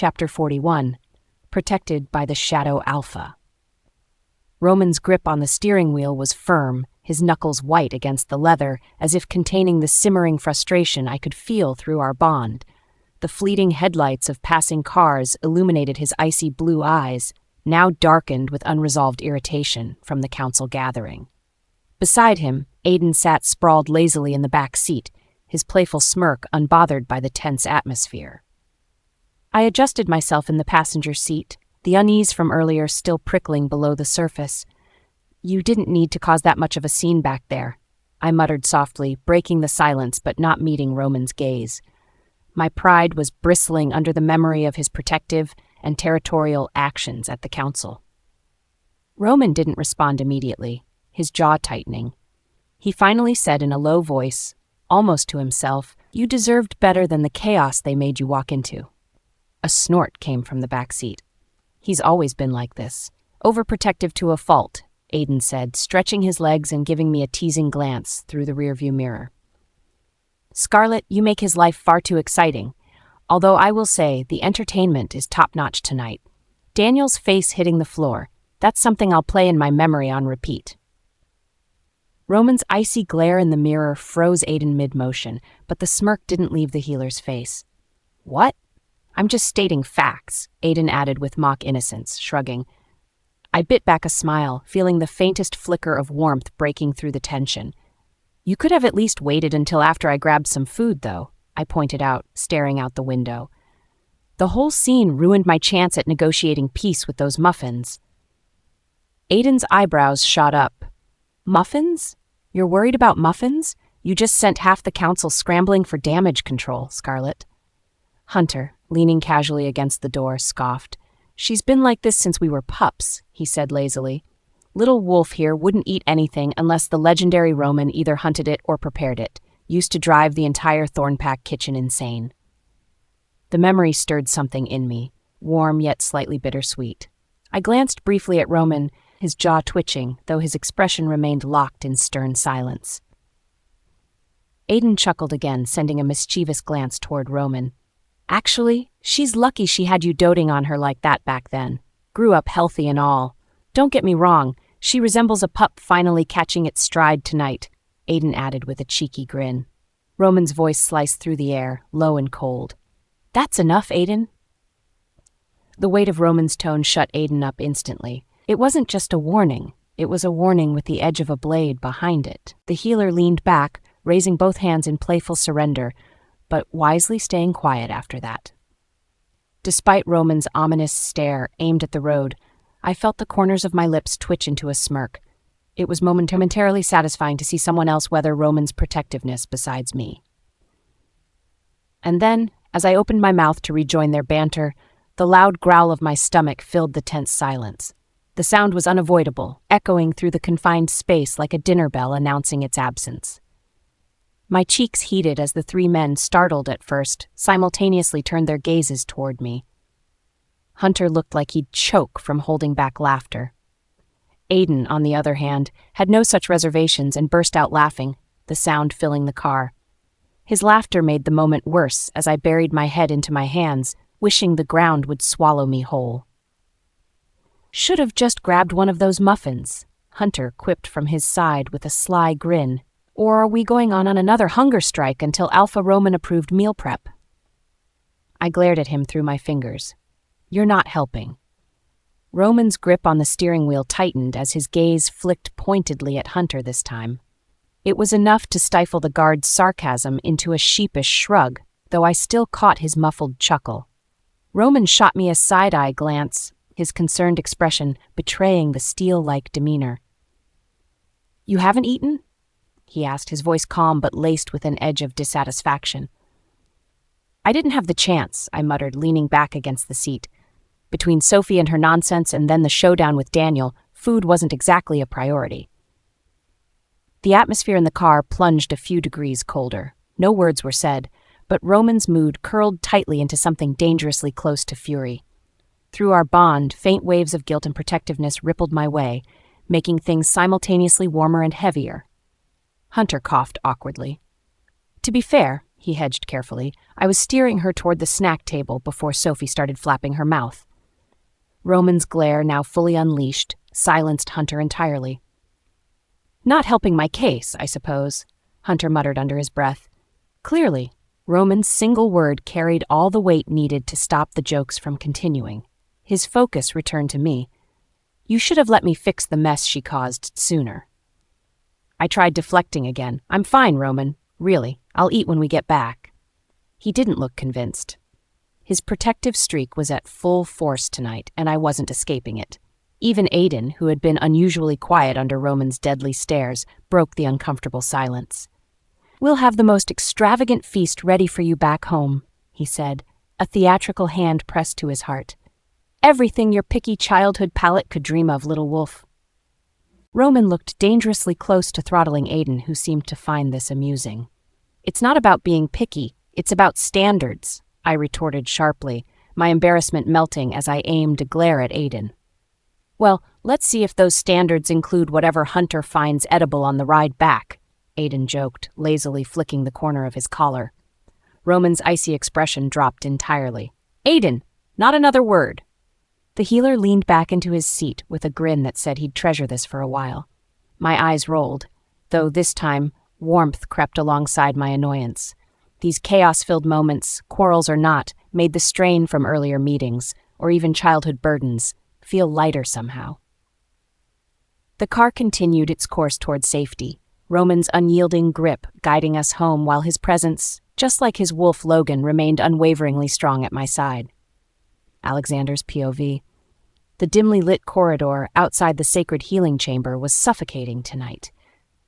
Chapter 41. Protected by the Shadow Alpha. Roman's grip on the steering wheel was firm, his knuckles white against the leather, as if containing the simmering frustration I could feel through our bond. The fleeting headlights of passing cars illuminated his icy blue eyes, now darkened with unresolved irritation from the council gathering. Beside him, Aiden sat sprawled lazily in the back seat, his playful smirk unbothered by the tense atmosphere. I adjusted myself in the passenger seat, the unease from earlier still prickling below the surface. "You didn't need to cause that much of a scene back there," I muttered softly, breaking the silence but not meeting Roman's gaze. My pride was bristling under the memory of his protective and territorial actions at the council. Roman didn't respond immediately, his jaw tightening. He finally said in a low voice, almost to himself, "You deserved better than the chaos they made you walk into." A snort came from the back seat. "He's always been like this. Overprotective to a fault," Aiden said, stretching his legs and giving me a teasing glance through the rearview mirror. "Scarlett, you make his life far too exciting. Although I will say, the entertainment is top-notch tonight. Daniel's face hitting the floor. That's something I'll play in my memory on repeat." Roman's icy glare in the mirror froze Aiden mid-motion, but the smirk didn't leave the healer's face. "What?" "I'm just stating facts," Aiden added with mock innocence, shrugging. I bit back a smile, feeling the faintest flicker of warmth breaking through the tension. "You could have at least waited until after I grabbed some food, though," I pointed out, staring out the window. "The whole scene ruined my chance at negotiating peace with those muffins." Aiden's eyebrows shot up. "Muffins? You're worried about muffins? You just sent half the council scrambling for damage control, Scarlett." Hunter, leaning casually against the door, scoffed. "She's been like this since we were pups," he said lazily. "Little Wolf here wouldn't eat anything unless the legendary Roman either hunted it or prepared it, used to drive the entire Thornpack kitchen insane." The memory stirred something in me, warm yet slightly bittersweet. I glanced briefly at Roman, his jaw twitching, though his expression remained locked in stern silence. Aiden chuckled again, sending a mischievous glance toward Roman. "Actually, she's lucky she had you doting on her like that back then. Grew up healthy and all. Don't get me wrong, she resembles a pup finally catching its stride tonight," Aiden added with a cheeky grin. Roman's voice sliced through the air, low and cold. "That's enough, Aiden." The weight of Roman's tone shut Aiden up instantly. It wasn't just a warning. It was a warning with the edge of a blade behind it. The healer leaned back, raising both hands in playful surrender, but wisely staying quiet after that. Despite Roman's ominous stare aimed at the road, I felt the corners of my lips twitch into a smirk. It was momentarily satisfying to see someone else weather Roman's protectiveness besides me. And then, as I opened my mouth to rejoin their banter, the loud growl of my stomach filled the tense silence. The sound was unavoidable, echoing through the confined space like a dinner bell announcing its absence. My cheeks heated as the three men, startled at first, simultaneously turned their gazes toward me. Hunter looked like he'd choke from holding back laughter. Aiden, on the other hand, had no such reservations and burst out laughing, the sound filling the car. His laughter made the moment worse as I buried my head into my hands, wishing the ground would swallow me whole. "Should have just grabbed one of those muffins," Hunter quipped from his side with a sly grin. "Or are we going on another hunger strike until Alpha Roman approved meal prep?" I glared at him through my fingers. "You're not helping." Roman's grip on the steering wheel tightened as his gaze flicked pointedly at Hunter this time. It was enough to stifle the guard's sarcasm into a sheepish shrug, though I still caught his muffled chuckle. Roman shot me a side-eye glance, his concerned expression betraying the steel-like demeanor. "You haven't eaten?" he asked, his voice calm but laced with an edge of dissatisfaction. "I didn't have the chance," I muttered, leaning back against the seat. Between Sophie and her nonsense and then the showdown with Daniel, food wasn't exactly a priority. The atmosphere in the car plunged a few degrees colder. No words were said, but Roman's mood curled tightly into something dangerously close to fury. Through our bond, faint waves of guilt and protectiveness rippled my way, making things simultaneously warmer and heavier. Hunter coughed awkwardly. To be fair, He hedged carefully. I was steering her toward the snack table before Sophie started flapping her mouth. Roman's glare, now fully unleashed, silenced Hunter entirely. Not helping my case, I suppose, Hunter muttered under his breath. Clearly, Roman's single word carried all the weight needed to stop the jokes from continuing. His focus returned to me. You should have let me fix the mess she caused sooner. I tried deflecting again. I'm fine, Roman. Really, I'll eat when we get back. He didn't look convinced. His protective streak was at full force tonight, and I wasn't escaping it. Even Aiden, who had been unusually quiet under Roman's deadly stares, broke the uncomfortable silence. We'll have the most extravagant feast ready for you back home, he said, a theatrical hand pressed to his heart. Everything your picky childhood palate could dream of, little wolf. Roman looked dangerously close to throttling Aiden, who seemed to find this amusing. It's not about being picky, it's about standards, I retorted sharply, my embarrassment melting as I aimed a glare at Aiden. Well, let's see if those standards include whatever Hunter finds edible on the ride back, Aiden joked, lazily flicking the corner of his collar. Roman's icy expression dropped entirely. Aiden, not another word. The healer leaned back into his seat with a grin that said he'd treasure this for a while. My eyes rolled, though this time warmth crept alongside my annoyance. These chaos-filled moments, quarrels or not, made the strain from earlier meetings, or even childhood burdens, feel lighter somehow. The car continued its course toward safety, Roman's unyielding grip guiding us home while his presence, just like his wolf Logan, remained unwaveringly strong at my side. Alexander's POV. The dimly lit corridor outside the sacred healing chamber was suffocating tonight.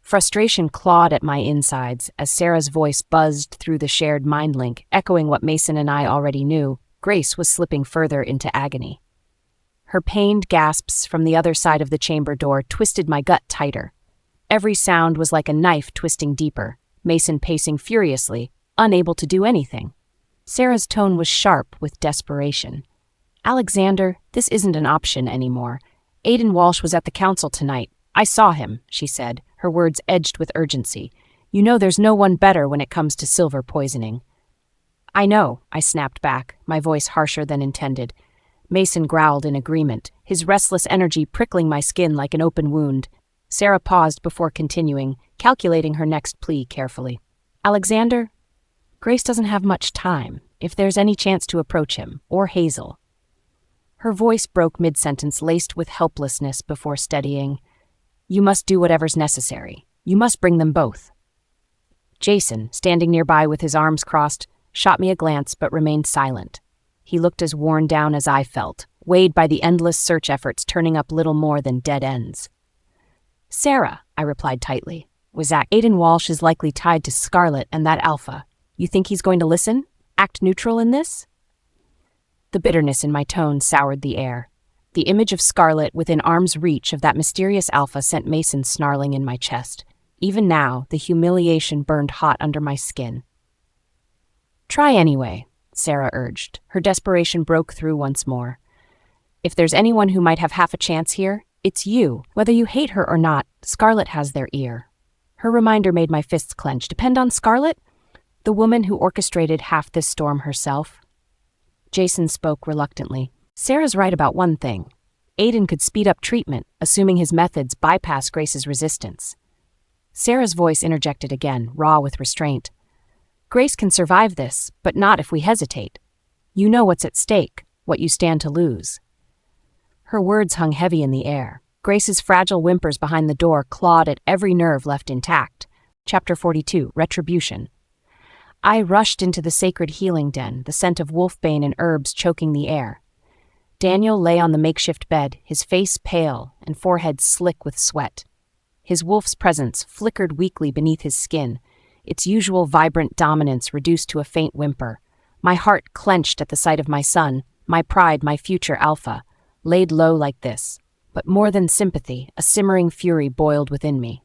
Frustration clawed at my insides as Sarah's voice buzzed through the shared mind link, echoing what Mason and I already knew. Grace was slipping further into agony. Her pained gasps from the other side of the chamber door twisted my gut tighter. Every sound was like a knife twisting deeper, Mason pacing furiously, unable to do anything. Sarah's tone was sharp with desperation. Alexander, this isn't an option anymore. Aiden Walsh was at the council tonight. I saw him, she said, her words edged with urgency. You know there's no one better when it comes to silver poisoning. I know, I snapped back, my voice harsher than intended. Mason growled in agreement, his restless energy prickling my skin like an open wound. Sarah paused before continuing, calculating her next plea carefully. Alexander, Grace doesn't have much time, if there's any chance to approach him, or Hazel. Her voice broke mid-sentence, laced with helplessness before steadying. You must do whatever's necessary. You must bring them both. Jason, standing nearby with his arms crossed, shot me a glance but remained silent. He looked as worn down as I felt, weighed by the endless search efforts turning up little more than dead ends. Sarah, I replied tightly. Aiden Walsh is likely tied to Scarlett and that Alpha. You think he's going to listen? Act neutral in this? The bitterness in my tone soured the air. The image of Scarlett within arm's reach of that mysterious Alpha sent Mason snarling in my chest. Even now, the humiliation burned hot under my skin. Try anyway, Sarah urged. Her desperation broke through once more. If there's anyone who might have half a chance here, it's you. Whether you hate her or not, Scarlett has their ear. Her reminder made my fists clench. Depend on Scarlett? The woman who orchestrated half this storm herself? Jason spoke reluctantly. Sarah's right about one thing. Aiden could speed up treatment, assuming his methods bypass Grace's resistance. Sarah's voice interjected again, raw with restraint. Grace can survive this, but not if we hesitate. You know what's at stake, what you stand to lose. Her words hung heavy in the air. Grace's fragile whimpers behind the door clawed at every nerve left intact. Chapter 42, Retribution. I rushed into the sacred healing den, the scent of wolfbane and herbs choking the air. Daniel lay on the makeshift bed, his face pale and forehead slick with sweat. His wolf's presence flickered weakly beneath his skin, its usual vibrant dominance reduced to a faint whimper. My heart clenched at the sight of my son, my pride, my future Alpha, laid low like this. But more than sympathy, a simmering fury boiled within me.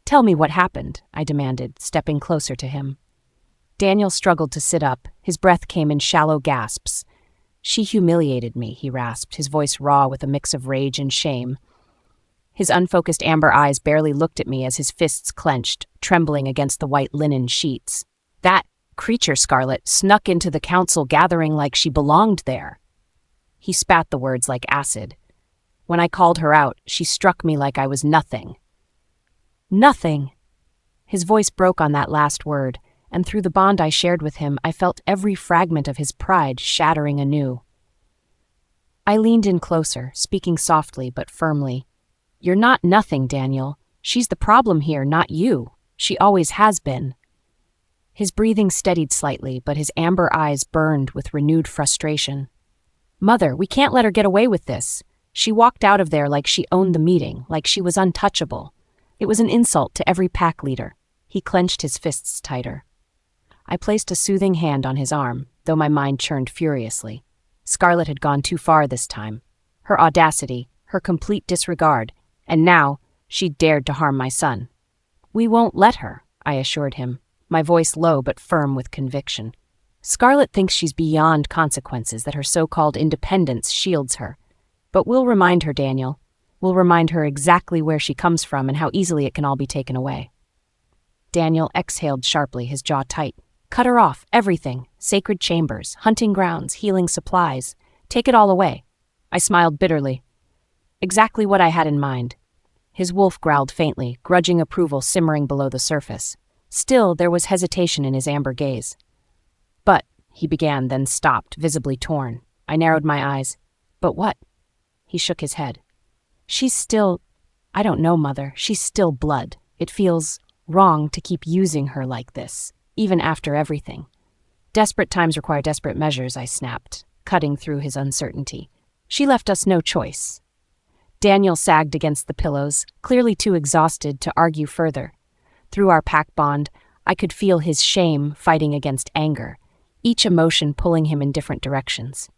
Tell me what happened, I demanded, stepping closer to him. Daniel struggled to sit up. His breath came in shallow gasps. She humiliated me, he rasped, his voice raw with a mix of rage and shame. His unfocused amber eyes barely looked at me as his fists clenched, trembling against the white linen sheets. That, creature, Scarlett, snuck into the council gathering like she belonged there." He spat the words like acid. When I called her out, she struck me like I was nothing. Nothing! His voice broke on that last word, and through the bond I shared with him, I felt every fragment of his pride shattering anew. I leaned in closer, speaking softly but firmly. "You're not nothing, Daniel. She's the problem here, not you. She always has been." His breathing steadied slightly, but his amber eyes burned with renewed frustration. "Mother, we can't let her get away with this. She walked out of there like she owned the meeting, like she was untouchable. It was an insult to every pack leader." He clenched his fists tighter. I placed a soothing hand on his arm, though my mind churned furiously. Scarlett had gone too far this time. Her audacity, her complete disregard, and now she dared to harm my son. "We won't let her," I assured him, my voice low but firm with conviction. "Scarlett thinks she's beyond consequences, that her so-called independence shields her. But we'll remind her, Daniel. We'll remind her exactly where she comes from and how easily it can all be taken away." Daniel exhaled sharply, his jaw tight. "Cut her off, everything. Sacred chambers, hunting grounds, healing supplies. Take it all away." I smiled bitterly. Exactly what I had in mind. His wolf growled faintly, grudging approval simmering below the surface. Still, there was hesitation in his amber gaze. "But," he began, then stopped, visibly torn. I narrowed my eyes. "But what?" He shook his head. "She's still... I don't know, Mother. She's still blood. It feels wrong to keep using her like this, even after everything." "Desperate times require desperate measures," I snapped, cutting through his uncertainty. "She left us no choice." Daniel sagged against the pillows, clearly too exhausted to argue further. Through our pack bond, I could feel his shame fighting against anger, each emotion pulling him in different directions.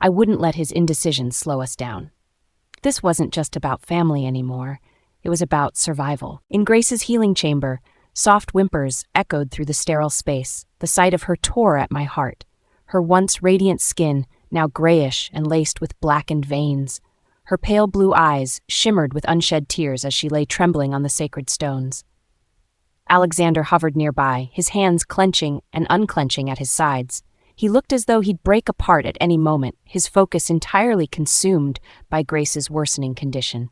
I wouldn't let his indecision slow us down. This wasn't just about family anymore. It was about survival. In Grace's healing chamber, soft whimpers echoed through the sterile space. The sight of her tore at my heart. Her once radiant skin, now grayish and laced with blackened veins. Her pale blue eyes shimmered with unshed tears as she lay trembling on the sacred stones. Alexander hovered nearby, his hands clenching and unclenching at his sides. He looked as though he'd break apart at any moment, his focus entirely consumed by Grace's worsening condition.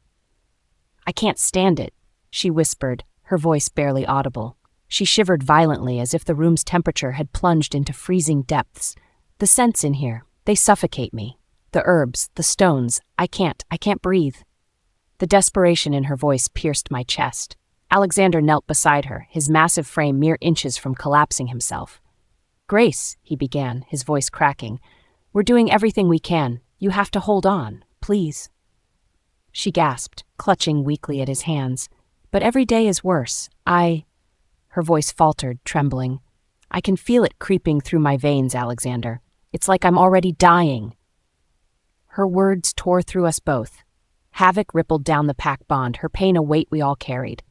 "I can't stand it," she whispered, her voice barely audible. She shivered violently as if the room's temperature had plunged into freezing depths. "The scents in here, they suffocate me. The herbs, the stones, I can't breathe." The desperation in her voice pierced my chest. Alexander knelt beside her, his massive frame mere inches from collapsing himself. "Grace," he began, his voice cracking, "we're doing everything we can. You have to hold on, please." She gasped, clutching weakly at his hands. "But every day is worse. Her voice faltered, trembling. "I can feel it creeping through my veins, Alexander. It's like I'm already dying." Her words tore through us both. Havoc rippled down the pack bond, her pain a weight we all carried.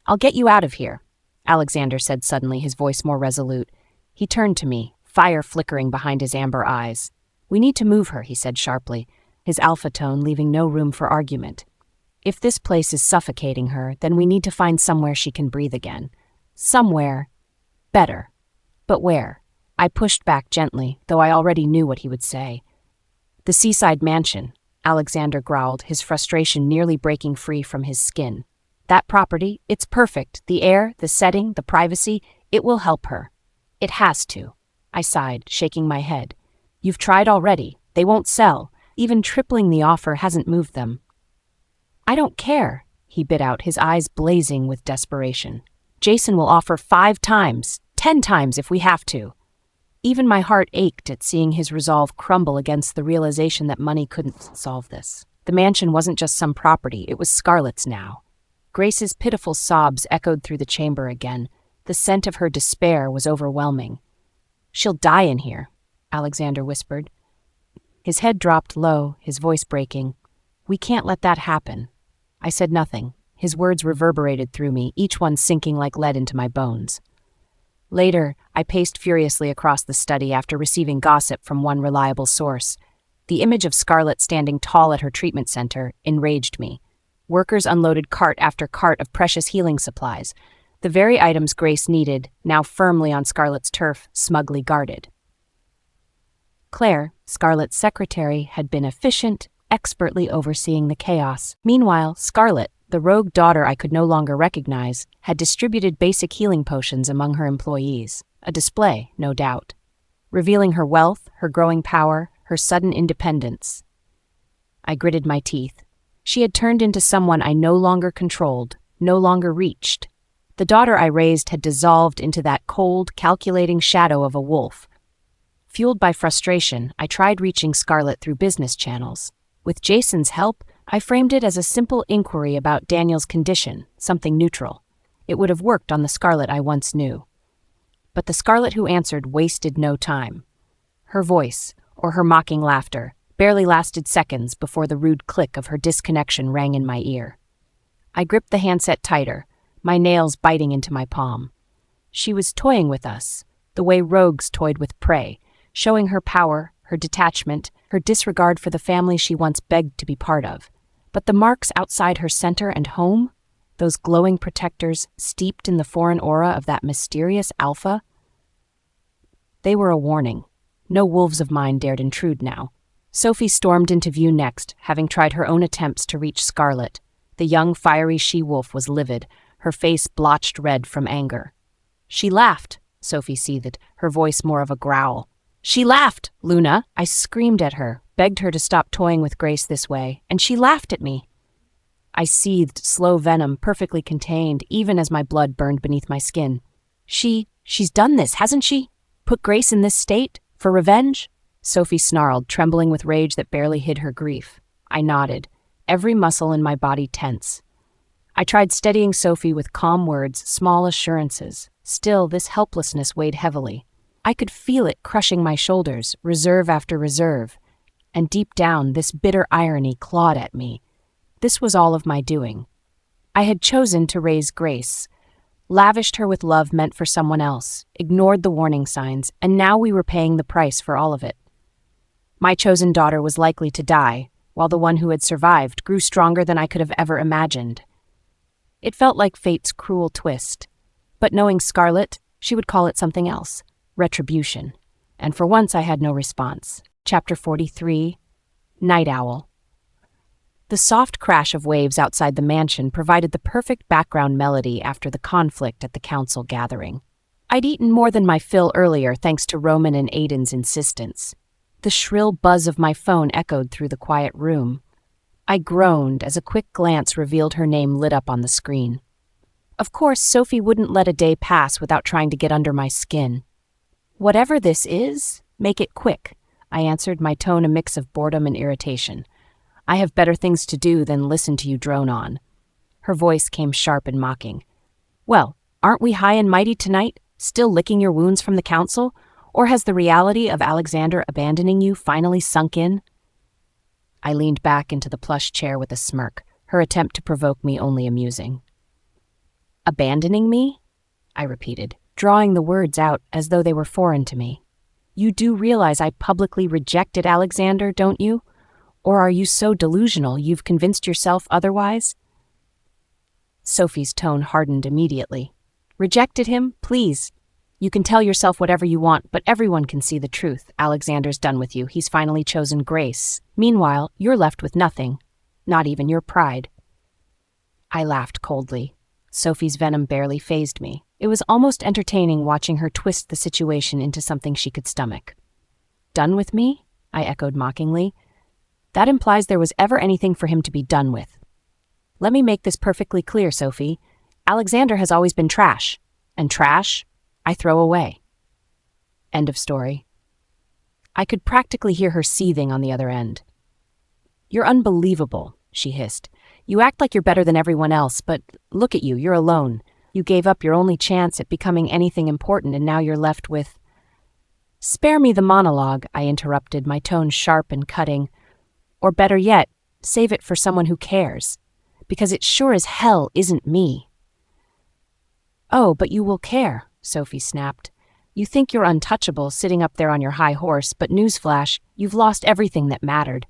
"I'll get you out of here," Alexander said suddenly, his voice more resolute. He turned to me, fire flickering behind his amber eyes. "We need to move her," he said sharply, his alpha tone leaving no room for argument. "If this place is suffocating her, then we need to find somewhere she can breathe again. Somewhere better. But where?" I pushed back gently, though I already knew what he would say. "The seaside mansion," Alexander growled, his frustration nearly breaking free from his skin. "That property, it's perfect. The air, the setting, the privacy, it will help her. It has to." I sighed, shaking my head. "You've tried already. They won't sell. Even tripling the offer hasn't moved them." "I don't care," he bit out, his eyes blazing with desperation. "Jason will offer 5 times, 10 times if we have to." Even my heart ached at seeing his resolve crumble against the realization that money couldn't solve this. The mansion wasn't just some property, it was Scarlett's now. Grace's pitiful sobs echoed through the chamber again. The scent of her despair was overwhelming. "She'll die in here," Alexander whispered. His head dropped low, his voice breaking. "We can't let that happen." I said nothing. His words reverberated through me, each one sinking like lead into my bones. Later, I paced furiously across the study after receiving gossip from one reliable source. The image of Scarlett standing tall at her treatment center enraged me. Workers unloaded cart after cart of precious healing supplies. The very items Grace needed, now firmly on Scarlett's turf, smugly guarded. Claire, Scarlett's secretary, had been efficient, expertly overseeing the chaos. Meanwhile, Scarlett, the rogue daughter I could no longer recognize, had distributed basic healing potions among her employees. A display, no doubt, revealing her wealth, her growing power, her sudden independence. I gritted my teeth. She had turned into someone I no longer controlled, no longer reached. The daughter I raised had dissolved into that cold, calculating shadow of a wolf. Fueled by frustration, I tried reaching Scarlett through business channels. With Jason's help, I framed it as a simple inquiry about Daniel's condition, something neutral. It would have worked on the Scarlett I once knew. But the Scarlett who answered wasted no time. Her voice, or her mocking laughter, barely lasted seconds before the rude click of her disconnection rang in my ear. I gripped the handset tighter, my nails biting into my palm. She was toying with us, the way rogues toyed with prey, showing her power, her detachment, her disregard for the family she once begged to be part of. But the marks outside her center and home, those glowing protectors steeped in the foreign aura of that mysterious Alpha, they were a warning. No wolves of mine dared intrude now. Sophie stormed into view next, having tried her own attempts to reach Scarlett. The young, fiery she-wolf was livid, her face blotched red from anger. "She laughed," Sophie seethed, her voice more of a growl. "She laughed, Luna!" I screamed at her, begged her to stop toying with Grace this way, and she laughed at me. I seethed, slow venom perfectly contained, even as my blood burned beneath my skin. She's done this, hasn't she? Put Grace in this state? For revenge?" Sophie snarled, trembling with rage that barely hid her grief. I nodded, every muscle in my body tense. I tried steadying Sophie with calm words, small assurances. Still, this helplessness weighed heavily. I could feel it crushing my shoulders, reserve after reserve. And deep down, this bitter irony clawed at me. This was all of my doing. I had chosen to raise Grace, lavished her with love meant for someone else, ignored the warning signs, and now we were paying the price for all of it. My chosen daughter was likely to die, while the one who had survived grew stronger than I could have ever imagined. It felt like fate's cruel twist. But knowing Scarlett, she would call it something else. Retribution. And for once I had no response. Chapter 43. Night Owl. The soft crash of waves outside the mansion provided the perfect background melody after the conflict at the council gathering. I'd eaten more than my fill earlier thanks to Roman and Aiden's insistence. The shrill buzz of my phone echoed through the quiet room. I groaned as a quick glance revealed her name lit up on the screen. Of course, Sophie wouldn't let a day pass without trying to get under my skin. "Whatever this is, make it quick," I answered, my tone a mix of boredom and irritation. "I have better things to do than listen to you drone on." Her voice came sharp and mocking. "Well, aren't we high and mighty tonight, still licking your wounds from the council? Or has the reality of Alexander abandoning you finally sunk in?" I leaned back into the plush chair with a smirk, her attempt to provoke me only amusing. "Abandoning me?" I repeated, drawing the words out as though they were foreign to me. "You do realize I publicly rejected Alexander, don't you? Or are you so delusional you've convinced yourself otherwise?" Sophie's tone hardened immediately. "Rejected him? Please. You can tell yourself whatever you want, but everyone can see the truth. Alexander's done with you. He's finally chosen Grace. Meanwhile, you're left with nothing. Not even your pride." I laughed coldly. Sophie's venom barely fazed me. It was almost entertaining watching her twist the situation into something she could stomach. "Done with me?" I echoed mockingly. "That implies there was ever anything for him to be done with. Let me make this perfectly clear, Sophie. Alexander has always been trash. And trash, I throw away." End of story. I could practically hear her seething on the other end. "You're unbelievable," she hissed. "You act like you're better than everyone else, but look at you, you're alone. You gave up your only chance at becoming anything important, and now you're left with—" "Spare me the monologue," I interrupted, my tone sharp and cutting. "Or better yet, save it for someone who cares. Because it sure as hell isn't me." "Oh, but you will care," Sophie snapped. "You think you're untouchable, sitting up there on your high horse, but newsflash, you've lost everything that mattered.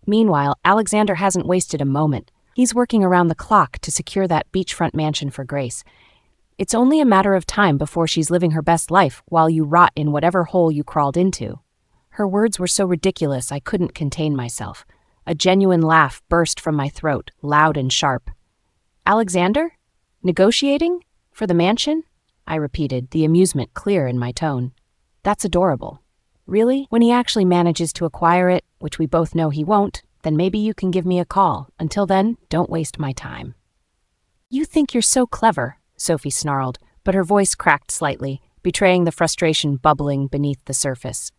Meanwhile, Alexander hasn't wasted a moment. He's working around the clock to secure that beachfront mansion for Grace. It's only a matter of time before she's living her best life while you rot in whatever hole you crawled into." Her words were so ridiculous I couldn't contain myself. A genuine laugh burst from my throat, loud and sharp. "Alexander? Negotiating? For the mansion?" I repeated, the amusement clear in my tone. "That's adorable. Really? When he actually manages to acquire it, which we both know he won't, then maybe you can give me a call. Until then, don't waste my time." "You think you're so clever," Sophie snarled, but her voice cracked slightly, betraying the frustration bubbling beneath the surface.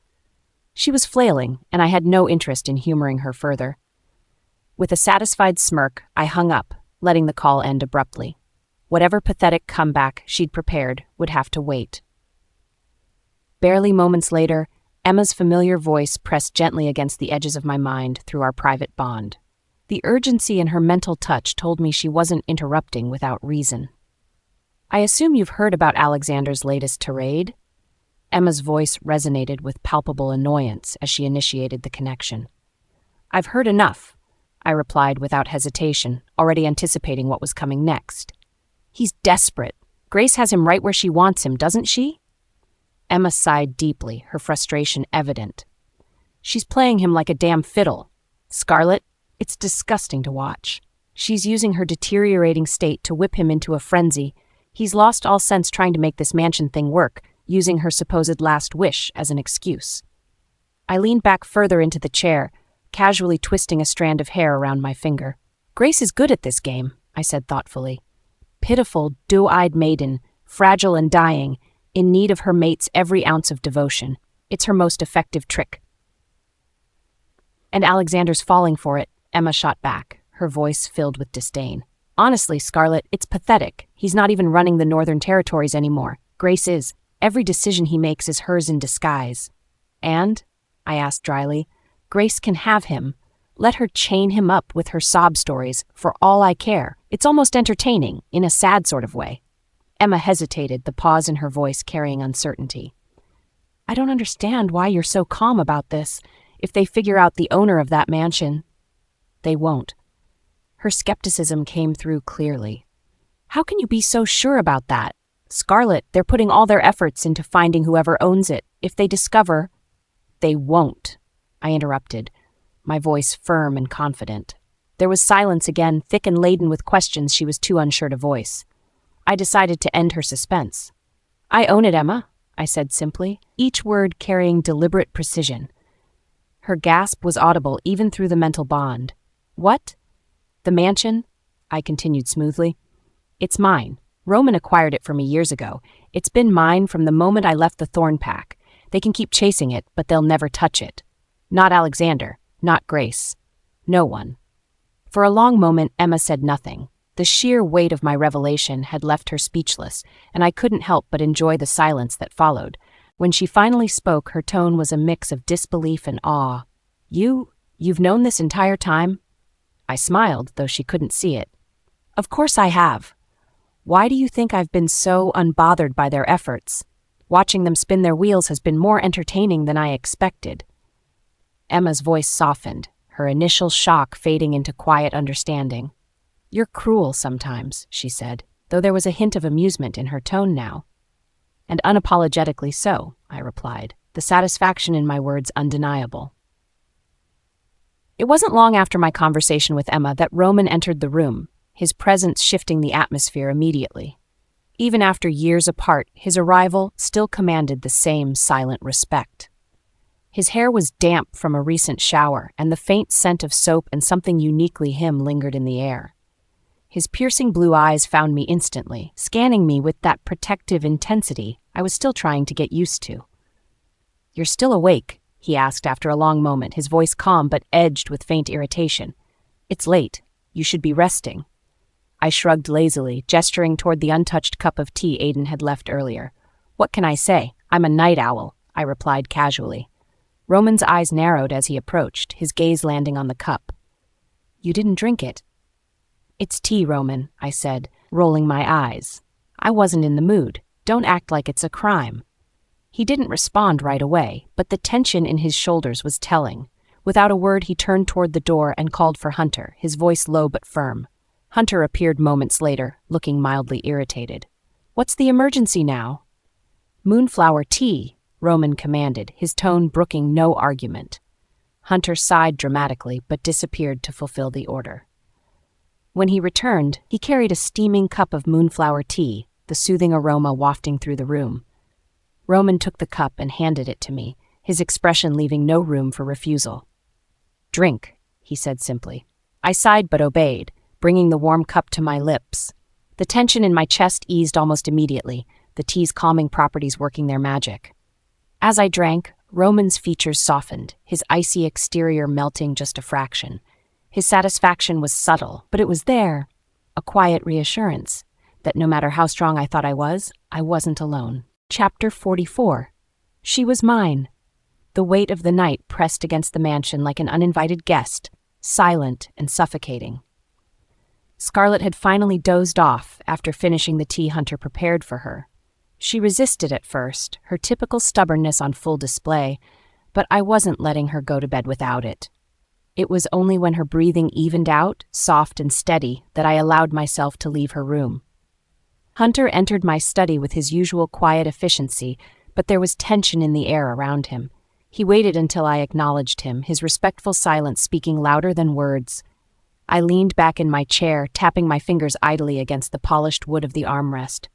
She was flailing, and I had no interest in humoring her further. With a satisfied smirk, I hung up, letting the call end abruptly. Whatever pathetic comeback she'd prepared would have to wait. Barely moments later, Emma's familiar voice pressed gently against the edges of my mind through our private bond. The urgency in her mental touch told me she wasn't interrupting without reason. "I assume you've heard about Alexander's latest tirade?" Emma's voice resonated with palpable annoyance as she initiated the connection. "I've heard enough," I replied without hesitation, already anticipating what was coming next. "He's desperate. Grace has him right where she wants him, doesn't she?" Emma sighed deeply, her frustration evident. "She's playing him like a damn fiddle. Scarlett, it's disgusting to watch. She's using her deteriorating state to whip him into a frenzy. He's lost all sense trying to make this mansion thing work, using her supposed last wish as an excuse." I leaned back further into the chair, casually twisting a strand of hair around my finger. "Grace is good at this game," I said thoughtfully. "Pitiful, dew-eyed maiden, fragile and dying, in need of her mate's every ounce of devotion. It's her most effective trick." "And Alexander's falling for it," Emma shot back, her voice filled with disdain. "Honestly, Scarlett, it's pathetic. He's not even running the Northern Territories anymore. Grace is. Every decision he makes is hers in disguise." "And?" I asked dryly. "Grace can have him. Let her chain him up with her sob stories, for all I care. It's almost entertaining, in a sad sort of way." Emma hesitated, the pause in her voice carrying uncertainty. "I don't understand why you're so calm about this. If they figure out the owner of that mansion—" "They won't." Her skepticism came through clearly. "How can you be so sure about that? Scarlett, they're putting all their efforts into finding whoever owns it. If they discover—" "They won't," I interrupted, my voice firm and confident. There was silence again, thick and laden with questions she was too unsure to voice. I decided to end her suspense. "I own it, Emma," I said simply, each word carrying deliberate precision. Her gasp was audible even through the mental bond. "What? The mansion?" I continued smoothly. "It's mine. Roman acquired it for me years ago. It's been mine from the moment I left the Thorn Pack. They can keep chasing it, but they'll never touch it. Not Alexander, not Grace. No one." For a long moment, Emma said nothing. The sheer weight of my revelation had left her speechless, and I couldn't help but enjoy the silence that followed. When she finally spoke, her tone was a mix of disbelief and awe. You've known this entire time?" I smiled, though she couldn't see it. "Of course I have. Why do you think I've been so unbothered by their efforts? Watching them spin their wheels has been more entertaining than I expected." Emma's voice softened, her initial shock fading into quiet understanding. "You're cruel sometimes," she said, though there was a hint of amusement in her tone now. "And unapologetically so," I replied, the satisfaction in my words undeniable. It wasn't long after my conversation with Emma that Roman entered the room, his presence shifting the atmosphere immediately. Even after years apart, his arrival still commanded the same silent respect. His hair was damp from a recent shower, and the faint scent of soap and something uniquely him lingered in the air. His piercing blue eyes found me instantly, scanning me with that protective intensity I was still trying to get used to. "You're still awake?" he asked after a long moment, his voice calm but edged with faint irritation. "It's late. You should be resting." I shrugged lazily, gesturing toward the untouched cup of tea Aiden had left earlier. "What can I say? I'm a night owl," I replied casually. Roman's eyes narrowed as he approached, his gaze landing on the cup. "You didn't drink it." "It's tea, Roman," I said, rolling my eyes. "I wasn't in the mood. Don't act like it's a crime." He didn't respond right away, but the tension in his shoulders was telling. Without a word, he turned toward the door and called for Hunter, his voice low but firm. Hunter appeared moments later, looking mildly irritated. What's the emergency now? Moonflower tea, Roman commanded, his tone brooking no argument. Hunter sighed dramatically but disappeared to fulfill the order. When he returned, he carried a steaming cup of moonflower tea, the soothing aroma wafting through the room. Roman took the cup and handed it to me, his expression leaving no room for refusal. "Drink," he said simply. I sighed but obeyed, bringing the warm cup to my lips. The tension in my chest eased almost immediately, the tea's calming properties working their magic. As I drank, Roman's features softened, his icy exterior melting just a fraction. His satisfaction was subtle, but it was there, a quiet reassurance that no matter how strong I thought I wasn't alone. Chapter 44. She was mine. The weight of the night pressed against the mansion like an uninvited guest, silent and suffocating. Scarlett had finally dozed off after finishing the tea Hunter prepared for her. She resisted at first, her typical stubbornness on full display, but I wasn't letting her go to bed without it. It was only when her breathing evened out, soft and steady, that I allowed myself to leave her room. Hunter entered my study with his usual quiet efficiency, but there was tension in the air around him. He waited until I acknowledged him, his respectful silence speaking louder than words. I leaned back in my chair, tapping my fingers idly against the polished wood of the armrest.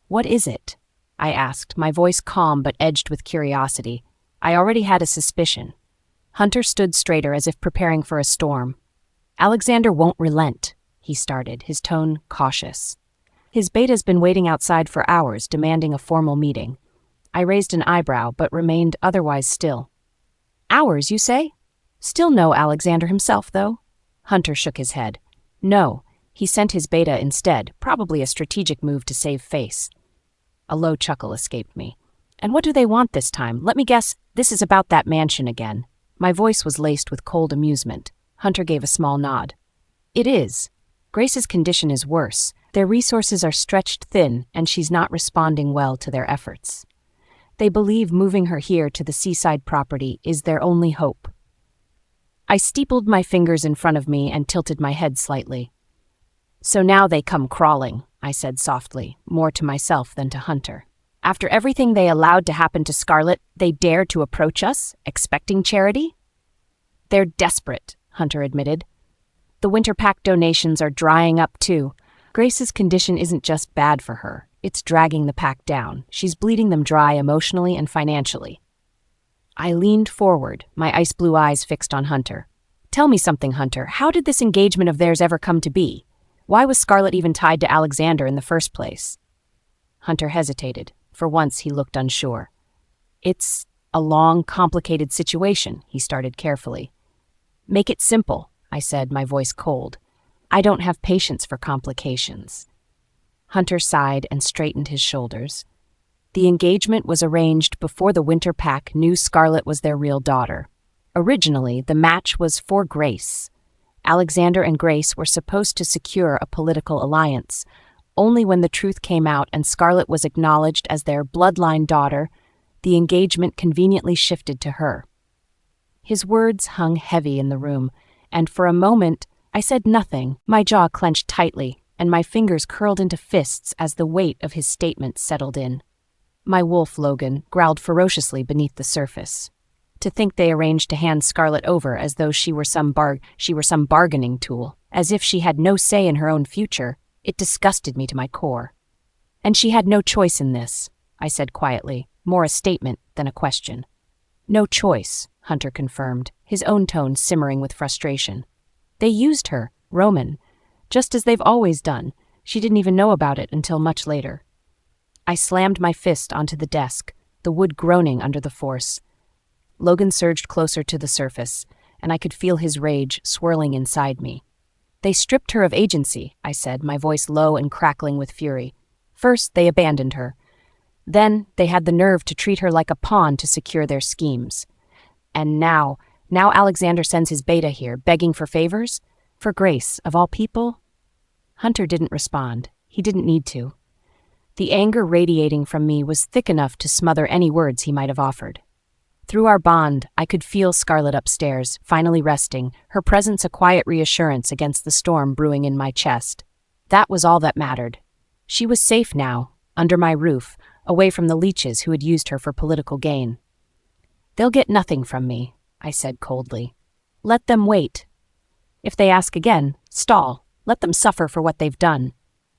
"What is it?" I asked, my voice calm but edged with curiosity. I already had a suspicion. Hunter stood straighter as if preparing for a storm. "Alexander won't relent," he started, his tone cautious. "His beta's been waiting outside for hours, demanding a formal meeting." I raised an eyebrow, but remained otherwise still. "Hours, you say? Still no Alexander himself, though?" Hunter shook his head. "No, he sent his beta instead, probably a strategic move to save face." A low chuckle escaped me. "And what do they want this time? Let me guess, this is about that mansion again." My voice was laced with cold amusement. Hunter gave a small nod. "It is. Grace's condition is worse. Their resources are stretched thin, and she's not responding well to their efforts. They believe moving her here to the seaside property is their only hope." I steepled my fingers in front of me and tilted my head slightly. "So now they come crawling," I said softly, more to myself than to Hunter. "After everything they allowed to happen to Scarlett, they dare to approach us, expecting charity?" "They're desperate," Hunter admitted. "The winter pack donations are drying up too. Grace's condition isn't just bad for her, it's dragging the pack down. She's bleeding them dry emotionally and financially." I leaned forward, my ice blue eyes fixed on Hunter. "Tell me something, Hunter. How did this engagement of theirs ever come to be? Why was Scarlett even tied to Alexander in the first place?" Hunter hesitated. For once, he looked unsure. "It's a long, complicated situation," he started carefully. "Make it simple," I said, my voice cold. "I don't have patience for complications." Hunter sighed and straightened his shoulders. The engagement was arranged before the winter pack knew Scarlett was their real daughter. Originally, the match was for Grace. Alexander and Grace were supposed to secure a political alliance. Only when the truth came out and Scarlett was acknowledged as their bloodline daughter, the engagement conveniently shifted to her. His words hung heavy in the room, and for a moment I said nothing, my jaw clenched tightly, and my fingers curled into fists as the weight of his statement settled in. My wolf, Logan, growled ferociously beneath the surface. To think they arranged to hand Scarlett over as though she were some bargaining tool, as if she had no say in her own future, it disgusted me to my core. "And she had no choice in this," I said quietly, more a statement than a question. "No choice," Hunter confirmed, his own tone simmering with frustration. "They used her, Roman, just as they've always done. She didn't even know about it until much later." I slammed my fist onto the desk, the wood groaning under the force. Logan surged closer to the surface, and I could feel his rage swirling inside me. "They stripped her of agency," I said, my voice low and crackling with fury. "First, they abandoned her. Then, they had the nerve to treat her like a pawn to secure their schemes. And now Alexander sends his beta here, begging for favors? For Grace, of all people?" Hunter didn't respond. He didn't need to. The anger radiating from me was thick enough to smother any words he might have offered. Through our bond, I could feel Scarlett upstairs, finally resting, her presence a quiet reassurance against the storm brewing in my chest. That was all that mattered. She was safe now, under my roof, away from the leeches who had used her for political gain. "They'll get nothing from me," I said coldly. "Let them wait. If they ask again, stall. Let them suffer for what they've done."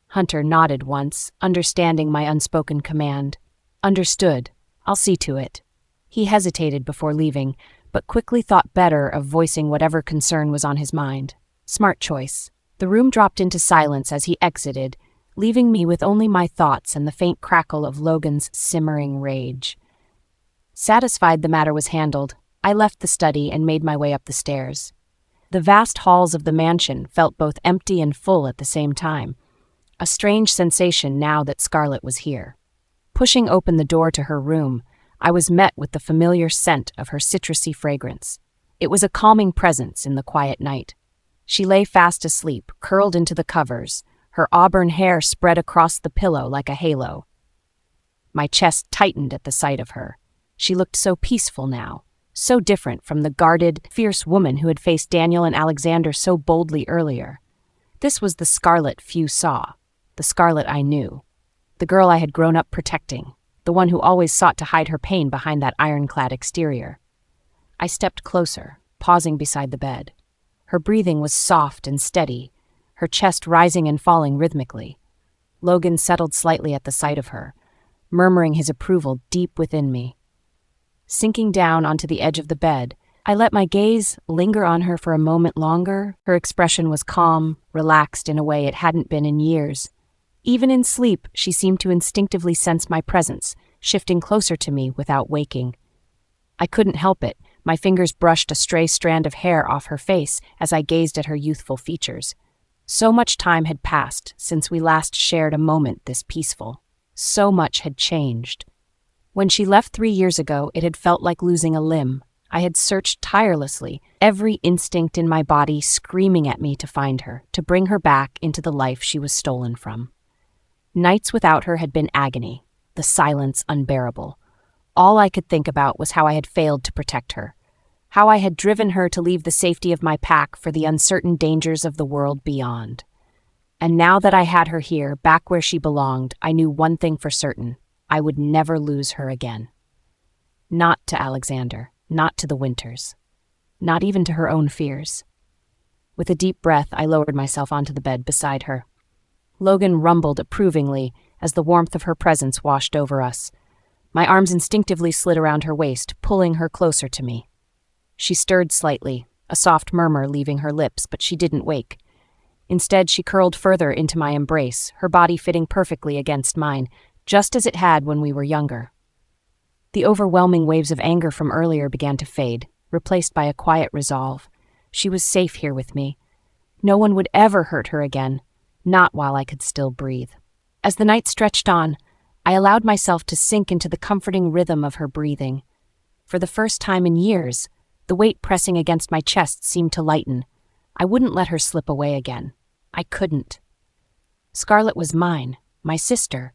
Hunter nodded once, understanding my unspoken command. "Understood. I'll see to it." He hesitated before leaving, but quickly thought better of voicing whatever concern was on his mind. Smart choice. The room dropped into silence as he exited, leaving me with only my thoughts and the faint crackle of Logan's simmering rage. Satisfied the matter was handled, I left the study and made my way up the stairs. The vast halls of the mansion felt both empty and full at the same time, a strange sensation now that Scarlett was here. Pushing open the door to her room, I was met with the familiar scent of her citrusy fragrance. It was a calming presence in the quiet night. She lay fast asleep, curled into the covers, her auburn hair spread across the pillow like a halo. My chest tightened at the sight of her. She looked so peaceful now, so different from the guarded, fierce woman who had faced Daniel and Alexander so boldly earlier. This was the Scarlett few saw, the Scarlett I knew, the girl I had grown up protecting, the one who always sought to hide her pain behind that ironclad exterior. I stepped closer, pausing beside the bed. Her breathing was soft and steady, her chest rising and falling rhythmically. Logan settled slightly at the sight of her, murmuring his approval deep within me. Sinking down onto the edge of the bed, I let my gaze linger on her for a moment longer. Her expression was calm, relaxed in a way it hadn't been in years. Even in sleep, she seemed to instinctively sense my presence, shifting closer to me without waking. I couldn't help it. My fingers brushed a stray strand of hair off her face as I gazed at her youthful features. So much time had passed since we last shared a moment this peaceful. So much had changed. When she left 3 years ago, it had felt like losing a limb. I had searched tirelessly, every instinct in my body screaming at me to find her, to bring her back into the life she was stolen from. Nights without her had been agony, the silence unbearable. All I could think about was how I had failed to protect her, how I had driven her to leave the safety of my pack for the uncertain dangers of the world beyond. And now that I had her here, back where she belonged, I knew one thing for certain: I would never lose her again. Not to Alexander, not to the Winters, not even to her own fears. With a deep breath, I lowered myself onto the bed beside her. Logan rumbled approvingly as the warmth of her presence washed over us. My arms instinctively slid around her waist, pulling her closer to me. She stirred slightly, a soft murmur leaving her lips, but she didn't wake. Instead, she curled further into my embrace, her body fitting perfectly against mine, just as it had when we were younger. The overwhelming waves of anger from earlier began to fade, replaced by a quiet resolve. She was safe here with me. No one would ever hurt her again, not while I could still breathe. As the night stretched on, I allowed myself to sink into the comforting rhythm of her breathing. For the first time in years, the weight pressing against my chest seemed to lighten. I wouldn't let her slip away again. I couldn't. Scarlett was mine, my sister,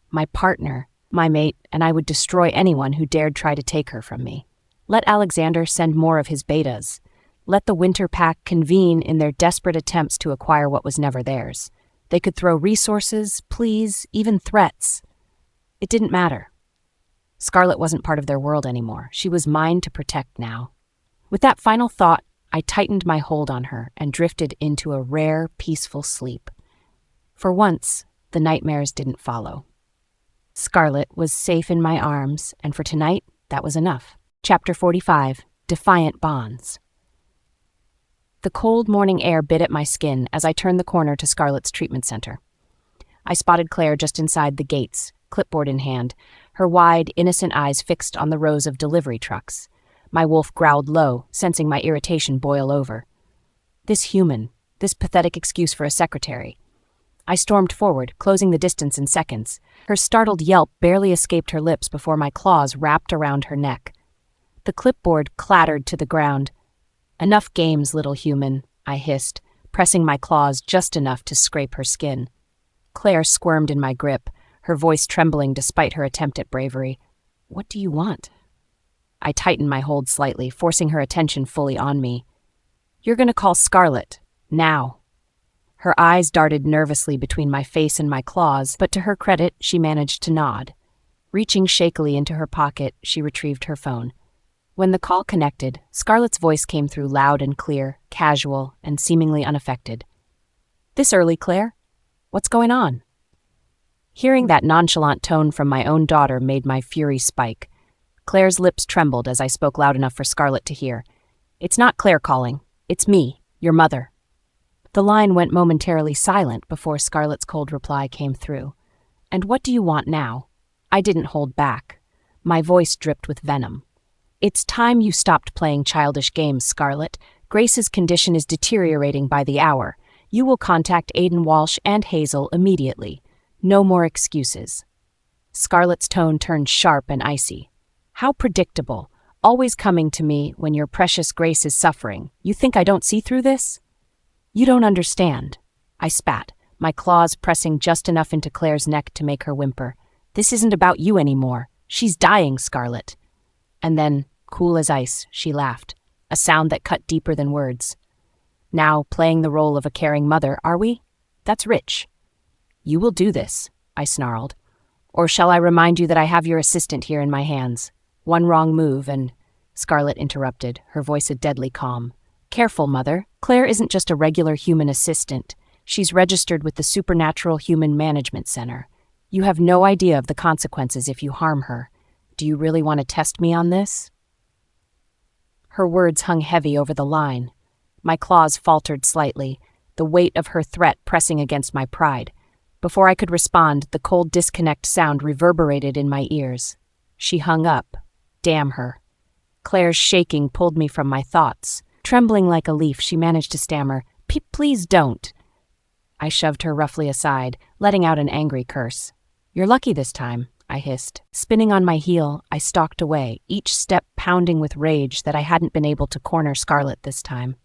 my partner, my mate, and I would destroy anyone who dared try to take her from me. Let Alexander send more of his betas. Let the Winter Pack convene in their desperate attempts to acquire what was never theirs. They could throw resources, pleas, even threats. It didn't matter. Scarlett wasn't part of their world anymore. She was mine to protect now. With that final thought, I tightened my hold on her and drifted into a rare, peaceful sleep. For once, the nightmares didn't follow. Scarlett was safe in my arms, and for tonight, that was enough. Chapter 45, Defiant Bonds. The cold morning air bit at my skin as I turned the corner to Scarlett's treatment center. I spotted Claire just inside the gates, clipboard in hand, her wide, innocent eyes fixed on the rows of delivery trucks. My wolf growled low, sensing my irritation boil over. This human, this pathetic excuse for a secretary. I stormed forward, closing the distance in seconds. Her startled yelp barely escaped her lips before my claws wrapped around her neck. The clipboard clattered to the ground. "Enough games, little human," I hissed, pressing my claws just enough to scrape her skin. Claire squirmed in my grip, her voice trembling despite her attempt at bravery. "What do you want?" I tightened my hold slightly, forcing her attention fully on me. "You're going to call Scarlett. Now." Her eyes darted nervously between my face and my claws, but to her credit, she managed to nod. Reaching shakily into her pocket, she retrieved her phone. When the call connected, Scarlett's voice came through loud and clear, casual, and seemingly unaffected. "This early, Claire? What's going on?" Hearing that nonchalant tone from my own daughter made my fury spike. Claire's lips trembled as I spoke loud enough for Scarlett to hear. "It's not Claire calling. It's me, your mother." The line went momentarily silent before Scarlett's cold reply came through. "And what do you want now?" I didn't hold back. My voice dripped with venom. "It's time you stopped playing childish games, Scarlett. Grace's condition is deteriorating by the hour. You will contact Aiden Walsh and Hazel immediately. No more excuses." Scarlett's tone turned sharp and icy. "How predictable. Always coming to me when your precious Grace is suffering. You think I don't see through this?" "You don't understand." I spat, my claws pressing just enough into Claire's neck to make her whimper. "This isn't about you anymore. She's dying, Scarlett." And then, cool as ice, she laughed, a sound that cut deeper than words. "Now, playing the role of a caring mother, are we? That's rich." "You will do this," I snarled. "Or shall I remind you that I have your assistant here in my hands? One wrong move and—" Scarlett interrupted, her voice a deadly calm. "Careful, Mother. Claire isn't just a regular human assistant. She's registered with the Supernatural Human Management Center. You have no idea of the consequences if you harm her. Do you really want to test me on this?" Her words hung heavy over the line. My claws faltered slightly, the weight of her threat pressing against my pride. Before I could respond, the cold disconnect sound reverberated in my ears. She hung up. Damn her. Claire's shaking pulled me from my thoughts. Trembling like a leaf, she managed to stammer, Please don't." I shoved her roughly aside, letting out an angry curse. "You're lucky this time," I hissed. Spinning on my heel, I stalked away, each step pounding with rage that I hadn't been able to corner Scarlett this time.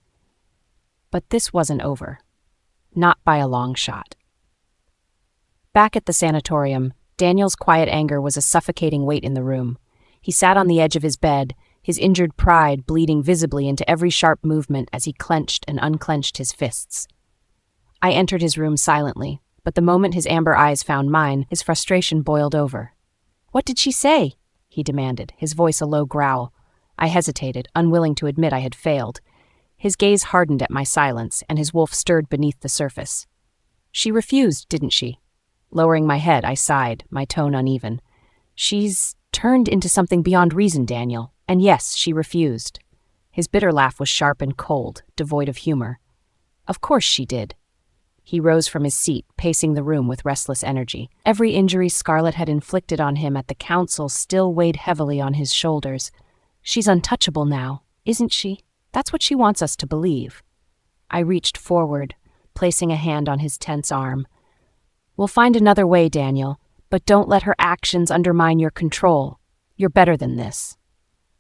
But this wasn't over. Not by a long shot. Back at the sanatorium, Daniel's quiet anger was a suffocating weight in the room. He sat on the edge of his bed, his injured pride bleeding visibly into every sharp movement as he clenched and unclenched his fists. I entered his room silently, but the moment his amber eyes found mine, his frustration boiled over. "What did she say?" he demanded, his voice a low growl. I hesitated, unwilling to admit I had failed. His gaze hardened at my silence, and his wolf stirred beneath the surface. "She refused, didn't she?" Lowering my head, I sighed, my tone uneven. "She's turned into something beyond reason, Daniel. And yes, she refused." His bitter laugh was sharp and cold, devoid of humor. "Of course she did." He rose from his seat, pacing the room with restless energy. Every injury Scarlett had inflicted on him at the council still weighed heavily on his shoulders. "She's untouchable now, isn't she? That's what she wants us to believe." I reached forward, placing a hand on his tense arm. "We'll find another way, Daniel, but don't let her actions undermine your control. You're better than this."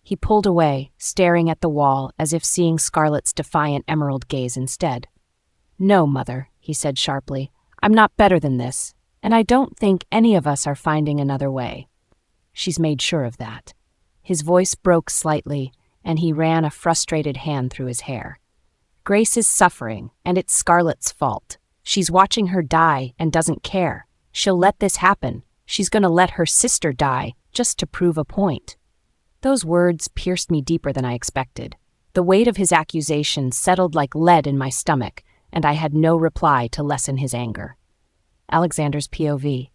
He pulled away, staring at the wall as if seeing Scarlett's defiant emerald gaze instead. "No, Mother," he said sharply. "I'm not better than this, and I don't think any of us are finding another way." She's made sure of that. His voice broke slightly, and he ran a frustrated hand through his hair. "Grace is suffering, and it's Scarlett's fault. She's watching her die and doesn't care. She'll let this happen. She's going to let her sister die just to prove a point." Those words pierced me deeper than I expected. The weight of his accusation settled like lead in my stomach, and I had no reply to lessen his anger. Alexander's POV.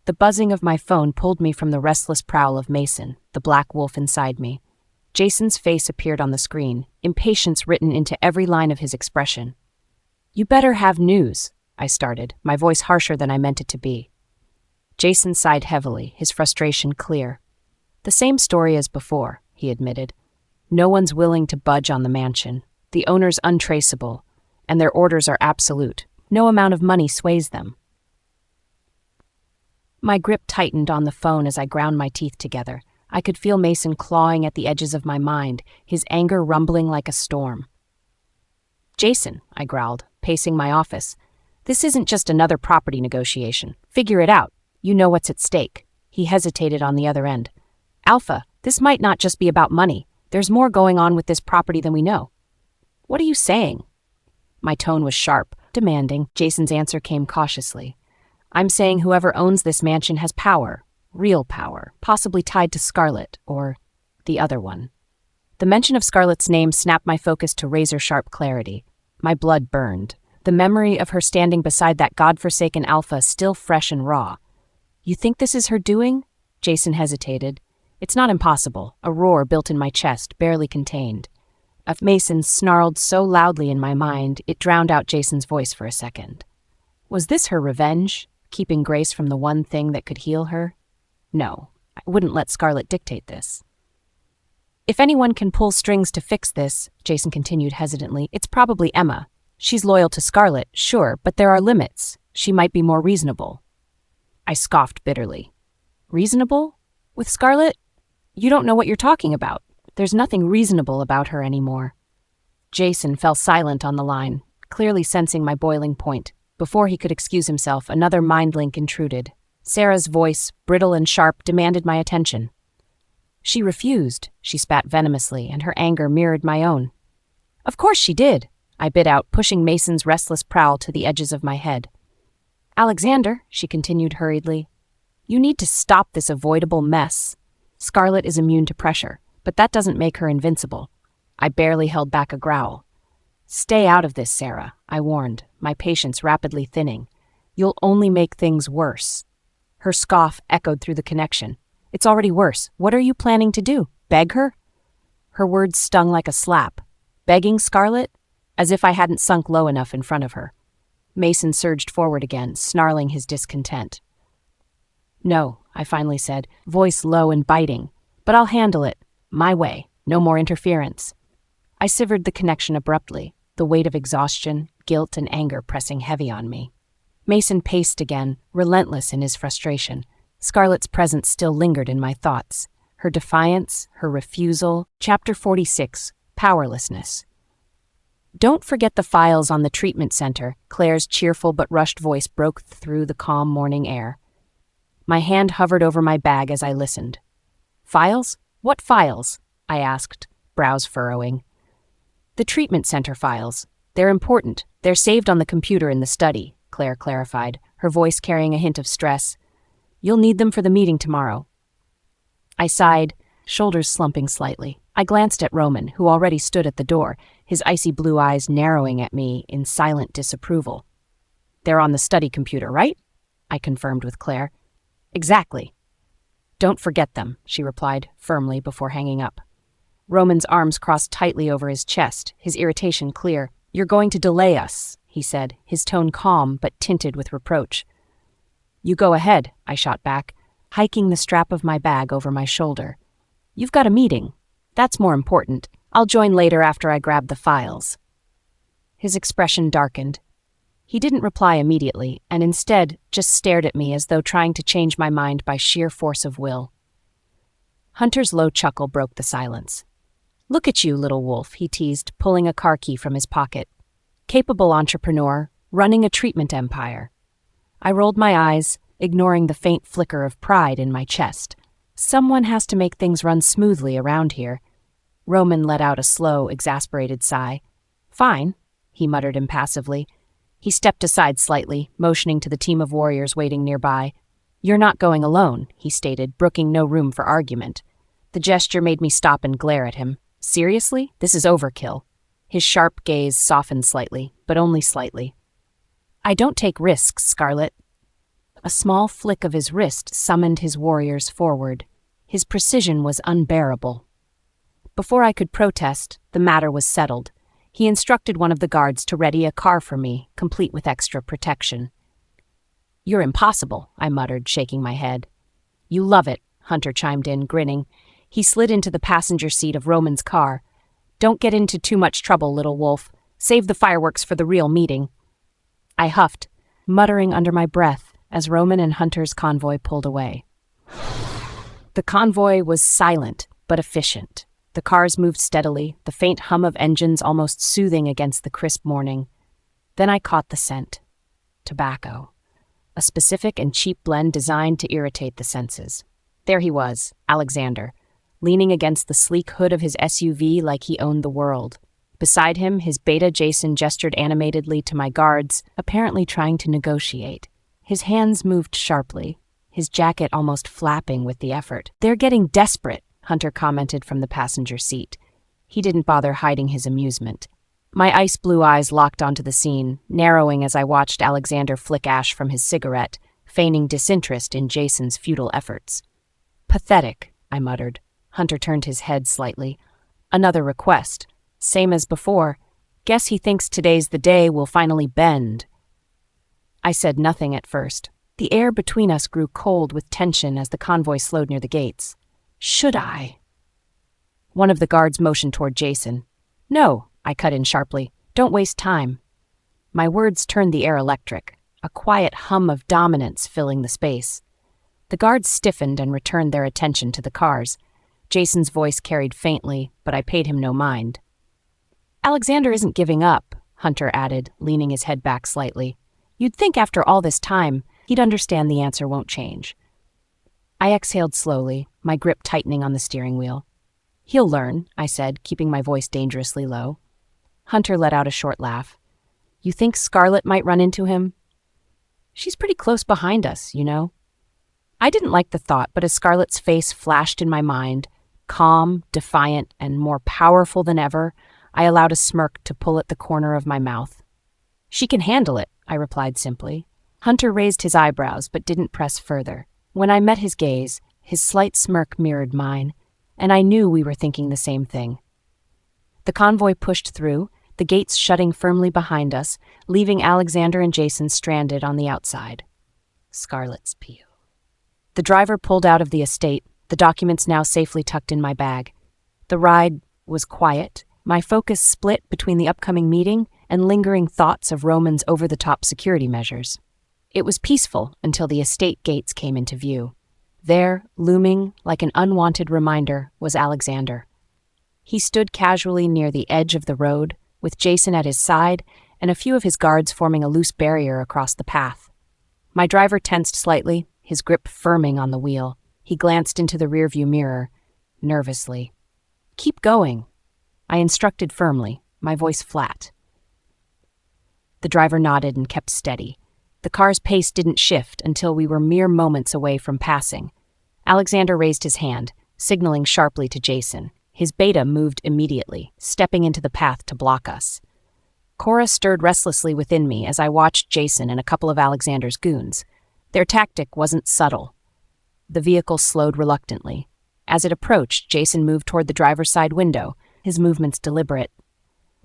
The buzzing of my phone pulled me from the restless prowl of Mason, the black wolf inside me. Jason's face appeared on the screen, impatience written into every line of his expression. "You better have news," I started, my voice harsher than I meant it to be. Jason sighed heavily, his frustration clear. "The same story as before," he admitted. "No one's willing to budge on the mansion. The owner's untraceable, and their orders are absolute. No amount of money sways them." My grip tightened on the phone as I ground my teeth together. I could feel Mason clawing at the edges of my mind, his anger rumbling like a storm. "Jason," I growled, pacing my office, "this isn't just another property negotiation. Figure it out. You know what's at stake." He hesitated on the other end. "Alpha, this might not just be about money. There's more going on with this property than we know." "What are you saying?" My tone was sharp, demanding. Jason's answer came cautiously. I'm saying whoever owns this mansion has power, real power, possibly tied to Scarlett, or the other one. The mention of Scarlett's name snapped my focus to razor-sharp clarity. My blood burned, the memory of her standing beside that godforsaken Alpha still fresh and raw. You think this is her doing? Jason hesitated. It's not impossible, a roar built in my chest, barely contained. A Mason snarled so loudly in my mind, it drowned out Jason's voice for a second. Was this her revenge, keeping Grace from the one thing that could heal her? No, I wouldn't let Scarlett dictate this. If anyone can pull strings to fix this, Jason continued hesitantly, it's probably Emma. She's loyal to Scarlett, sure, but there are limits. She might be more reasonable. I scoffed bitterly. Reasonable? With Scarlett? You don't know what you're talking about. There's nothing reasonable about her anymore. Jason fell silent on the line, clearly sensing my boiling point. Before he could excuse himself, another mind link intruded. Sarah's voice, brittle and sharp, demanded my attention. She refused, she spat venomously, and her anger mirrored my own. Of course she did, I bit out, pushing Mason's restless prowl to the edges of my head. Alexander, she continued hurriedly, you need to stop this avoidable mess. Scarlett is immune to pressure, but that doesn't make her invincible. I barely held back a growl. Stay out of this, Sarah, I warned, my patience rapidly thinning. You'll only make things worse. Her scoff echoed through the connection. It's already worse. What are you planning to do? Beg her? Her words stung like a slap. Begging Scarlett? As if I hadn't sunk low enough in front of her. Mason surged forward again, snarling his discontent. No, I finally said, voice low and biting. But I'll handle it. My way. No more interference. I severed the connection abruptly, the weight of exhaustion, guilt, and anger pressing heavy on me. Mason paced again, relentless in his frustration. Scarlett's presence still lingered in my thoughts. Her defiance, her refusal. Chapter 46, Powerlessness. Don't forget the files on the treatment center, Claire's cheerful but rushed voice broke through the calm morning air. My hand hovered over my bag as I listened. Files? What files? I asked, brows furrowing. The treatment center files. They're important. They're saved on the computer in the study, Claire clarified, her voice carrying a hint of stress. You'll need them for the meeting tomorrow. I sighed, shoulders slumping slightly. I glanced at Roman, who already stood at the door, his icy blue eyes narrowing at me in silent disapproval. They're on the study computer, right? I confirmed with Claire. Exactly. Don't forget them, she replied, firmly before hanging up. Roman's arms crossed tightly over his chest, his irritation clear. You're going to delay us, he said, his tone calm but tinted with reproach. You go ahead, I shot back, hiking the strap of my bag over my shoulder. You've got a meeting. That's more important. I'll join later after I grab the files. His expression darkened. He didn't reply immediately, and instead just stared at me as though trying to change my mind by sheer force of will. Hunter's low chuckle broke the silence. Look at you, little wolf, he teased, pulling a car key from his pocket. Capable entrepreneur, running a treatment empire. I rolled my eyes, ignoring the faint flicker of pride in my chest. Someone has to make things run smoothly around here. Roman let out a slow, exasperated sigh. Fine, he muttered impassively. He stepped aside slightly, motioning to the team of warriors waiting nearby. You're not going alone, he stated, brooking no room for argument. The gesture made me stop and glare at him. Seriously? This is overkill. His sharp gaze softened slightly, but only slightly. I don't take risks, Scarlett. A small flick of his wrist summoned his warriors forward. His precision was unbearable. Before I could protest, the matter was settled. He instructed one of the guards to ready a car for me, complete with extra protection. You're impossible, I muttered, shaking my head. You love it, Hunter chimed in, grinning. He slid into the passenger seat of Roman's car. Don't get into too much trouble, little wolf. Save the fireworks for the real meeting. I huffed, muttering under my breath as Roman and Hunter's convoy pulled away. The convoy was silent, but efficient. The cars moved steadily, the faint hum of engines almost soothing against the crisp morning. Then I caught the scent. Tobacco. A specific and cheap blend designed to irritate the senses. There he was, Alexander, leaning against the sleek hood of his SUV like he owned the world. Beside him, his beta Jason gestured animatedly to my guards, apparently trying to negotiate. His hands moved sharply, his jacket almost flapping with the effort. "They're getting desperate," Hunter commented from the passenger seat. He didn't bother hiding his amusement. My ice blue eyes locked onto the scene, narrowing as I watched Alexander flick ash from his cigarette, feigning disinterest in Jason's futile efforts. "Pathetic," I muttered. Hunter turned his head slightly. "Another request. Same as before. Guess he thinks today's the day we'll finally bend." I said nothing at first. The air between us grew cold with tension as the convoy slowed near the gates. "Should I?" One of the guards motioned toward Jason. "No," I cut in sharply. "Don't waste time." My words turned the air electric, a quiet hum of dominance filling the space. The guards stiffened and returned their attention to the cars. Jason's voice carried faintly, but I paid him no mind. "Alexander isn't giving up," Hunter added, leaning his head back slightly. "You'd think after all this time, he'd understand the answer won't change." I exhaled slowly, my grip tightening on the steering wheel. "He'll learn," I said, keeping my voice dangerously low. Hunter let out a short laugh. "You think Scarlett might run into him?" "She's pretty close behind us, you know." I didn't like the thought, but as Scarlett's face flashed in my mind, calm, defiant, and more powerful than ever, I allowed a smirk to pull at the corner of my mouth. "She can handle it," I replied simply. Hunter raised his eyebrows but didn't press further. When I met his gaze, his slight smirk mirrored mine, and I knew we were thinking the same thing. The convoy pushed through, the gates shutting firmly behind us, leaving Alexander and Jason stranded on the outside. Scarlett's peel. The driver pulled out of the estate, the documents now safely tucked in my bag. The ride was quiet, my focus split between the upcoming meeting and lingering thoughts of Roman's over-the-top security measures. It was peaceful until the estate gates came into view. There, looming like an unwanted reminder, was Alexander. He stood casually near the edge of the road, with Jason at his side and a few of his guards forming a loose barrier across the path. My driver tensed slightly, his grip firming on the wheel. He glanced into the rearview mirror, nervously. "Keep going," I instructed firmly, my voice flat. The driver nodded and kept steady. The car's pace didn't shift until we were mere moments away from passing. Alexander raised his hand, signaling sharply to Jason. His beta moved immediately, stepping into the path to block us. Cora stirred restlessly within me as I watched Jason and a couple of Alexander's goons. Their tactic wasn't subtle. The vehicle slowed reluctantly. As it approached, Jason moved toward the driver's side window, his movements deliberate.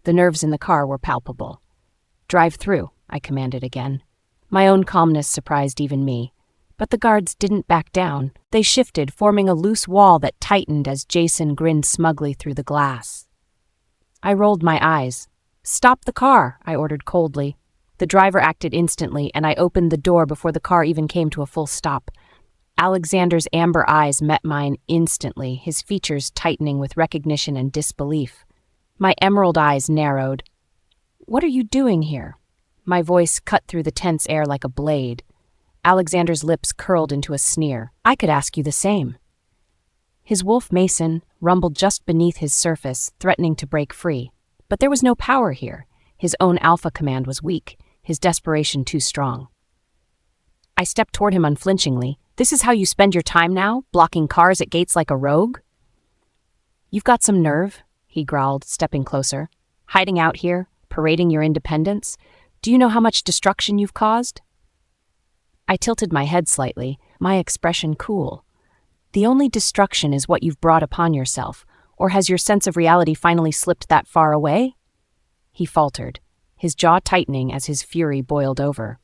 The nerves in the car were palpable. "Drive through," I commanded again. My own calmness surprised even me. But the guards didn't back down. They shifted, forming a loose wall that tightened as Jason grinned smugly through the glass. I rolled my eyes. "Stop the car," I ordered coldly. The driver acted instantly, and I opened the door before the car even came to a full stop. Alexander's amber eyes met mine instantly, his features tightening with recognition and disbelief. My emerald eyes narrowed. "What are you doing here?" My voice cut through the tense air like a blade. Alexander's lips curled into a sneer. "I could ask you the same." His wolf Mason rumbled just beneath his surface, threatening to break free. But there was no power here. His own Alpha command was weak, his desperation too strong. I stepped toward him unflinchingly. "This is how you spend your time now, blocking cars at gates like a rogue?" "You've got some nerve," he growled, stepping closer. "Hiding out here, parading your independence. Do you know how much destruction you've caused?" I tilted my head slightly, my expression cool. "The only destruction is what you've brought upon yourself, or has your sense of reality finally slipped that far away?" He faltered, his jaw tightening as his fury boiled over.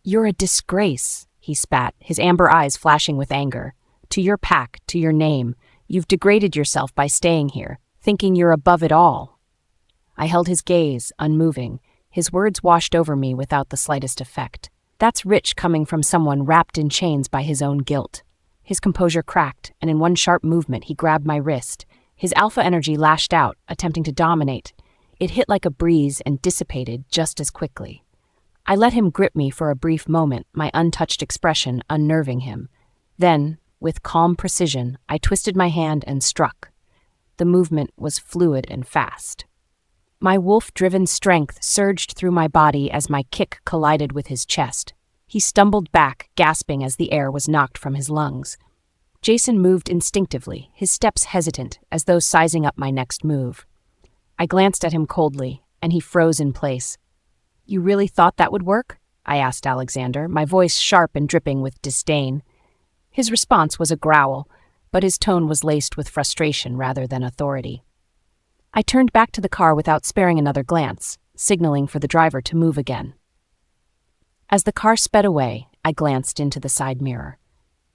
"You're a disgrace," he spat, his amber eyes flashing with anger. "To your pack, to your name. You've degraded yourself by staying here, thinking you're above it all." I held his gaze, unmoving. His words washed over me without the slightest effect. That's rich coming from someone wrapped in chains by his own guilt. His composure cracked, and in one sharp movement he grabbed my wrist. His alpha energy lashed out, attempting to dominate. It hit like a breeze and dissipated just as quickly. I let him grip me for a brief moment, my untouched expression unnerving him. Then, with calm precision, I twisted my hand and struck. The movement was fluid and fast. My wolf-driven strength surged through my body as my kick collided with his chest. He stumbled back, gasping as the air was knocked from his lungs. Jason moved instinctively, his steps hesitant, as though sizing up my next move. I glanced at him coldly, and he froze in place. "You really thought that would work?" I asked Alexander, my voice sharp and dripping with disdain. His response was a growl, but his tone was laced with frustration rather than authority. I turned back to the car without sparing another glance, signaling for the driver to move again. As the car sped away, I glanced into the side mirror.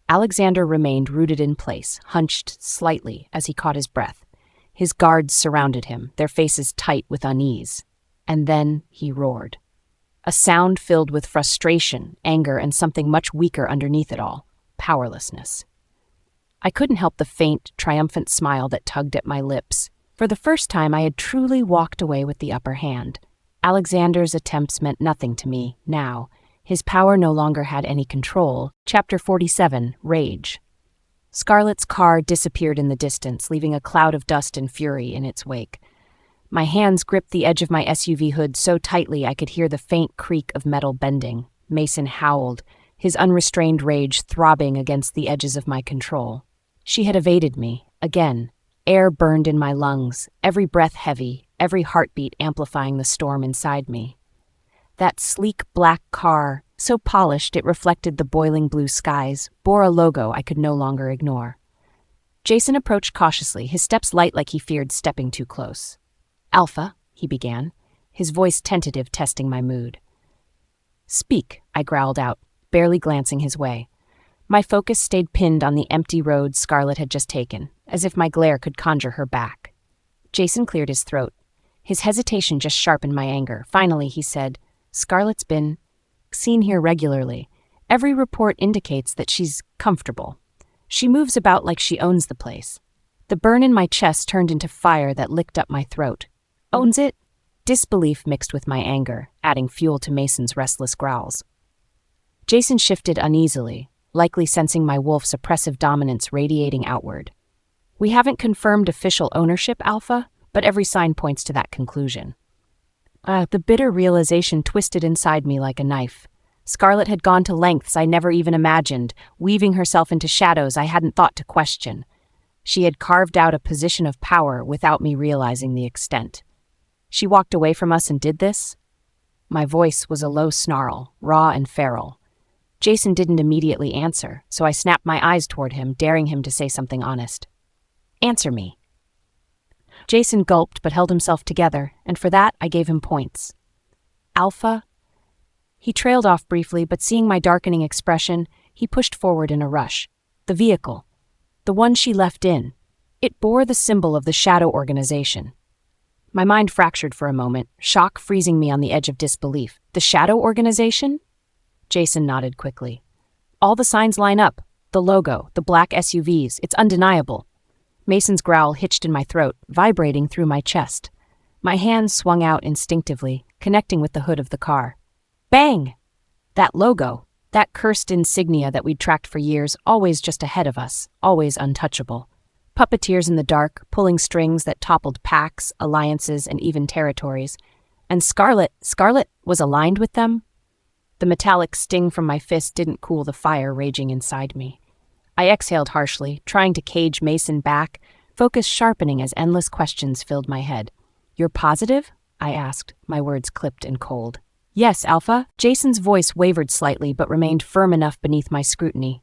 Alexander remained rooted in place, hunched slightly as he caught his breath. His guards surrounded him, their faces tight with unease. And then he roared. A sound filled with frustration, anger, and something much weaker underneath it all, powerlessness. I couldn't help the faint, triumphant smile that tugged at my lips. For the first time, I had truly walked away with the upper hand. Alexander's attempts meant nothing to me now. His power no longer had any control. Chapter 47, Rage. Scarlett's car disappeared in the distance, leaving a cloud of dust and fury in its wake. My hands gripped the edge of my SUV hood so tightly I could hear the faint creak of metal bending. Mason howled, his unrestrained rage throbbing against the edges of my control. She had evaded me, again. Air burned in my lungs, every breath heavy, every heartbeat amplifying the storm inside me. That sleek black car, so polished it reflected the boiling blue skies, bore a logo I could no longer ignore. Jason approached cautiously, his steps light like he feared stepping too close. "Alpha," he began, his voice tentative, testing my mood. "Speak," I growled out, barely glancing his way. My focus stayed pinned on the empty road Scarlett had just taken, as if my glare could conjure her back. Jason cleared his throat. His hesitation just sharpened my anger. Finally, he said, "Scarlett's been seen here regularly. Every report indicates that she's comfortable. She moves about like she owns the place." The burn in my chest turned into fire that licked up my throat. "Owns it?" Disbelief mixed with my anger, adding fuel to Mason's restless growls. Jason shifted uneasily, likely sensing my wolf's oppressive dominance radiating outward. "We haven't confirmed official ownership, Alpha, but every sign points to that conclusion." The bitter realization twisted inside me like a knife. Scarlett had gone to lengths I never even imagined, weaving herself into shadows I hadn't thought to question. She had carved out a position of power without me realizing the extent. She walked away from us and did this? My voice was a low snarl, raw and feral. Jason didn't immediately answer, so I snapped my eyes toward him, daring him to say something honest. "Answer me." Jason gulped but held himself together, and for that I gave him points. "Alpha?" He trailed off briefly, but seeing my darkening expression, he pushed forward in a rush. "The vehicle. The one she left in. It bore the symbol of the Shadow Organization." My mind fractured for a moment, shock freezing me on the edge of disbelief. "The Shadow Organization?" Jason nodded quickly. "All the signs line up. The logo, the black SUVs, it's undeniable." Mason's growl hitched in my throat, vibrating through my chest. My hands swung out instinctively, connecting with the hood of the car. Bang! That logo, that cursed insignia that we'd tracked for years, always just ahead of us, always untouchable. Puppeteers in the dark, pulling strings that toppled packs, alliances, and even territories. And Scarlett was aligned with them? The metallic sting from my fist didn't cool the fire raging inside me. I exhaled harshly, trying to cage Mason back, focus sharpening as endless questions filled my head. "You're positive?" I asked, my words clipped and cold. "Yes, Alpha." Jason's voice wavered slightly but remained firm enough beneath my scrutiny.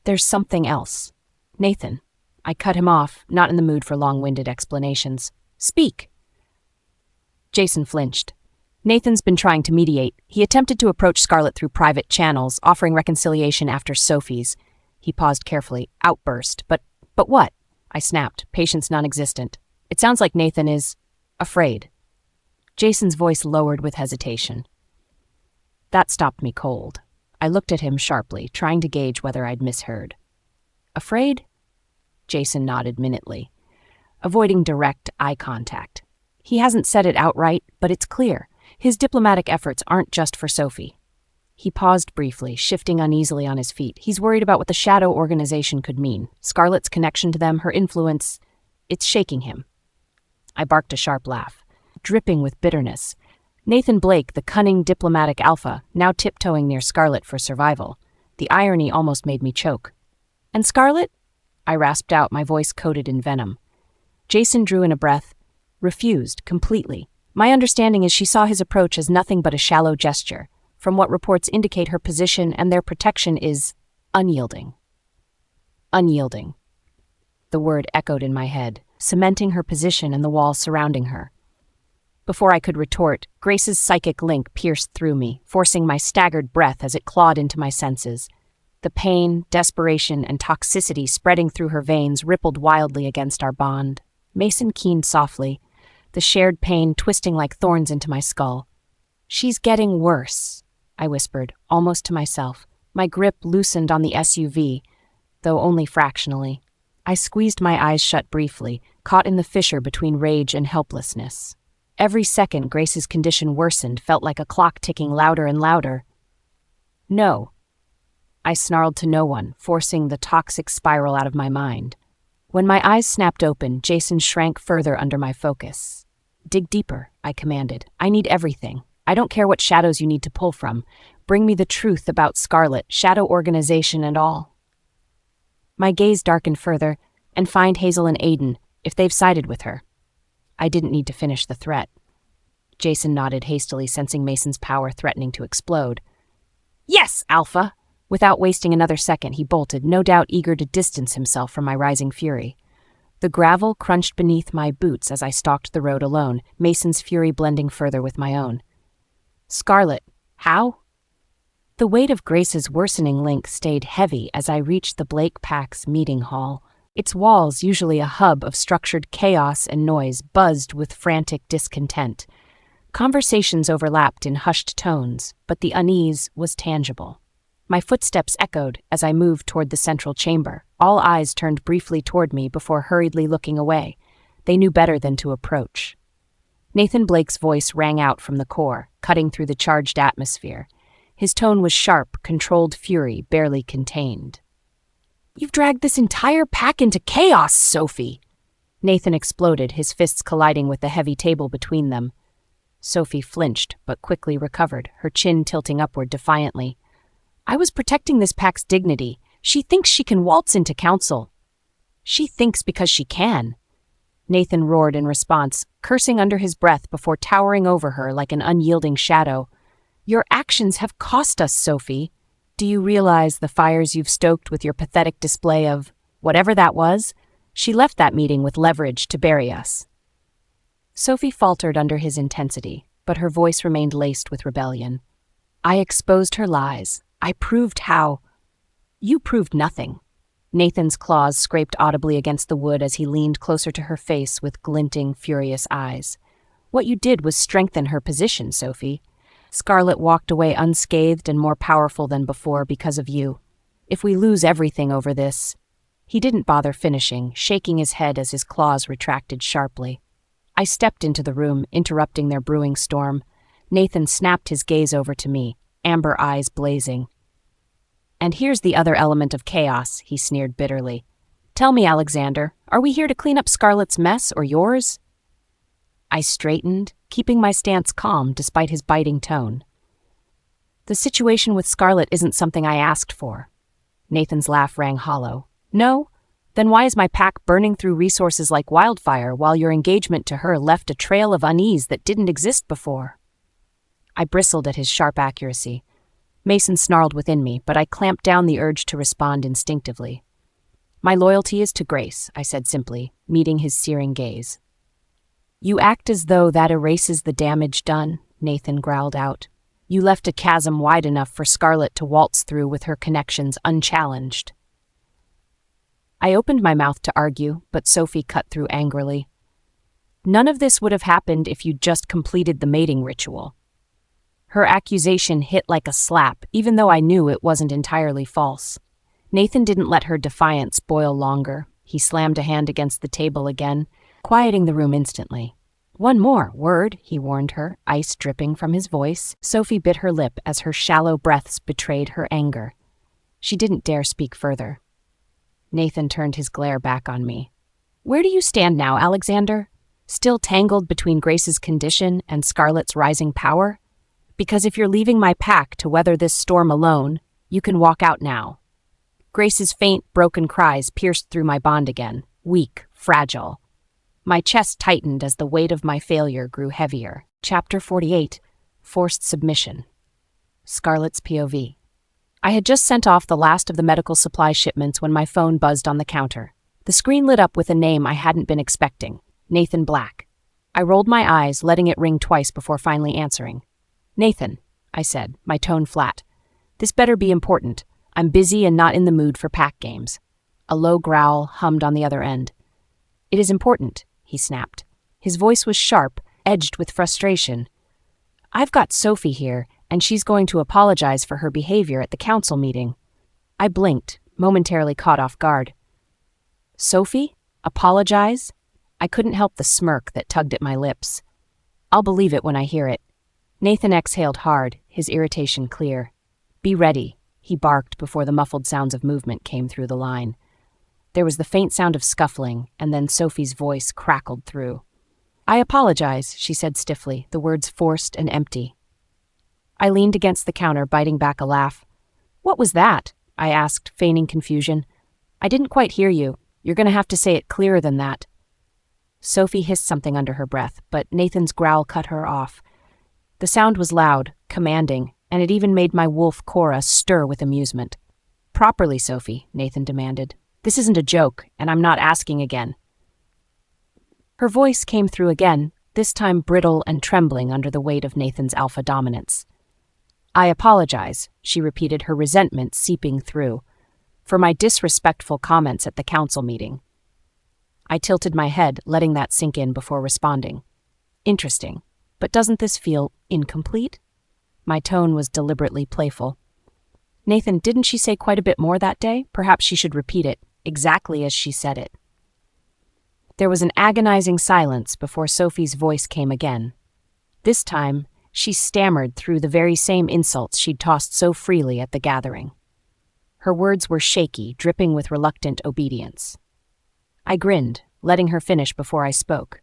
"There's something else. Nathan." I cut him off, not in the mood for long-winded explanations. "Speak." Jason flinched. "Nathan's been trying to mediate. He attempted to approach Scarlett through private channels, offering reconciliation after Sophie's." He paused carefully. "Outburst. But what?" I snapped, patience non-existent. "It sounds like Nathan is afraid." Jason's voice lowered with hesitation. That stopped me cold. I looked at him sharply, trying to gauge whether I'd misheard. "Afraid?" Jason nodded minutely, avoiding direct eye contact. "He hasn't said it outright, but it's clear. His diplomatic efforts aren't just for Sophie." He paused briefly, shifting uneasily on his feet. "He's worried about what the Shadow Organization could mean. Scarlett's connection to them, her influence, it's shaking him." I barked a sharp laugh. dripping with bitterness. Nathan Blake, the cunning diplomatic alpha, now tiptoeing near Scarlett for survival. The irony almost made me choke. "And Scarlett?" I rasped out, my voice coated in venom. Jason drew in a breath, refused completely. My understanding is she saw his approach as nothing but a shallow gesture, from what reports indicate her position and their protection is unyielding. Unyielding. The word echoed in my head, cementing her position and the walls surrounding her. Before I could retort, Grace's psychic link pierced through me, forcing my staggered breath as it clawed into my senses. The pain, desperation, and toxicity spreading through her veins rippled wildly against our bond. Mason keened softly, the shared pain twisting like thorns into my skull. "She's getting worse," I whispered, almost to myself. My grip loosened on the SUV, though only fractionally. I squeezed my eyes shut briefly, caught in the fissure between rage and helplessness. Every second Grace's condition worsened felt like a clock ticking louder and louder. "No." I snarled to no one, forcing the toxic spiral out of my mind. When my eyes snapped open, Jason shrank further under my focus. "Dig deeper," I commanded. "I need everything. I don't care what shadows you need to pull from. Bring me the truth about Scarlett, shadow organization, and all." My gaze darkened further, and find Hazel and Aiden, if they've sided with her. I didn't need to finish the threat. Jason nodded hastily, sensing Mason's power threatening to explode. "Yes, Alpha!" Without wasting another second, he bolted, no doubt eager to distance himself from my rising fury. The gravel crunched beneath my boots as I stalked the road alone, Mason's fury blending further with my own. "Scarlett, how?" The weight of Grace's worsening link stayed heavy as I reached the Blake Pack's meeting hall. Its walls, usually a hub of structured chaos and noise, buzzed with frantic discontent. Conversations overlapped in hushed tones, but the unease was tangible. My footsteps echoed as I moved toward the central chamber. All eyes turned briefly toward me before hurriedly looking away. They knew better than to approach. Nathan Blake's voice rang out from the core, cutting through the charged atmosphere. His tone was sharp, controlled fury, barely contained. "You've dragged this entire pack into chaos, Sophie!" Nathan exploded, his fists colliding with the heavy table between them. Sophie flinched, but quickly recovered, her chin tilting upward defiantly. "I was protecting this pack's dignity. She thinks she can waltz into council." "She thinks because she can." Nathan roared in response, cursing under his breath before towering over her like an unyielding shadow. "Your actions have cost us, Sophie. Do you realize the fires you've stoked with your pathetic display of whatever that was? She left that meeting with leverage to bury us." Sophie faltered under his intensity, but her voice remained laced with rebellion. "I exposed her lies. I proved how—" "You proved nothing." Nathan's claws scraped audibly against the wood as he leaned closer to her face with glinting, furious eyes. "What you did was strengthen her position, Sophie. Scarlett walked away unscathed and more powerful than before because of you. If we lose everything over this—" He didn't bother finishing, shaking his head as his claws retracted sharply. I stepped into the room, interrupting their brewing storm. Nathan snapped his gaze over to me, amber eyes blazing. "And here's the other element of chaos," he sneered bitterly. "Tell me, Alexander, are we here to clean up Scarlett's mess or yours?" I straightened, keeping my stance calm despite his biting tone. "The situation with Scarlett isn't something I asked for." Nathan's laugh rang hollow. "No? Then why is my pack burning through resources like wildfire while your engagement to her left a trail of unease that didn't exist before?" I bristled at his sharp accuracy. Mason snarled within me, but I clamped down the urge to respond instinctively. "My loyalty is to Grace," I said simply, meeting his searing gaze. "You act as though that erases the damage done," Nathan growled out. "You left a chasm wide enough for Scarlett to waltz through with her connections unchallenged." I opened my mouth to argue, but Sophie cut through angrily. "None of this would have happened if you'd just completed the mating ritual." Her accusation hit like a slap, even though I knew it wasn't entirely false. Nathan didn't let her defiance boil longer. He slammed a hand against the table again, quieting the room instantly. "One more word," he warned her, ice dripping from his voice. Sophie bit her lip as her shallow breaths betrayed her anger. She didn't dare speak further. Nathan turned his glare back on me. "Where do you stand now, Alexander? Still tangled between Grace's condition and Scarlett's rising power? Because if you're leaving my pack to weather this storm alone, you can walk out now. Grace's faint, broken cries pierced through my bond again, weak, fragile. My chest tightened as the weight of my failure grew heavier. Chapter 48, Forced Submission. Scarlett's POV. I had just sent off the last of the medical supply shipments when my phone buzzed on the counter. The screen lit up with a name I hadn't been expecting, Nathan Black. I rolled my eyes, letting it ring twice before finally answering. "Nathan," I said, my tone flat. "This better be important. I'm busy and not in the mood for pack games." A low growl hummed on the other end. "It is important," he snapped. His voice was sharp, edged with frustration. "I've got Sophie here, and she's going to apologize for her behavior at the council meeting." I blinked, momentarily caught off guard. "Sophie? Apologize?" I couldn't help the smirk that tugged at my lips. "I'll believe it when I hear it." Nathan exhaled hard, his irritation clear. "Be ready," he barked before the muffled sounds of movement came through the line. There was the faint sound of scuffling, and then Sophie's voice crackled through. "I apologize," she said stiffly, the words forced and empty. I leaned against the counter, biting back a laugh. "What was that?" I asked, feigning confusion. "I didn't quite hear you. You're going to have to say it clearer than that." Sophie hissed something under her breath, but Nathan's growl cut her off. The sound was loud, commanding, and it even made my wolf Cora stir with amusement. "Properly, Sophie," Nathan demanded. "This isn't a joke, and I'm not asking again." Her voice came through again, this time brittle and trembling under the weight of Nathan's alpha dominance. "I apologize," she repeated, her resentment seeping through, "for my disrespectful comments at the council meeting." I tilted my head, letting that sink in before responding. "Interesting, but doesn't this feel incomplete?" My tone was deliberately playful. "Nathan, didn't she say quite a bit more that day? Perhaps she should repeat it, exactly as she said it." There was an agonizing silence before Sophie's voice came again. This time, she stammered through the very same insults she'd tossed so freely at the gathering. Her words were shaky, dripping with reluctant obedience. I grinned, letting her finish before I spoke.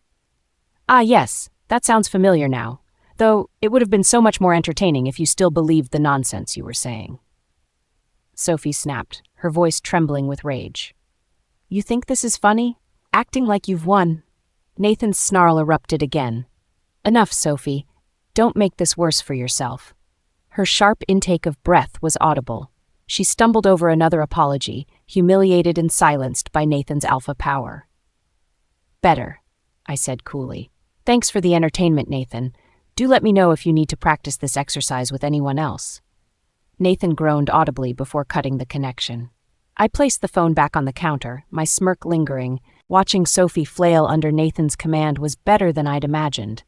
"Ah, yes, that sounds familiar now, though it would have been so much more entertaining if you still believed the nonsense you were saying." Sophie snapped, her voice trembling with rage. "You think this is funny? Acting like you've won." Nathan's snarl erupted again. "Enough, Sophie. Don't make this worse for yourself." Her sharp intake of breath was audible. She stumbled over another apology, humiliated and silenced by Nathan's alpha power. "Better," I said coolly. "Thanks for the entertainment, Nathan. Do let me know if you need to practice this exercise with anyone else." Nathan groaned audibly before cutting the connection. I placed the phone back on the counter, my smirk lingering. Watching Sophie flail under Nathan's command was better than I'd imagined.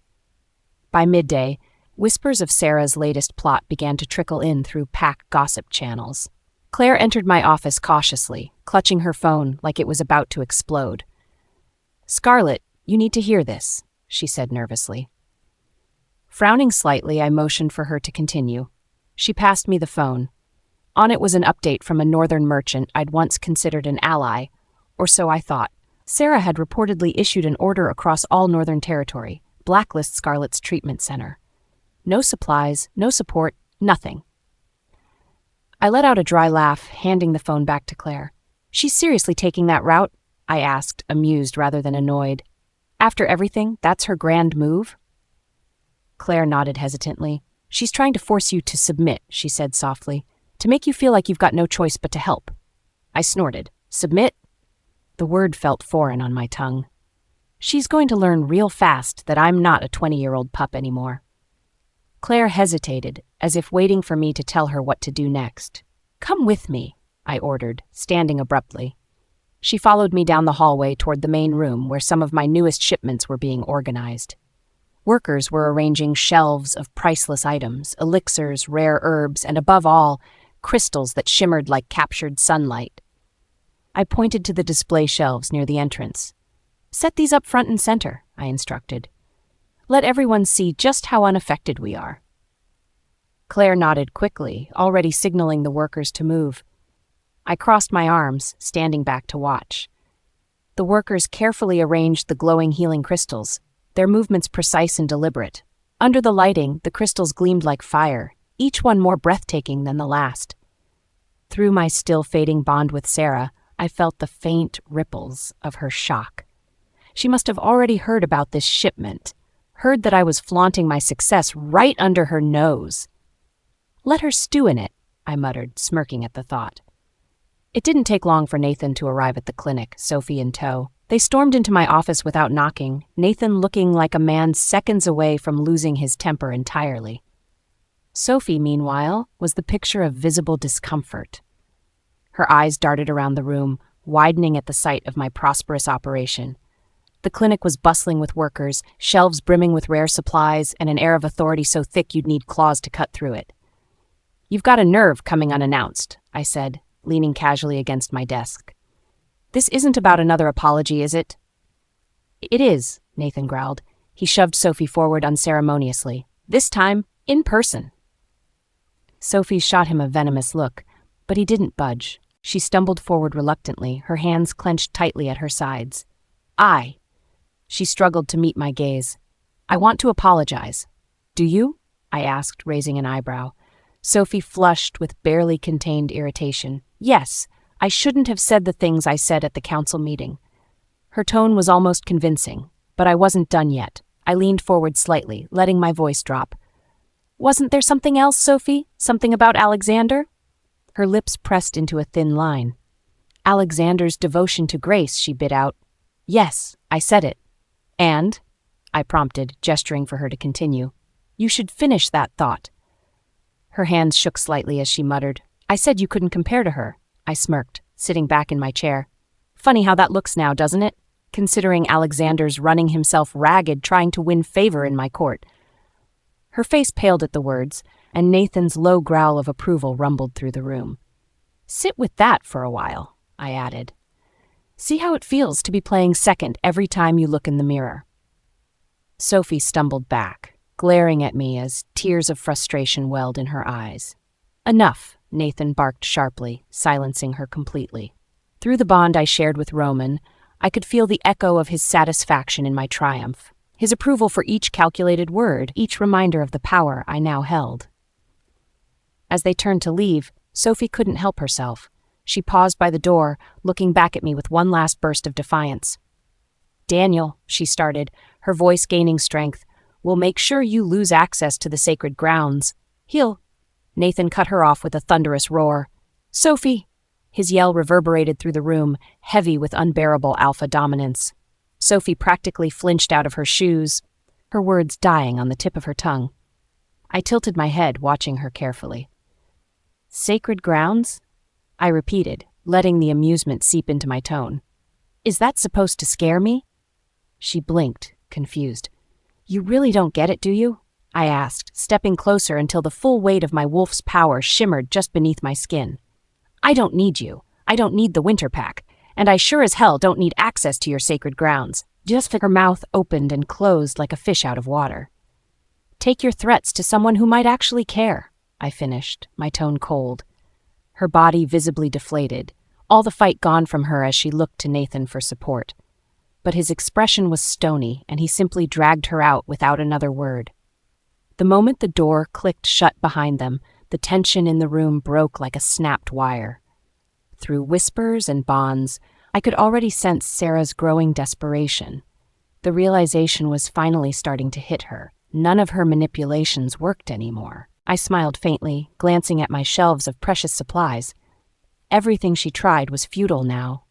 By midday, whispers of Sarah's latest plot began to trickle in through pack gossip channels. Claire entered my office cautiously, clutching her phone like it was about to explode. "Scarlett, you need to hear this," she said nervously. Frowning slightly, I motioned for her to continue. She passed me the phone. On it was an update from a northern merchant I'd once considered an ally, or so I thought. Sarah had reportedly issued an order across all Northern Territory, blacklist Scarlett's treatment center. No supplies, no support, nothing. I let out a dry laugh, handing the phone back to Claire. "She's seriously taking that route?" I asked, amused rather than annoyed. "After everything, that's her grand move?" Claire nodded hesitantly. "She's trying to force you to submit," she said softly, "to make you feel like you've got no choice but to help." I snorted. "Submit?" The word felt foreign on my tongue. "She's going to learn real fast that I'm not a 20-year-old pup anymore." Claire hesitated, as if waiting for me to tell her what to do next. "Come with me," I ordered, standing abruptly. She followed me down the hallway toward the main room where some of my newest shipments were being organized. Workers were arranging shelves of priceless items, elixirs, rare herbs, and above all, crystals that shimmered like captured sunlight. I pointed to the display shelves near the entrance. "Set these up front and center," I instructed. "Let everyone see just how unaffected we are." Claire nodded quickly, already signaling the workers to move. I crossed my arms, standing back to watch. The workers carefully arranged the glowing healing crystals, their movements precise and deliberate. Under the lighting, the crystals gleamed like fire, each one more breathtaking than the last. Through my still fading bond with Sarah, I felt the faint ripples of her shock. She must have already heard about this shipment, heard that I was flaunting my success right under her nose. "Let her stew in it," I muttered, smirking at the thought. It didn't take long for Nathan to arrive at the clinic, Sophie in tow. They stormed into my office without knocking, Nathan looking like a man seconds away from losing his temper entirely. Sophie, meanwhile, was the picture of visible discomfort. Her eyes darted around the room, widening at the sight of my prosperous operation. The clinic was bustling with workers, shelves brimming with rare supplies, and an air of authority so thick you'd need claws to cut through it. "You've got a nerve coming unannounced," I said, leaning casually against my desk. "This isn't about another apology, is it?" "It is," Nathan growled. He shoved Sophie forward unceremoniously. "This time, in person." Sophie shot him a venomous look, but he didn't budge. She stumbled forward reluctantly, her hands clenched tightly at her sides. She struggled to meet my gaze. "I want to apologize." "Do you?" I asked, raising an eyebrow. Sophie flushed with barely contained irritation. "Yes, I shouldn't have said the things I said at the council meeting." Her tone was almost convincing, but I wasn't done yet. I leaned forward slightly, letting my voice drop. "Wasn't there something else, Sophie? Something about Alexander?" Her lips pressed into a thin line. "Alexander's devotion to Grace," she bit out. "Yes, I said it." "And?" I prompted, gesturing for her to continue. "You should finish that thought." Her hands shook slightly as she muttered, "I said you couldn't compare to her." I smirked, sitting back in my chair. "Funny how that looks now, doesn't it? Considering Alexander's running himself ragged trying to win favor in my court." Her face paled at the words, and Nathan's low growl of approval rumbled through the room. "Sit with that for a while," I added. "See how it feels to be playing second every time you look in the mirror." Sophie stumbled back, glaring at me as tears of frustration welled in her eyes. "Enough," Nathan barked sharply, silencing her completely. Through the bond I shared with Roman, I could feel the echo of his satisfaction in my triumph, his approval for each calculated word, each reminder of the power I now held. As they turned to leave, Sophie couldn't help herself. She paused by the door, looking back at me with one last burst of defiance. "Daniel," she started, her voice gaining strength, "will make sure you lose access to the sacred grounds. He'll—" Nathan cut her off with a thunderous roar. "Sophie!" His yell reverberated through the room, heavy with unbearable alpha dominance. Sophie practically flinched out of her shoes, her words dying on the tip of her tongue. I tilted my head, watching her carefully. "Sacred grounds?" I repeated, letting the amusement seep into my tone. "Is that supposed to scare me?" She blinked, confused. "You really don't get it, do you?" I asked, stepping closer until the full weight of my wolf's power shimmered just beneath my skin. "I don't need you. I don't need the winter pack. And I sure as hell don't need access to your sacred grounds." Just her mouth opened and closed like a fish out of water. "Take your threats to someone who might actually care," I finished, my tone cold. Her body visibly deflated, all the fight gone from her as she looked to Nathan for support. But his expression was stony, and he simply dragged her out without another word. The moment the door clicked shut behind them, the tension in the room broke like a snapped wire. Through whispers and bonds, I could already sense Sarah's growing desperation. The realization was finally starting to hit her. None of her manipulations worked anymore. I smiled faintly, glancing at my shelves of precious supplies. Everything she tried was futile now.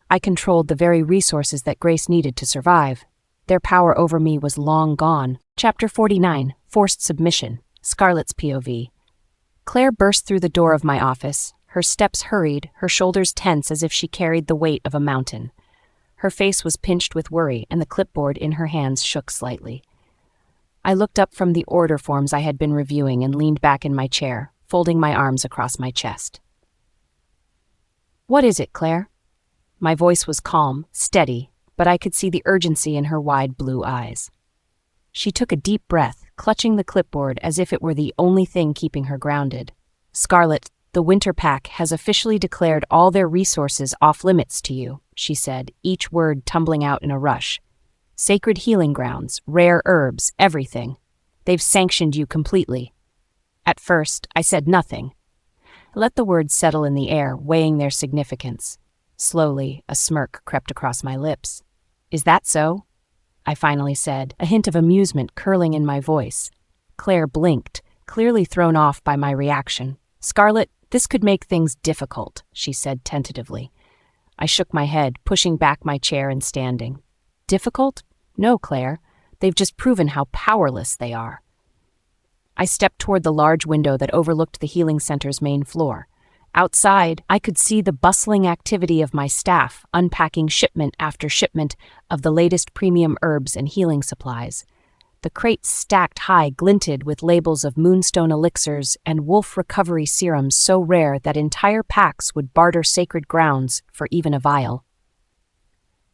I controlled the very resources that Grace needed to survive. Their power over me was long gone. Chapter 49, Forced Submission, Scarlett's POV. Claire burst through the door of my office. Her steps hurried, her shoulders tense as if she carried the weight of a mountain. Her face was pinched with worry, and the clipboard in her hands shook slightly. I looked up from the order forms I had been reviewing and leaned back in my chair, folding my arms across my chest. "What is it, Claire?" My voice was calm, steady, but I could see the urgency in her wide blue eyes. She took a deep breath, clutching the clipboard as if it were the only thing keeping her grounded. "Scarlett, the Winter Pack has officially declared all their resources off-limits to you," she said, each word tumbling out in a rush. Sacred healing grounds, rare herbs, everything. They've sanctioned you completely. At first, I said nothing. I let the words settle in the air, weighing their significance. Slowly, a smirk crept across my lips. Is that so? I finally said, a hint of amusement curling in my voice. Claire blinked, clearly thrown off by my reaction. Scarlett, this could make things difficult, she said tentatively. I shook my head, pushing back my chair and standing. Difficult? No, Claire. They've just proven how powerless they are. I stepped toward the large window that overlooked the healing center's main floor. Outside, I could see the bustling activity of my staff, unpacking shipment after shipment of the latest premium herbs and healing supplies. The crates stacked high glinted with labels of moonstone elixirs and wolf recovery serums so rare that entire packs would barter sacred grounds for even a vial.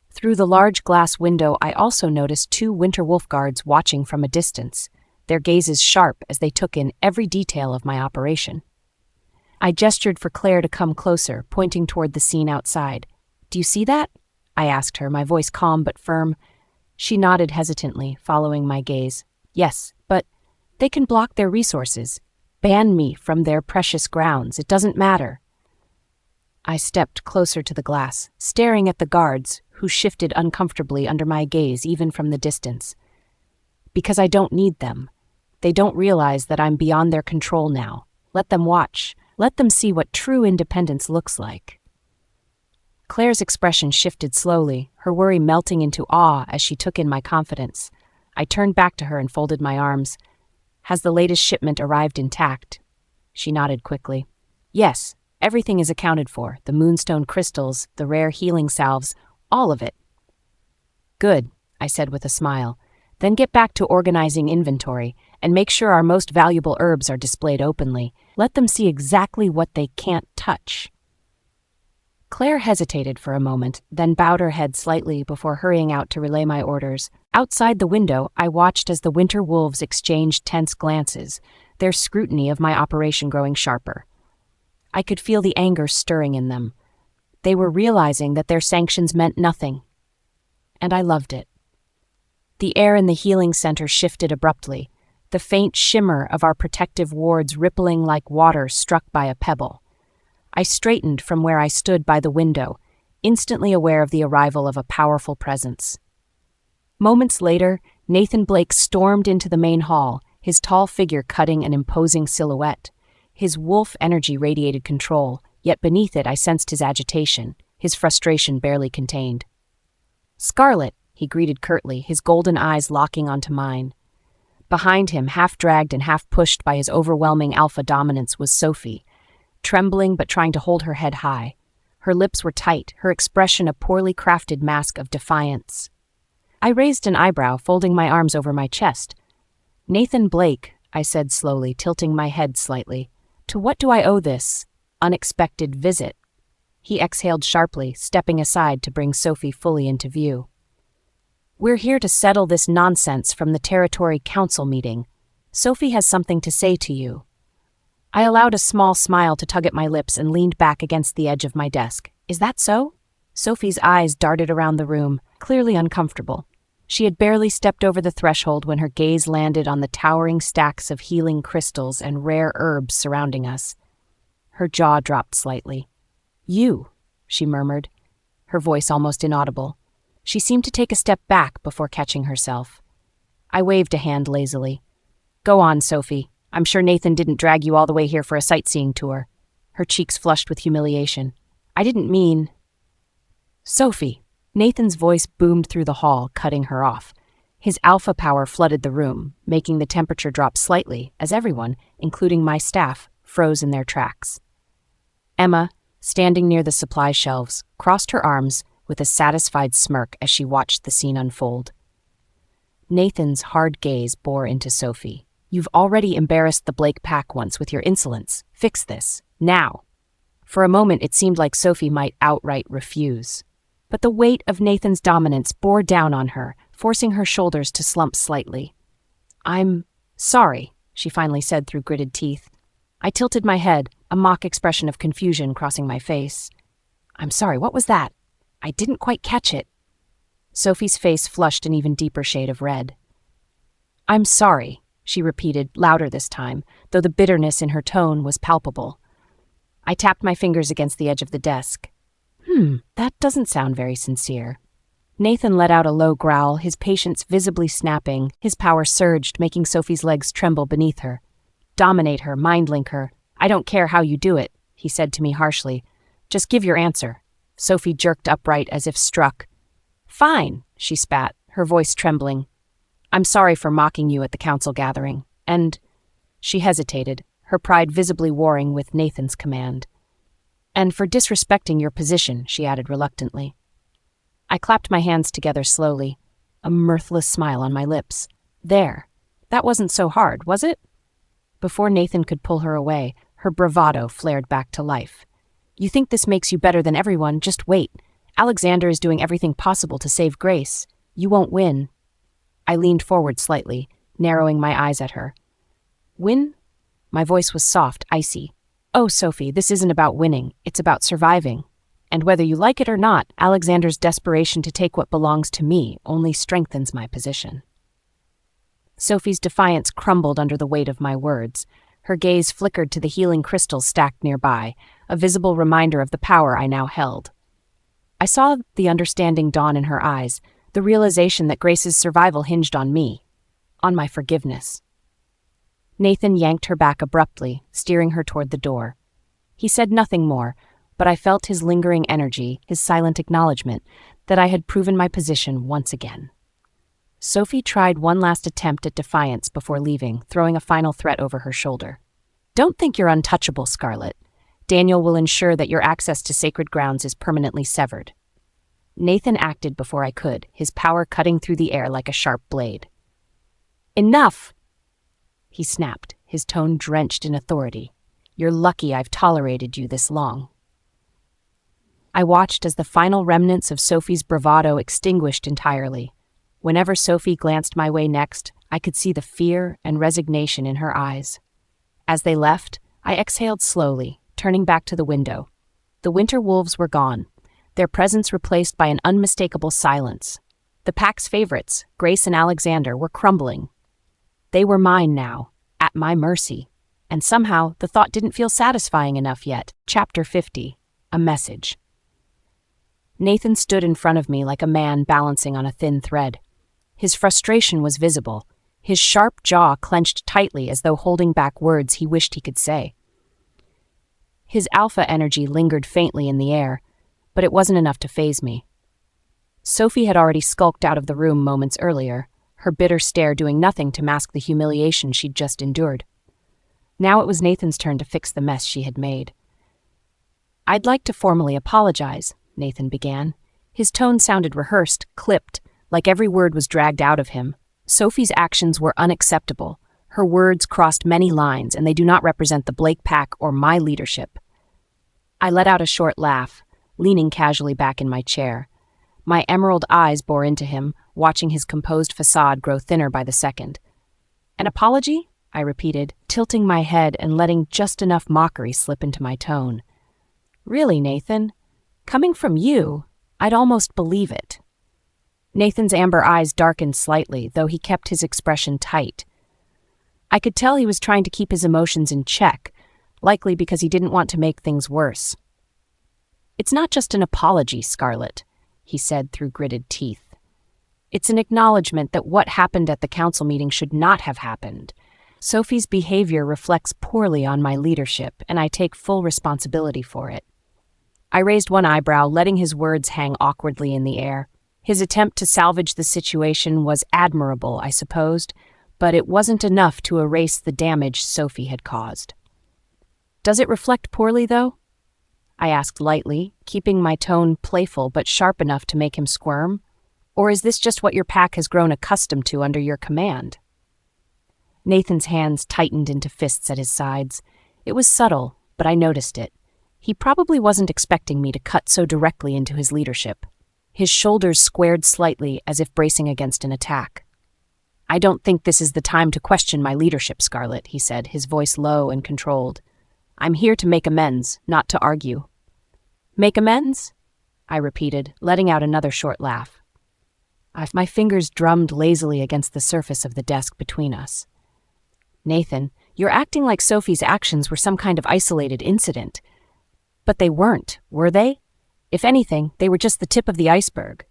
Through the large glass window, I also noticed 2 winter wolf guards watching from a distance, their gazes sharp as they took in every detail of my operation. I gestured for Claire to come closer, pointing toward the scene outside. Do you see that? I asked her, my voice calm but firm. She nodded hesitantly, following my gaze. Yes, but they can block their resources. Ban me from their precious grounds. It doesn't matter. I stepped closer to the glass, staring at the guards, who shifted uncomfortably under my gaze even from the distance. Because I don't need them. They don't realize that I'm beyond their control now. Let them watch. Let them see what true independence looks like. Claire's expression shifted slowly, her worry melting into awe as she took in my confidence. I turned back to her and folded my arms. Has the latest shipment arrived intact? She nodded quickly. Yes, everything is accounted for. The moonstone crystals, the rare healing salves, all of it. Good, I said with a smile. Then get back to organizing inventory and make sure our most valuable herbs are displayed openly. Let them see exactly what they can't touch. Claire hesitated for a moment, then bowed her head slightly before hurrying out to relay my orders. Outside the window, I watched as the winter wolves exchanged tense glances, their scrutiny of my operation growing sharper. I could feel the anger stirring in them. They were realizing that their sanctions meant nothing. And I loved it. The air in the healing center shifted abruptly, the faint shimmer of our protective wards rippling like water struck by a pebble. I straightened from where I stood by the window, instantly aware of the arrival of a powerful presence. Moments later, Nathan Blake stormed into the main hall, his tall figure cutting an imposing silhouette. His wolf energy radiated control, yet beneath it I sensed his agitation, his frustration barely contained. Scarlett, he greeted curtly, his golden eyes locking onto mine. Behind him, half-dragged and half-pushed by his overwhelming alpha dominance, was Sophie, trembling but trying to hold her head high. Her lips were tight, her expression a poorly crafted mask of defiance. I raised an eyebrow, folding my arms over my chest. Nathan Blake, I said slowly, tilting my head slightly. To what do I owe this unexpected visit? He exhaled sharply, stepping aside to bring Sophie fully into view. We're here to settle this nonsense from the Territory Council meeting. Sophie has something to say to you. I allowed a small smile to tug at my lips and leaned back against the edge of my desk. Is that so? Sophie's eyes darted around the room, clearly uncomfortable. She had barely stepped over the threshold when her gaze landed on the towering stacks of healing crystals and rare herbs surrounding us. Her jaw dropped slightly. You, she murmured, her voice almost inaudible. She seemed to take a step back before catching herself. I waved a hand lazily. Go on, Sophie. I'm sure Nathan didn't drag you all the way here for a sightseeing tour. Her cheeks flushed with humiliation. I didn't mean... Sophie! Nathan's voice boomed through the hall, cutting her off. His alpha power flooded the room, making the temperature drop slightly as everyone, including my staff, froze in their tracks. Emma, standing near the supply shelves, crossed her arms with a satisfied smirk as she watched the scene unfold. Nathan's hard gaze bore into Sophie. You've already embarrassed the Blake pack once with your insolence. Fix this, now. For a moment it seemed like Sophie might outright refuse. But the weight of Nathan's dominance bore down on her, forcing her shoulders to slump slightly. I'm sorry, she finally said through gritted teeth. I tilted my head, a mock expression of confusion crossing my face. I'm sorry, what was that? I didn't quite catch it. Sophie's face flushed an even deeper shade of red. "I'm sorry," she repeated, louder this time, though the bitterness in her tone was palpable. I tapped my fingers against the edge of the desk. That doesn't sound very sincere. Nathan let out a low growl, his patience visibly snapping. His power surged, making Sophie's legs tremble beneath her. "Dominate her, mind-link her. I don't care how you do it," he said to me harshly. "Just give your answer." Sophie jerked upright as if struck. "Fine," she spat, her voice trembling. "I'm sorry for mocking you at the council gathering, and—" She hesitated, her pride visibly warring with Nathan's command. "And for disrespecting your position," she added reluctantly. I clapped my hands together slowly, a mirthless smile on my lips. There. That wasn't so hard, was it? Before Nathan could pull her away, her bravado flared back to life. "You think this makes you better than everyone? Just wait. Alexander is doing everything possible to save Grace. You won't win." I leaned forward slightly, narrowing my eyes at her. "Win?" My voice was soft, icy. "Oh, Sophie, this isn't about winning. It's about surviving. And whether you like it or not, Alexander's desperation to take what belongs to me only strengthens my position." Sophie's defiance crumbled under the weight of my words. Her gaze flickered to the healing crystals stacked nearby, a visible reminder of the power I now held. I saw the understanding dawn in her eyes, the realization that Grace's survival hinged on me, on my forgiveness. Nathan yanked her back abruptly, steering her toward the door. He said nothing more, but I felt his lingering energy, his silent acknowledgement that I had proven my position once again. Sophie tried one last attempt at defiance before leaving, throwing a final threat over her shoulder. "Don't think you're untouchable, Scarlett. Daniel will ensure that your access to sacred grounds is permanently severed." Nathan acted before I could, his power cutting through the air like a sharp blade. "Enough!" he snapped, his tone drenched in authority. "You're lucky I've tolerated you this long." I watched as the final remnants of Sophie's bravado extinguished entirely. Whenever Sophie glanced my way next, I could see the fear and resignation in her eyes. As they left, I exhaled slowly, turning back to the window. The winter wolves were gone, their presence replaced by an unmistakable silence. The pack's favorites, Grace and Alexander, were crumbling. They were mine now, at my mercy. And somehow, the thought didn't feel satisfying enough yet. Chapter 50. A Message. Nathan stood in front of me like a man balancing on a thin thread. His frustration was visible, his sharp jaw clenched tightly as though holding back words he wished he could say. His alpha energy lingered faintly in the air, but it wasn't enough to faze me. Sophie had already skulked out of the room moments earlier, her bitter stare doing nothing to mask the humiliation she'd just endured. Now it was Nathan's turn to fix the mess she had made. "I'd like to formally apologize," Nathan began. His tone sounded rehearsed, clipped, like every word was dragged out of him. Sophie's actions were unacceptable. Her words crossed many lines, and they do not represent the Blake pack or my leadership. I let out a short laugh, leaning casually back in my chair. My emerald eyes bore into him, watching his composed facade grow thinner by the second. "An apology?" I repeated, tilting my head and letting just enough mockery slip into my tone. "Really, Nathan? Coming from you, I'd almost believe it." Nathan's amber eyes darkened slightly, though he kept his expression tight. I could tell he was trying to keep his emotions in check, likely because he didn't want to make things worse. "It's not just an apology, Scarlett," he said through gritted teeth. "It's an acknowledgement that what happened at the council meeting should not have happened. Sophie's behavior reflects poorly on my leadership, and I take full responsibility for it." I raised one eyebrow, letting his words hang awkwardly in the air. His attempt to salvage the situation was admirable, I supposed, but it wasn't enough to erase the damage Sophie had caused. "Does it reflect poorly, though?" I asked lightly, keeping my tone playful but sharp enough to make him squirm. "Or is this just what your pack has grown accustomed to under your command?" Nathan's hands tightened into fists at his sides. It was subtle, but I noticed it. He probably wasn't expecting me to cut so directly into his leadership. His shoulders squared slightly as if bracing against an attack. "I don't think this is the time to question my leadership, Scarlett," he said, his voice low and controlled. "I'm here to make amends, not to argue." "Make amends?" I repeated, letting out another short laugh. My fingers drummed lazily against the surface of the desk between us. Nathan, you're acting like Sophie's actions were some kind of isolated incident. But they weren't, were they? If anything, they were just the tip of the iceberg.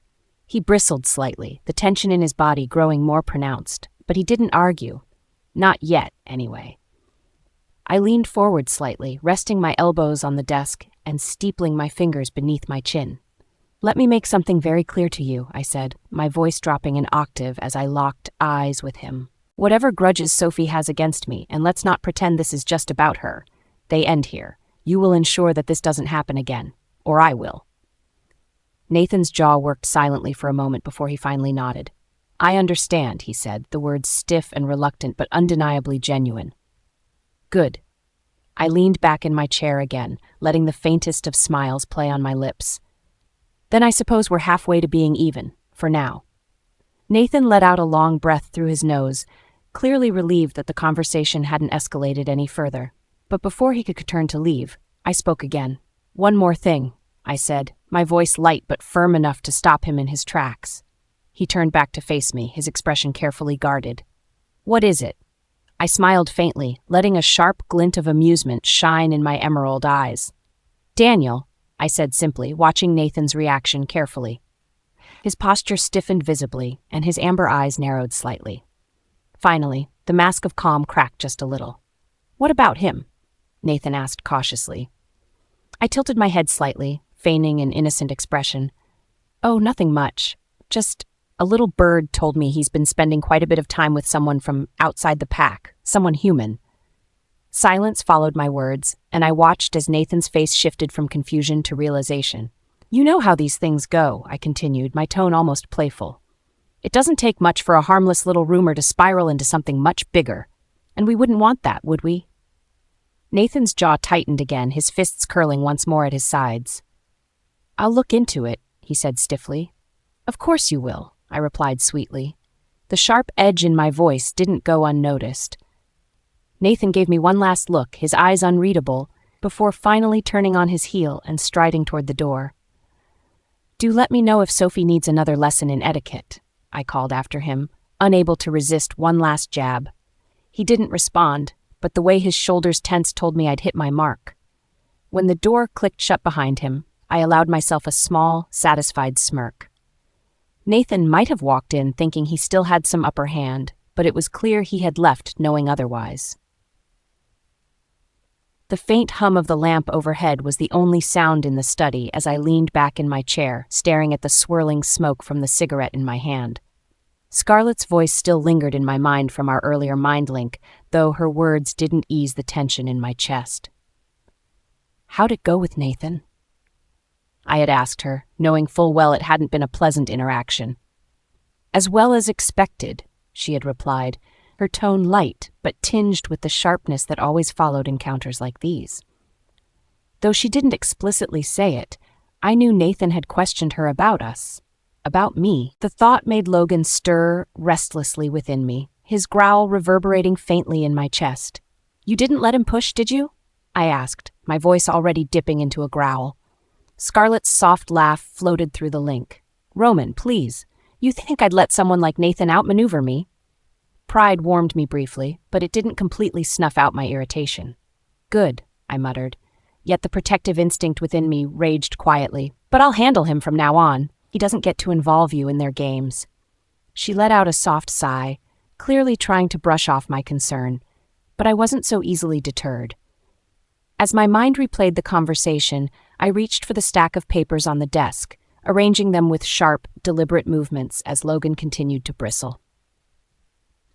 He bristled slightly, the tension in his body growing more pronounced, but he didn't argue. Not yet, anyway. I leaned forward slightly, resting my elbows on the desk and steepling my fingers beneath my chin. Let me make something very clear to you, I said, my voice dropping an octave as I locked eyes with him. Whatever grudges Sophie has against me, and let's not pretend this is just about her, they end here. You will ensure that this doesn't happen again, or I will. Nathan's jaw worked silently for a moment before he finally nodded. I understand, he said, the words stiff and reluctant but undeniably genuine. Good. I leaned back in my chair again, letting the faintest of smiles play on my lips. Then I suppose we're halfway to being even, for now. Nathan let out a long breath through his nose, clearly relieved that the conversation hadn't escalated any further. But before he could turn to leave, I spoke again. One more thing, I said, my voice light but firm enough to stop him in his tracks. He turned back to face me, his expression carefully guarded. What is it? I smiled faintly, letting a sharp glint of amusement shine in my emerald eyes. Daniel, I said simply, watching Nathan's reaction carefully. His posture stiffened visibly, and his amber eyes narrowed slightly. Finally, the mask of calm cracked just a little. What about him? Nathan asked cautiously. I tilted my head slightly, feigning an innocent expression. Oh, nothing much. Just a little bird told me he's been spending quite a bit of time with someone from outside the pack, someone human. Silence followed my words, and I watched as Nathan's face shifted from confusion to realization. You know how these things go, I continued, my tone almost playful. It doesn't take much for a harmless little rumor to spiral into something much bigger. And we wouldn't want that, would we? Nathan's jaw tightened again, his fists curling once more at his sides. I'll look into it, he said stiffly. Of course you will, I replied sweetly. The sharp edge in my voice didn't go unnoticed. Nathan gave me one last look, his eyes unreadable, before finally turning on his heel and striding toward the door. Do let me know if Sophie needs another lesson in etiquette, I called after him, unable to resist one last jab. He didn't respond, but the way his shoulders tensed told me I'd hit my mark. When the door clicked shut behind him, I allowed myself a small, satisfied smirk. Nathan might have walked in thinking he still had some upper hand, but it was clear he had left knowing otherwise. The faint hum of the lamp overhead was the only sound in the study as I leaned back in my chair, staring at the swirling smoke from the cigarette in my hand. Scarlett's voice still lingered in my mind from our earlier mind link, though her words didn't ease the tension in my chest. How'd it go with Nathan? I had asked her, knowing full well it hadn't been a pleasant interaction. As well as expected, she had replied, her tone light but tinged with the sharpness that always followed encounters like these. Though she didn't explicitly say it, I knew Nathan had questioned her about us. About me. The thought made Logan stir restlessly within me, his growl reverberating faintly in my chest. You didn't let him push, did you? I asked, my voice already dipping into a growl. Scarlett's soft laugh floated through the link. Roman, please. You think I'd let someone like Nathan outmaneuver me? Pride warmed me briefly, but it didn't completely snuff out my irritation. Good, I muttered. Yet the protective instinct within me raged quietly. But I'll handle him from now on. He doesn't get to involve you in their games. She let out a soft sigh, clearly trying to brush off my concern, but I wasn't so easily deterred. As my mind replayed the conversation, I reached for the stack of papers on the desk, arranging them with sharp, deliberate movements as Logan continued to bristle.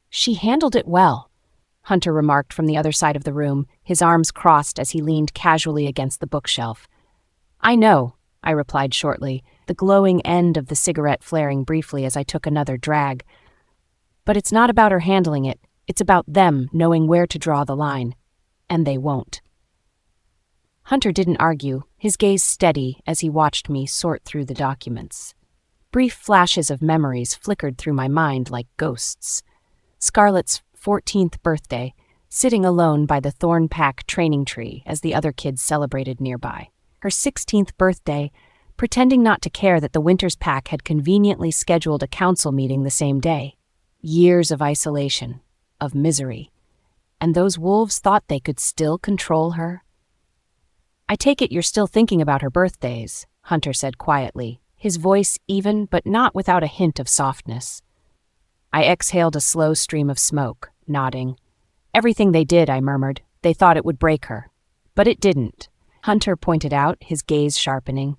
She handled it well, Hunter remarked from the other side of the room, his arms crossed as he leaned casually against the bookshelf. I know, I replied shortly, the glowing end of the cigarette flaring briefly as I took another drag. But it's not about her handling it, it's about them knowing where to draw the line. And they won't. Hunter didn't argue, his gaze steady as he watched me sort through the documents. Brief flashes of memories flickered through my mind like ghosts. Scarlett's 14th birthday, sitting alone by the thorn-pack training tree as the other kids celebrated nearby. Her 16th birthday, pretending not to care that the Winters pack had conveniently scheduled a council meeting the same day. Years of isolation, of misery, and those wolves thought they could still control her? "I take it you're still thinking about her birthdays," Hunter said quietly, his voice even but not without a hint of softness. I exhaled a slow stream of smoke, nodding. "Everything they did," I murmured. "They thought it would break her. But it didn't," Hunter pointed out, his gaze sharpening.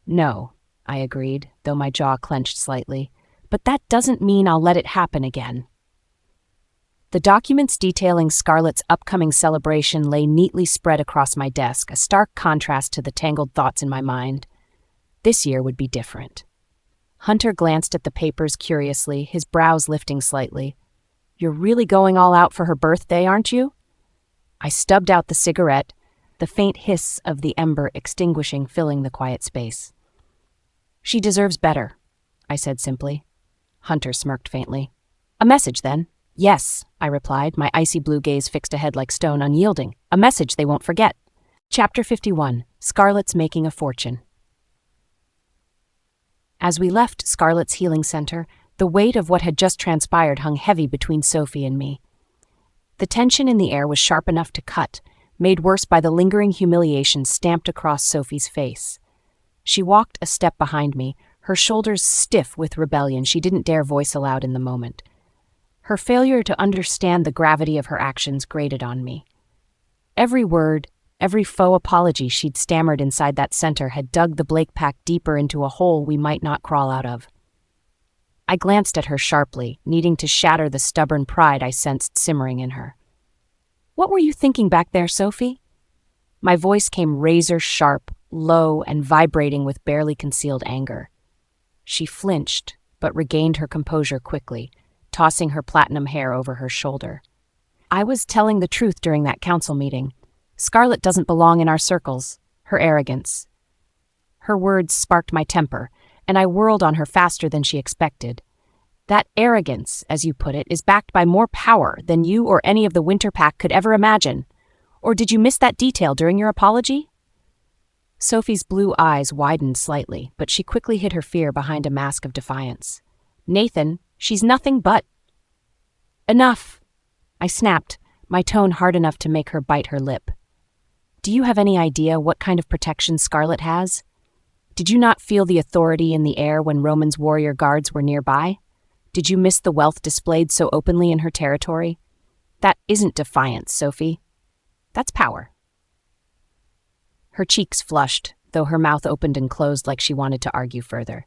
"No," I agreed, though my jaw clenched slightly. "But that doesn't mean I'll let it happen again." The documents detailing Scarlett's upcoming celebration lay neatly spread across my desk, a stark contrast to the tangled thoughts in my mind. This year would be different. Hunter glanced at the papers curiously, his brows lifting slightly. "You're really going all out for her birthday, aren't you?" I stubbed out the cigarette, the faint hiss of the ember extinguishing filling the quiet space. "She deserves better," I said simply. Hunter smirked faintly. "A message, then?" "Yes," I replied, my icy blue gaze fixed ahead like stone, unyielding. "A message they won't forget." Chapter 51. Scarlett's Making a Fortune. As we left Scarlett's healing center, the weight of what had just transpired hung heavy between Sophie and me. The tension in the air was sharp enough to cut, made worse by the lingering humiliation stamped across Sophie's face. She walked a step behind me, her shoulders stiff with rebellion she didn't dare voice aloud in the moment. Her failure to understand the gravity of her actions grated on me. Every word, every faux apology she'd stammered inside that center had dug the Blake pack deeper into a hole we might not crawl out of. I glanced at her sharply, needing to shatter the stubborn pride I sensed simmering in her. "What were you thinking back there, Sophie?" My voice came razor-sharp, low, and vibrating with barely concealed anger. She flinched, but regained her composure quickly, tossing her platinum hair over her shoulder. "I was telling the truth during that council meeting. Scarlett doesn't belong in our circles. Her arrogance." Her words sparked my temper, and I whirled on her faster than she expected. "That arrogance, as you put it, is backed by more power than you or any of the Winter Pack could ever imagine. Or did you miss that detail during your apology?" Sophie's blue eyes widened slightly, but she quickly hid her fear behind a mask of defiance. "Nathan, she's nothing but—" "Enough!" I snapped, my tone hard enough to make her bite her lip. "Do you have any idea what kind of protection Scarlett has? Did you not feel the authority in the air when Roman's warrior guards were nearby? Did you miss the wealth displayed so openly in her territory? That isn't defiance, Sophie. That's power." Her cheeks flushed, though her mouth opened and closed like she wanted to argue further.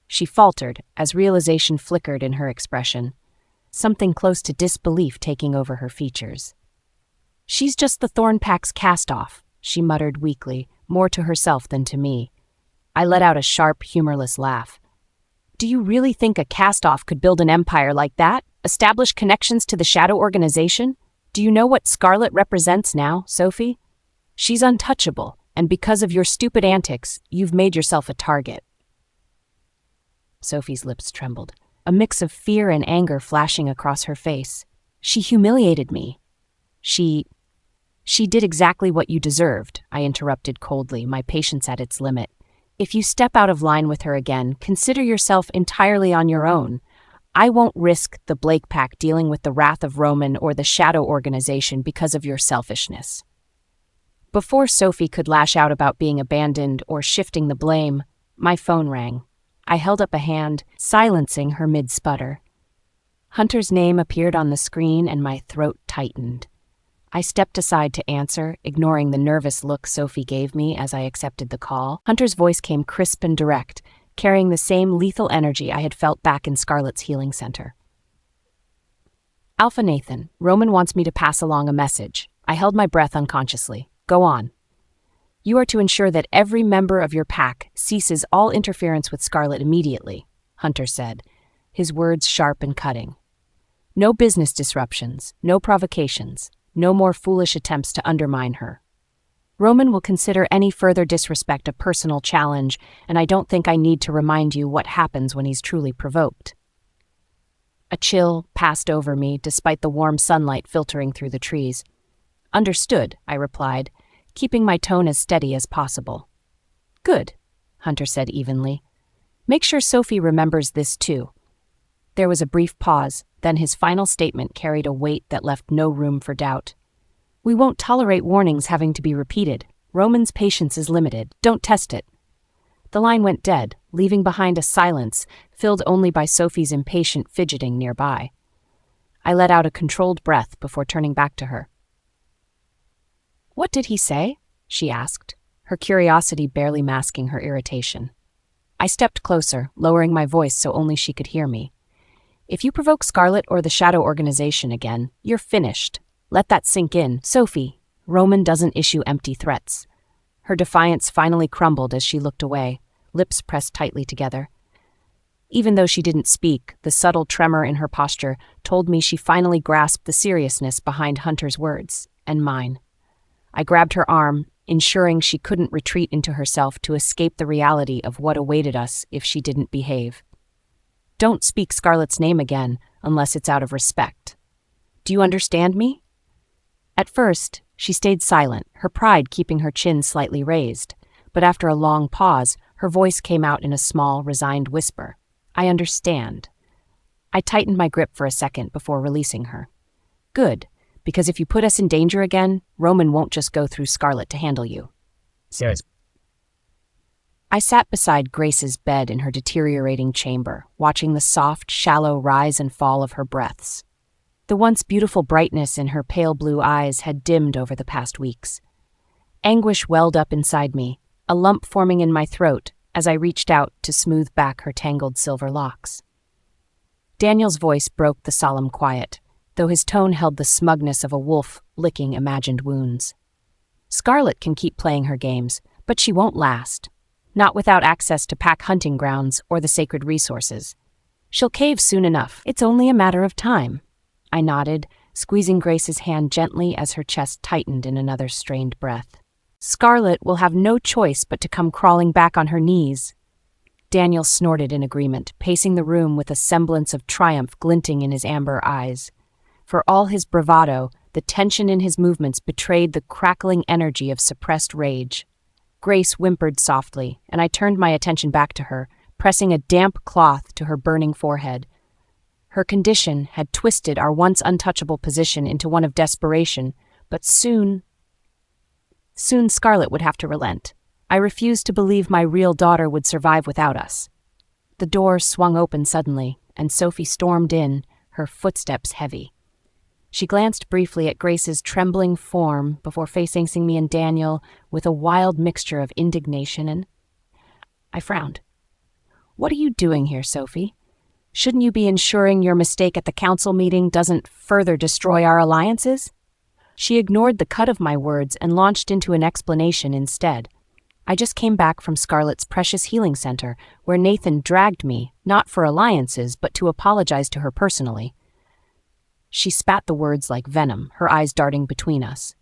She faltered as realization flickered in her expression, something close to disbelief taking over her features. "She's just the Thorn Pack's cast-off," she muttered weakly, more to herself than to me. I let out a sharp, humorless laugh. "Do you really think a cast-off could build an empire like that? Establish connections to the Shadow Organization? Do you know what Scarlett represents now, Sophie? She's untouchable, and because of your stupid antics, you've made yourself a target." Sophie's lips trembled, a mix of fear and anger flashing across her face. "She humiliated me. She did exactly what you deserved," I interrupted coldly, my patience at its limit. "If you step out of line with her again, consider yourself entirely on your own. I won't risk the Blake Pack dealing with the wrath of Roman or the Shadow Organization because of your selfishness." Before Sophie could lash out about being abandoned or shifting the blame, my phone rang. I held up a hand, silencing her mid-sputter. Hunter's name appeared on the screen and my throat tightened. I stepped aside to answer, ignoring the nervous look Sophie gave me as I accepted the call. Hunter's voice came crisp and direct, carrying the same lethal energy I had felt back in Scarlett's healing center. "Alpha Nathan, Roman wants me to pass along a message." I held my breath unconsciously. "Go on." "You are to ensure that every member of your pack ceases all interference with Scarlett immediately," Hunter said, his words sharp and cutting. "No business disruptions, no provocations, no more foolish attempts to undermine her. Roman will consider any further disrespect a personal challenge, and I don't think I need to remind you what happens when he's truly provoked." A chill passed over me despite the warm sunlight filtering through the trees. "Understood," I replied, keeping my tone as steady as possible. "Good," Hunter said evenly. Make sure Sophie remembers this too. There was a brief pause, then his final statement carried a weight that left no room for doubt. We won't tolerate warnings having to be repeated. Roman's patience is limited. Don't test it. The line went dead, leaving behind a silence filled only by Sophie's impatient fidgeting nearby. I let out a controlled breath before turning back to her. What did he say? She asked, her curiosity barely masking her irritation. I stepped closer, lowering my voice so only she could hear me. If you provoke Scarlett or the Shadow Organization again, you're finished. Let that sink in. Sophie, Roman doesn't issue empty threats. Her defiance finally crumbled as she looked away, lips pressed tightly together. Even though she didn't speak, the subtle tremor in her posture told me she finally grasped the seriousness behind Hunter's words, and mine. I grabbed her arm, ensuring she couldn't retreat into herself to escape the reality of what awaited us if she didn't behave. Don't speak Scarlett's name again unless it's out of respect. Do you understand me? At first, she stayed silent, her pride keeping her chin slightly raised, but after a long pause, her voice came out in a small, resigned whisper. I understand. I tightened my grip for a second before releasing her. Good, because if you put us in danger again, Roman won't just go through Scarlett to handle you. Yes. I sat beside Grace's bed in her deteriorating chamber, watching the soft, shallow rise and fall of her breaths. The once beautiful brightness in her pale blue eyes had dimmed over the past weeks. Anguish welled up inside me, a lump forming in my throat as I reached out to smooth back her tangled silver locks. Daniel's voice broke the solemn quiet, though his tone held the smugness of a wolf licking imagined wounds. Scarlett can keep playing her games, but she won't last. Not without access to pack hunting grounds or the sacred resources. She'll cave soon enough. It's only a matter of time. I nodded, squeezing Grace's hand gently as her chest tightened in another strained breath. Scarlett will have no choice but to come crawling back on her knees. Daniel snorted in agreement, pacing the room with a semblance of triumph glinting in his amber eyes. For all his bravado, the tension in his movements betrayed the crackling energy of suppressed rage. Grace whimpered softly, and I turned my attention back to her, pressing a damp cloth to her burning forehead. Her condition had twisted our once untouchable position into one of desperation, but soon Scarlett would have to relent. I refused to believe my real daughter would survive without us. The door swung open suddenly, and Sophie stormed in, her footsteps heavy. She glanced briefly at Grace's trembling form before facing me and Daniel with a wild mixture of indignation and... I frowned. What are you doing here, Sophie? Shouldn't you be ensuring your mistake at the council meeting doesn't further destroy our alliances? She ignored the cut of my words and launched into an explanation instead. I just came back from Scarlett's precious healing center, where Nathan dragged me, not for alliances, but to apologize to her personally. She spat the words like venom, her eyes darting between us.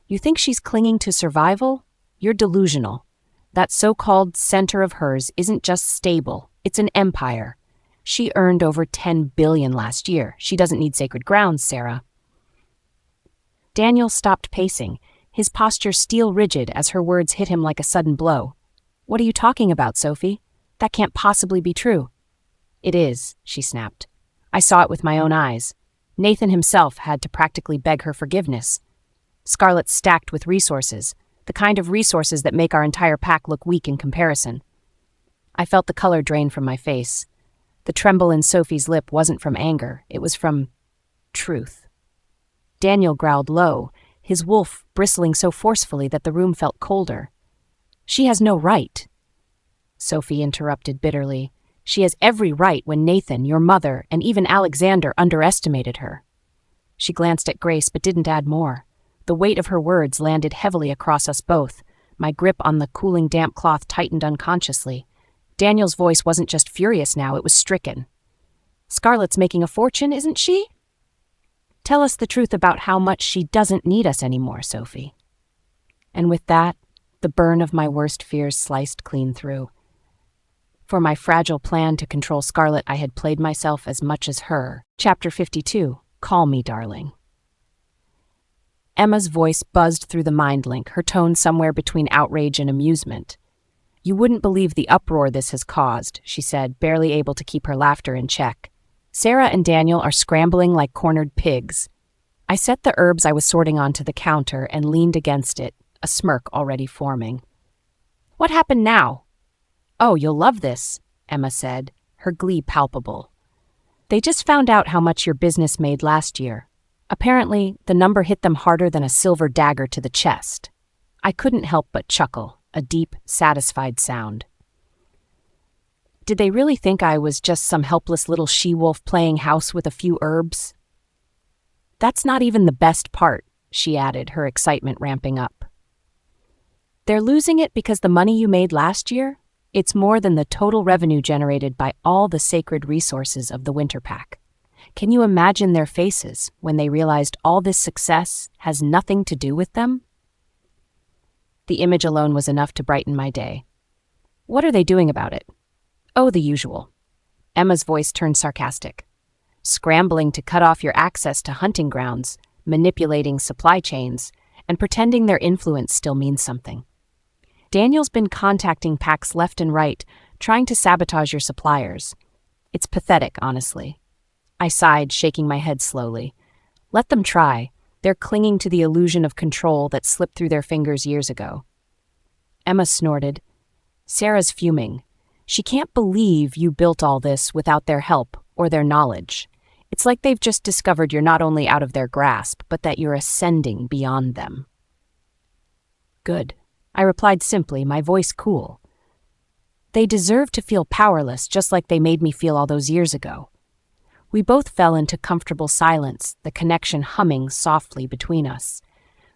You think she's clinging to survival? You're delusional. That so-called center of hers isn't just stable, it's an empire. She earned over $10 billion last year. She doesn't need sacred grounds, Sarah. Daniel stopped pacing, his posture steel-rigid as her words hit him like a sudden blow. What are you talking about, Sophie? That can't possibly be true. It is, she snapped. I saw it with my own eyes. Nathan himself had to practically beg her forgiveness. Scarlett's stacked with resources, the kind of resources that make our entire pack look weak in comparison. I felt the color drain from my face. The tremble in Sophie's lip wasn't from anger, it was from truth. Daniel growled low, his wolf bristling so forcefully that the room felt colder. She has no right. Sophie interrupted bitterly. She has every right when Nathan, your mother, and even Alexander underestimated her. She glanced at Grace but didn't add more. The weight of her words landed heavily across us both. My grip on the cooling damp cloth tightened unconsciously. Daniel's voice wasn't just furious now, it was stricken. Scarlett's making a fortune, isn't she? Tell us the truth about how much she doesn't need us anymore, Sophie. And with that, the burn of my worst fears sliced clean through. For my fragile plan to control Scarlett, I had played myself as much as her. Chapter 52, Call Me, Darling. Emma's voice buzzed through the mind link, her tone somewhere between outrage and amusement. You wouldn't believe the uproar this has caused, she said, barely able to keep her laughter in check. Sarah and Daniel are scrambling like cornered pigs. I set the herbs I was sorting onto the counter and leaned against it, a smirk already forming. What happened now? Oh, you'll love this, Emma said, her glee palpable. They just found out how much your business made last year. Apparently, the number hit them harder than a silver dagger to the chest. I couldn't help but chuckle, a deep, satisfied sound. Did they really think I was just some helpless little she-wolf playing house with a few herbs? That's not even the best part, she added, her excitement ramping up. They're losing it because the money you made last year? It's more than the total revenue generated by all the sacred resources of the Winter Pack. Can you imagine their faces when they realized all this success has nothing to do with them? The image alone was enough to brighten my day. What are they doing about it? Oh, the usual. Emma's voice turned sarcastic. Scrambling to cut off your access to hunting grounds, manipulating supply chains, and pretending their influence still means something. Daniel's been contacting packs left and right, trying to sabotage your suppliers. It's pathetic, honestly. I sighed, shaking my head slowly. Let them try. They're clinging to the illusion of control that slipped through their fingers years ago. Emma snorted. Sarah's fuming. She can't believe you built all this without their help or their knowledge. It's like they've just discovered you're not only out of their grasp, but that you're ascending beyond them. Good. I replied simply, my voice cool. They deserve to feel powerless just like they made me feel all those years ago. We both fell into comfortable silence, the connection humming softly between us.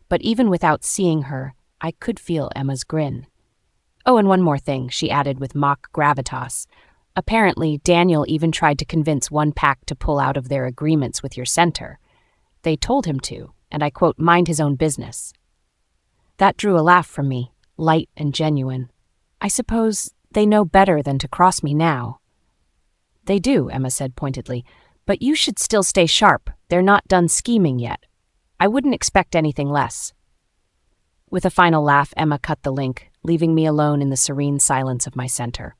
But even without seeing her, I could feel Emma's grin. Oh, and one more thing, she added with mock gravitas. Apparently, Daniel even tried to convince one pack to pull out of their agreements with your center. They told him to, and I quote, mind his own business. That drew a laugh from me, light and genuine. I suppose they know better than to cross me now. They do, Emma said pointedly, but you should still stay sharp. They're not done scheming yet. I wouldn't expect anything less. With a final laugh, Emma cut the link, leaving me alone in the serene silence of my center.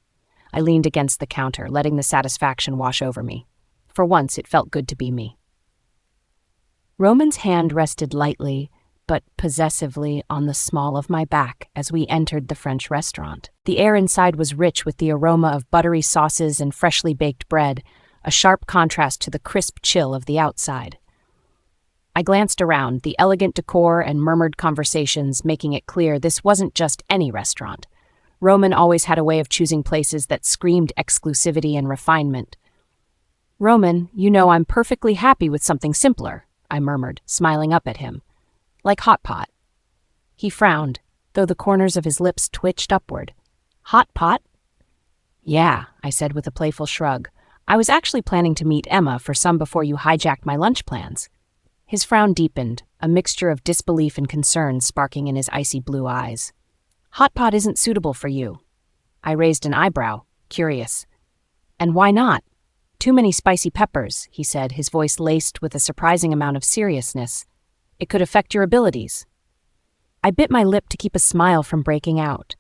I leaned against the counter, letting the satisfaction wash over me. For once, it felt good to be me. Roman's hand rested lightly, but possessively on the small of my back as we entered the French restaurant. The air inside was rich with the aroma of buttery sauces and freshly baked bread, a sharp contrast to the crisp chill of the outside. I glanced around, the elegant decor and murmured conversations making it clear this wasn't just any restaurant. Roman always had a way of choosing places that screamed exclusivity and refinement. Roman, you know I'm perfectly happy with something simpler, I murmured, smiling up at him. Like hot pot. He frowned, though the corners of his lips twitched upward. Hot pot? Yeah, I said with a playful shrug. I was actually planning to meet Emma for some before you hijacked my lunch plans. His frown deepened, a mixture of disbelief and concern sparking in his icy blue eyes. Hot pot isn't suitable for you. I raised an eyebrow, curious. And why not? Too many spicy peppers, he said, his voice laced with a surprising amount of seriousness. It could affect your abilities. I bit my lip to keep a smile from breaking out.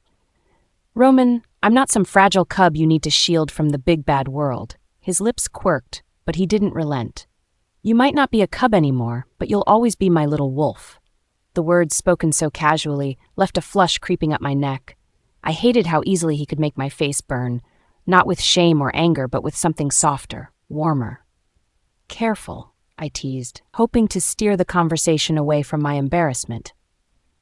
Roman, I'm not some fragile cub you need to shield from the big bad world. His lips quirked, but he didn't relent. You might not be a cub anymore, but you'll always be my little wolf. The words, spoken so casually, left a flush creeping up my neck. I hated how easily he could make my face burn, not with shame or anger, but with something softer, warmer. Careful, I teased, hoping to steer the conversation away from my embarrassment.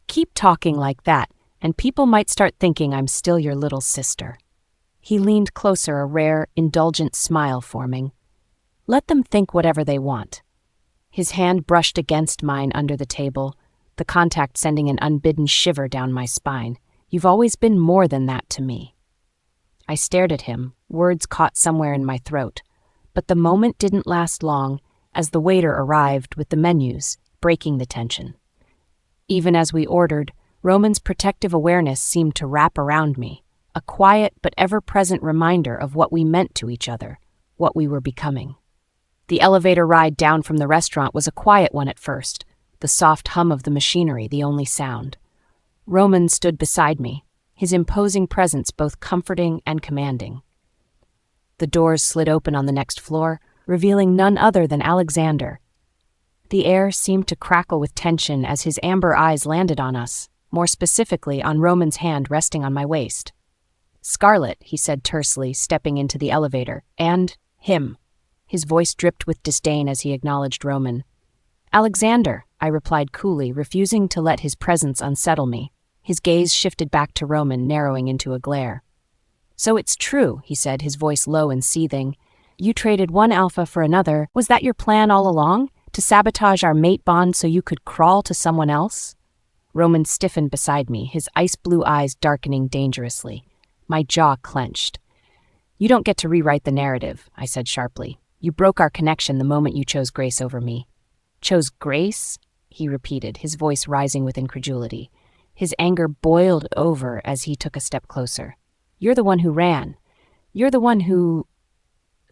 Keep talking like that, and people might start thinking I'm still your little sister. He leaned closer, a rare, indulgent smile forming. Let them think whatever they want. His hand brushed against mine under the table, the contact sending an unbidden shiver down my spine. You've always been more than that to me. I stared at him, words caught somewhere in my throat. But the moment didn't last long, as the waiter arrived with the menus, breaking the tension. Even as we ordered, Roman's protective awareness seemed to wrap around me, a quiet but ever-present reminder of what we meant to each other, what we were becoming. The elevator ride down from the restaurant was a quiet one at first, the soft hum of the machinery the only sound. Roman stood beside me, his imposing presence both comforting and commanding. The doors slid open on the next floor, revealing none other than Alexander. The air seemed to crackle with tension as his amber eyes landed on us, more specifically on Roman's hand resting on my waist. "Scarlett," he said tersely, stepping into the elevator, "and him." His voice dripped with disdain as he acknowledged Roman. "Alexander," I replied coolly, refusing to let his presence unsettle me. His gaze shifted back to Roman, narrowing into a glare. "So it's true," he said, his voice low and seething. "You traded one alpha for another. Was that your plan all along? To sabotage our mate bond so you could crawl to someone else?" Roman stiffened beside me, his ice blue eyes darkening dangerously. My jaw clenched. "You don't get to rewrite the narrative," I said sharply. "You broke our connection the moment you chose Grace over me." "Chose Grace?" he repeated, his voice rising with incredulity. His anger boiled over as he took a step closer. "You're the one who ran. You're the one who—"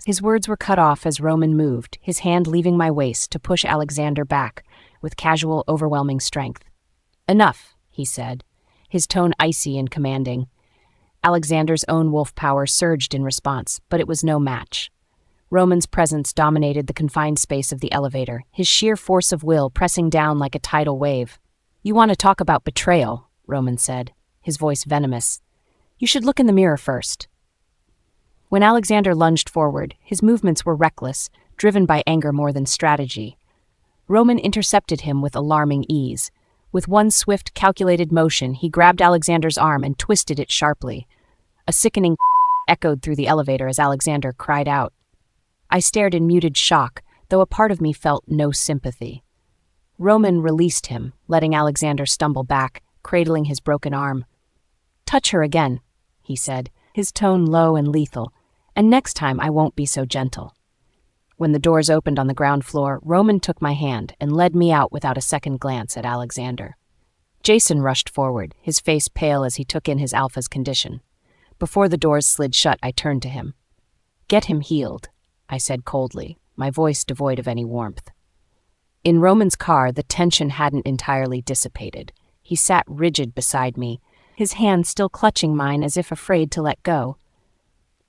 His words were cut off as Roman moved, his hand leaving my waist to push Alexander back with casual, overwhelming strength. "Enough," he said, his tone icy and commanding. Alexander's own wolf power surged in response, but it was no match. Roman's presence dominated the confined space of the elevator, his sheer force of will pressing down like a tidal wave. "You want to talk about betrayal," Roman said, his voice venomous. "You should look in the mirror first." When Alexander lunged forward, his movements were reckless, driven by anger more than strategy. Roman intercepted him with alarming ease. With one swift, calculated motion, he grabbed Alexander's arm and twisted it sharply. A sickening echoed through the elevator as Alexander cried out. I stared in muted shock, though a part of me felt no sympathy. Roman released him, letting Alexander stumble back, cradling his broken arm. "Touch her again," he said, his tone low and lethal, "and next time I won't be so gentle." When the doors opened on the ground floor, Roman took my hand and led me out without a second glance at Alexander. Jason rushed forward, his face pale as he took in his alpha's condition. Before the doors slid shut, I turned to him. "Get him healed," I said coldly, my voice devoid of any warmth. In Roman's car, the tension hadn't entirely dissipated. He sat rigid beside me, his hand still clutching mine as if afraid to let go.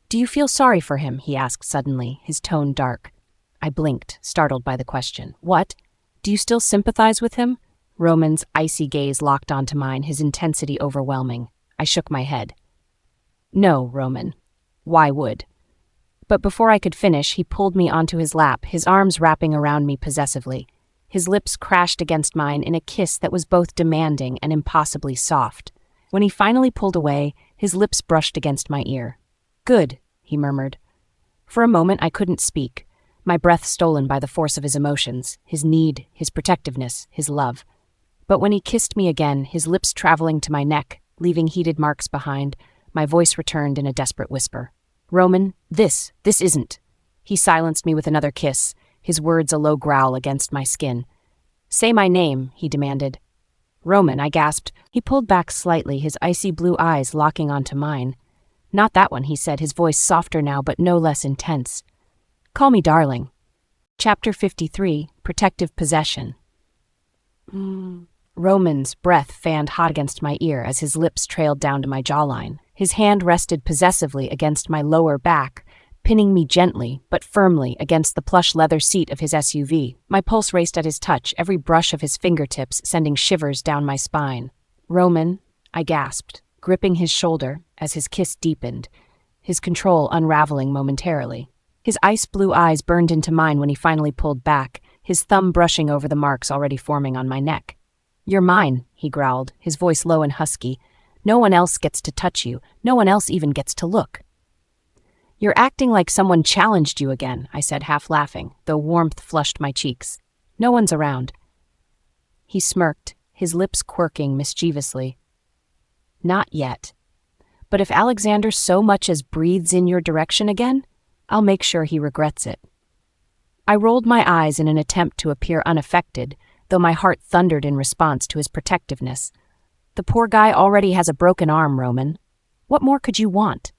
"Do you feel sorry for him?" he asked suddenly, his tone dark. I blinked, startled by the question. "What? Do you still sympathize with him?" Roman's icy gaze locked onto mine, his intensity overwhelming. I shook my head. "No, Roman. Why would?" But before I could finish, he pulled me onto his lap, his arms wrapping around me possessively. His lips crashed against mine in a kiss that was both demanding and impossibly soft. When he finally pulled away, his lips brushed against my ear. "Good," he murmured. For a moment, I couldn't speak, my breath stolen by the force of his emotions, his need, his protectiveness, his love. But when he kissed me again, his lips traveling to my neck, leaving heated marks behind, my voice returned in a desperate whisper. "Roman, this isn't." He silenced me with another kiss, his words a low growl against my skin. "Say my name," he demanded. "Roman," I gasped. He pulled back slightly, his icy blue eyes locking onto mine. "Not that one," he said, his voice softer now but no less intense. "Call me darling." Chapter 53, Protective Possession. Roman's breath fanned hot against my ear as his lips trailed down to my jawline. His hand rested possessively against my lower back, pinning me gently but firmly against the plush leather seat of his SUV. My pulse raced at his touch, every brush of his fingertips sending shivers down my spine. "Roman," I gasped, gripping his shoulder as his kiss deepened, his control unraveling momentarily. His ice-blue eyes burned into mine when he finally pulled back, his thumb brushing over the marks already forming on my neck. "You're mine," he growled, his voice low and husky. "No one else gets to touch you. No one else even gets to look." "You're acting like someone challenged you again," I said, half laughing, though warmth flushed my cheeks. "No one's around." He smirked, his lips quirking mischievously. "Not yet. But if Alexander so much as breathes in your direction again, I'll make sure he regrets it." I rolled my eyes in an attempt to appear unaffected, though my heart thundered in response to his protectiveness. "The poor guy already has a broken arm, Roman. What more could you want?"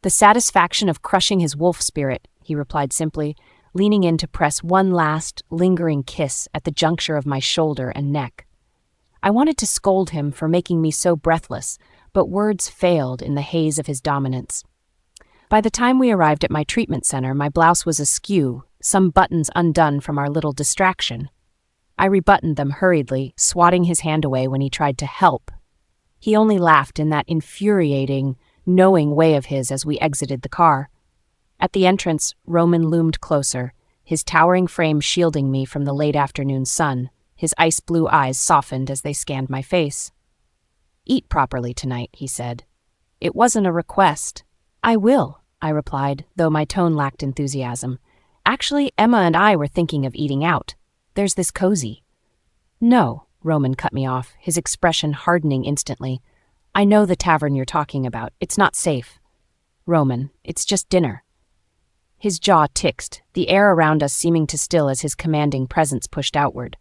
"The satisfaction of crushing his wolf spirit," he replied simply, leaning in to press one last, lingering kiss at the juncture of my shoulder and neck. I wanted to scold him for making me so breathless, but words failed in the haze of his dominance. By the time we arrived at my treatment center, my blouse was askew, some buttons undone from our little distraction. I rebuttoned them hurriedly, swatting his hand away when he tried to help. He only laughed in that infuriating, knowing way of his as we exited the car. At the entrance, Roman loomed closer, his towering frame shielding me from the late afternoon sun. His ice-blue eyes softened as they scanned my face. "Eat properly tonight," he said. "It wasn't a request." "I will," I replied, though my tone lacked enthusiasm. "Actually, Emma and I were thinking of eating out. There's this cozy." "No," Roman cut me off, his expression hardening instantly. "I know the tavern you're talking about. It's not safe." "Roman, it's just dinner." His jaw ticked, the air around us seeming to still as his commanding presence pushed outward.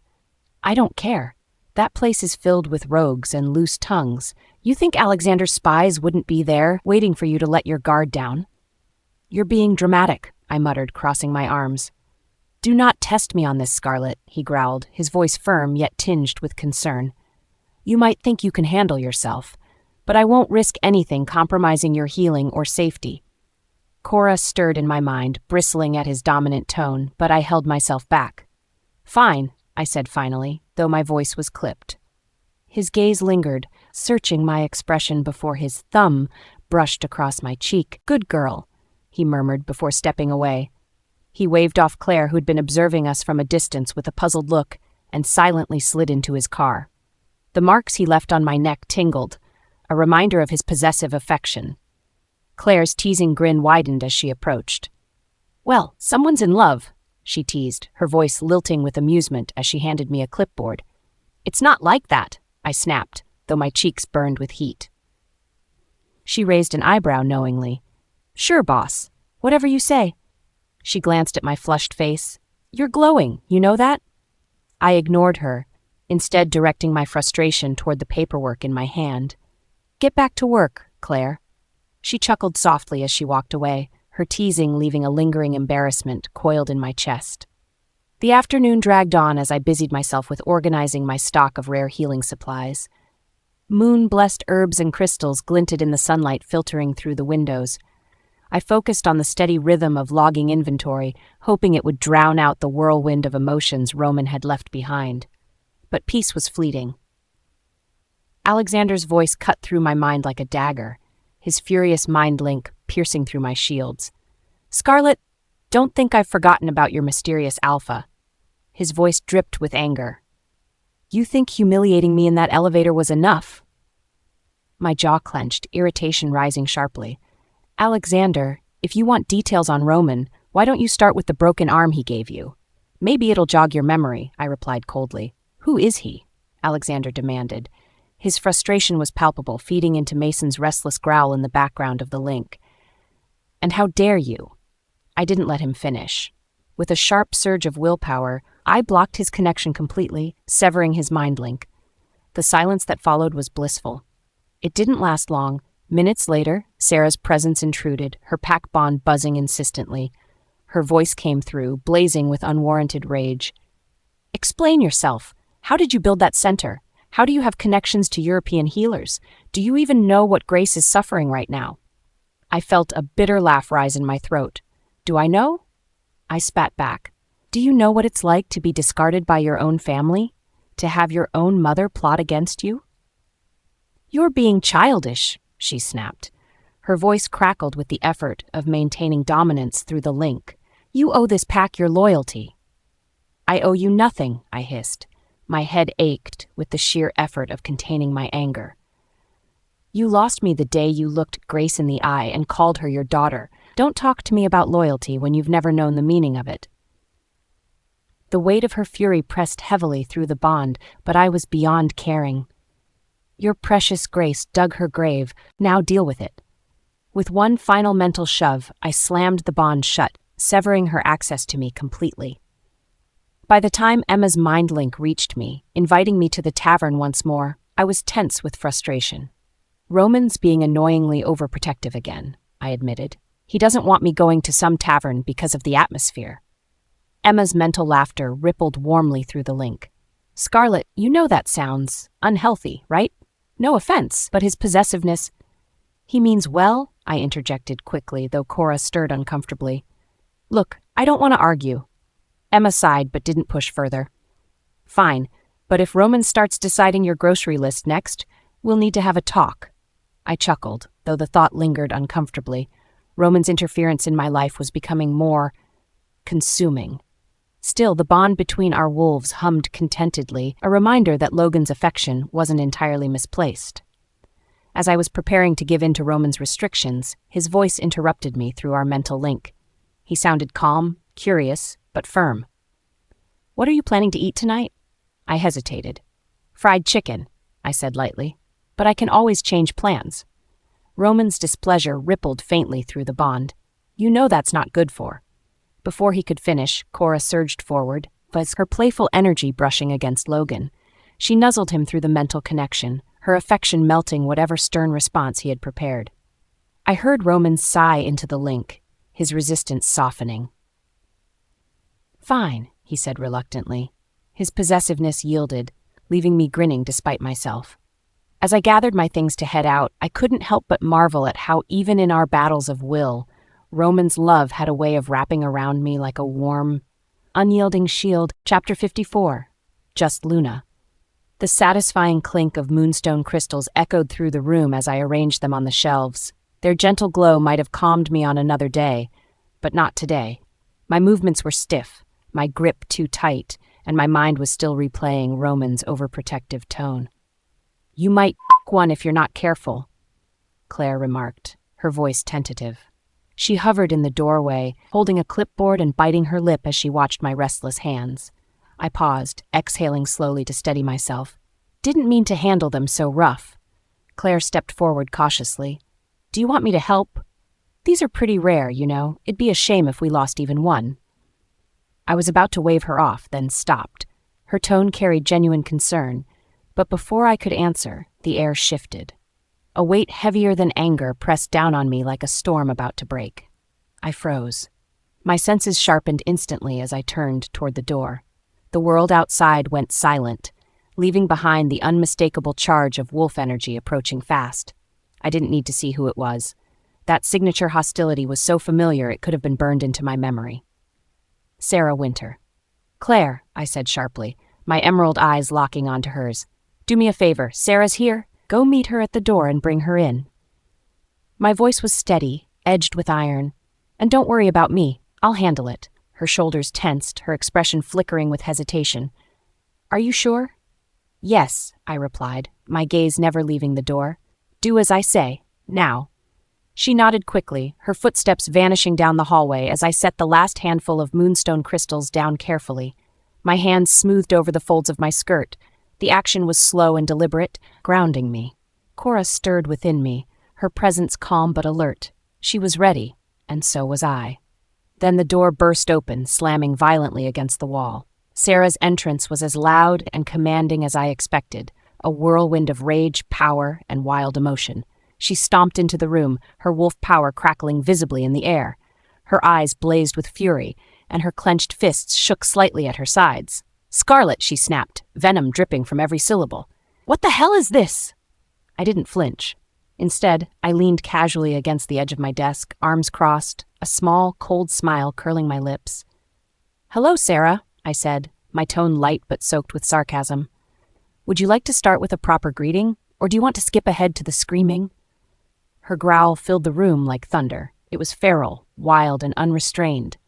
"I don't care. That place is filled with rogues and loose tongues. You think Alexander's spies wouldn't be there, waiting for you to let your guard down?" "You're being dramatic," I muttered, crossing my arms. "Do not test me on this, Scarlett," he growled, his voice firm yet tinged with concern. "You might think you can handle yourself, but I won't risk anything compromising your healing or safety." Cora stirred in my mind, bristling at his dominant tone, but I held myself back. "Fine," I said finally, though my voice was clipped. His gaze lingered, searching my expression before his thumb brushed across my cheek. "Good girl," he murmured before stepping away. He waved off Claire, who'd been observing us from a distance with a puzzled look, and silently slid into his car. The marks he left on my neck tingled, a reminder of his possessive affection. Claire's teasing grin widened as she approached. "Well, someone's in love," she teased, her voice lilting with amusement as she handed me a clipboard. "It's not like that," I snapped, though my cheeks burned with heat. She raised an eyebrow knowingly. "Sure, boss. Whatever you say." She glanced at my flushed face. "You're glowing, you know that?" I ignored her, instead directing my frustration toward the paperwork in my hand. "Get back to work, Claire." She chuckled softly as she walked away, her teasing leaving a lingering embarrassment coiled in my chest. The afternoon dragged on as I busied myself with organizing my stock of rare healing supplies. Moon-blessed herbs and crystals glinted in the sunlight filtering through the windows. I focused on the steady rhythm of logging inventory, hoping it would drown out the whirlwind of emotions Roman had left behind. But peace was fleeting. Alexander's voice cut through my mind like a dagger, his furious mind link piercing through my shields. "Scarlett, don't think I've forgotten about your mysterious Alpha." His voice dripped with anger. "You think humiliating me in that elevator was enough?" My jaw clenched, irritation rising sharply. "Alexander, if you want details on Roman, why don't you start with the broken arm he gave you? Maybe it'll jog your memory," I replied coldly. "Who is he?" Alexander demanded. His frustration was palpable, feeding into Mason's restless growl in the background of the link. "And how dare you?" I didn't let him finish. With a sharp surge of willpower, I blocked his connection completely, severing his mind link. The silence that followed was blissful. It didn't last long. Minutes later, Sarah's presence intruded, her pack bond buzzing insistently. Her voice came through, blazing with unwarranted rage. "Explain yourself. How did you build that center? How do you have connections to European healers? Do you even know what Grace is suffering right now?" I felt a bitter laugh rise in my throat. "Do I know?" I spat back. "Do you know what it's like to be discarded by your own family? To have your own mother plot against you?" "You're being childish," she snapped. Her voice crackled with the effort of maintaining dominance through the link. "You owe this pack your loyalty." "I owe you nothing," I hissed. My head ached with the sheer effort of containing my anger. "You lost me the day you looked Grace in the eye and called her your daughter. Don't talk to me about loyalty when you've never known the meaning of it." The weight of her fury pressed heavily through the bond, but I was beyond caring. "Your precious Grace dug her grave, now deal with it." With one final mental shove, I slammed the bond shut, severing her access to me completely. By the time Emma's mind link reached me, inviting me to the tavern once more, I was tense with frustration. "Roman's being annoyingly overprotective again," I admitted. "He doesn't want me going to some tavern because of the atmosphere." Emma's mental laughter rippled warmly through the link. "Scarlett, you know that sounds unhealthy, right?" No offense, but his possessiveness— He means well, I interjected quickly, though Cora stirred uncomfortably. Look, I don't want to argue. Emma sighed but didn't push further. Fine, but if Roman starts deciding your grocery list next, we'll need to have a talk. I chuckled, though the thought lingered uncomfortably. Roman's interference in my life was becoming more consuming. Still, the bond between our wolves hummed contentedly, a reminder that Logan's affection wasn't entirely misplaced. As I was preparing to give in to Roman's restrictions, his voice interrupted me through our mental link. He sounded calm, curious, but firm. What are you planning to eat tonight? I hesitated. Fried chicken, I said lightly, but I can always change plans. Roman's displeasure rippled faintly through the bond. You know that's not good for. Before he could finish, Cora surged forward, her playful energy brushing against Logan. She nuzzled him through the mental connection, her affection melting whatever stern response he had prepared. I heard Roman sigh into the link, his resistance softening. Fine, he said reluctantly. His possessiveness yielded, leaving me grinning despite myself. As I gathered my things to head out, I couldn't help but marvel at how even in our battles of will, Roman's love had a way of wrapping around me like a warm, unyielding shield. Chapter 54. Just Luna. The satisfying clink of moonstone crystals echoed through the room as I arranged them on the shelves. Their gentle glow might have calmed me on another day, but not today. My movements were stiff, my grip too tight, and my mind was still replaying Roman's overprotective tone. You might one if you're not careful, Claire remarked, her voice tentative. She hovered in the doorway, holding a clipboard and biting her lip as she watched my restless hands. I paused, exhaling slowly to steady myself. Didn't mean to handle them so rough. Claire stepped forward cautiously. Do you want me to help? These are pretty rare, you know. It'd be a shame if we lost even one. I was about to wave her off, then stopped. Her tone carried genuine concern, but before I could answer, the air shifted. A weight heavier than anger pressed down on me like a storm about to break. I froze. My senses sharpened instantly as I turned toward the door. The world outside went silent, leaving behind the unmistakable charge of wolf energy approaching fast. I didn't need to see who it was. That signature hostility was so familiar it could have been burned into my memory. Sarah Winter. Claire, I said sharply, my emerald eyes locking onto hers. Do me a favor, Sarah's here. Go meet her at the door and bring her in. My voice was steady, edged with iron. And don't worry about me, I'll handle it. Her shoulders tensed, her expression flickering with hesitation. Are you sure? Yes, I replied, my gaze never leaving the door. Do as I say, now. She nodded quickly, her footsteps vanishing down the hallway as I set the last handful of moonstone crystals down carefully. My hands smoothed over the folds of my skirt. The action was slow and deliberate, grounding me. Cora stirred within me, her presence calm but alert. She was ready, and so was I. Then the door burst open, slamming violently against the wall. Sarah's entrance was as loud and commanding as I expected, a whirlwind of rage, power, and wild emotion. She stomped into the room, her wolf power crackling visibly in the air. Her eyes blazed with fury, and her clenched fists shook slightly at her sides. Scarlett, she snapped, venom dripping from every syllable. What the hell is this? I didn't flinch. Instead, I leaned casually against the edge of my desk, arms crossed, a small, cold smile curling my lips. Hello, Sarah, I said, my tone light but soaked with sarcasm. Would you like to start with a proper greeting, or do you want to skip ahead to the screaming? Her growl filled the room like thunder. It was feral, wild, and unrestrained.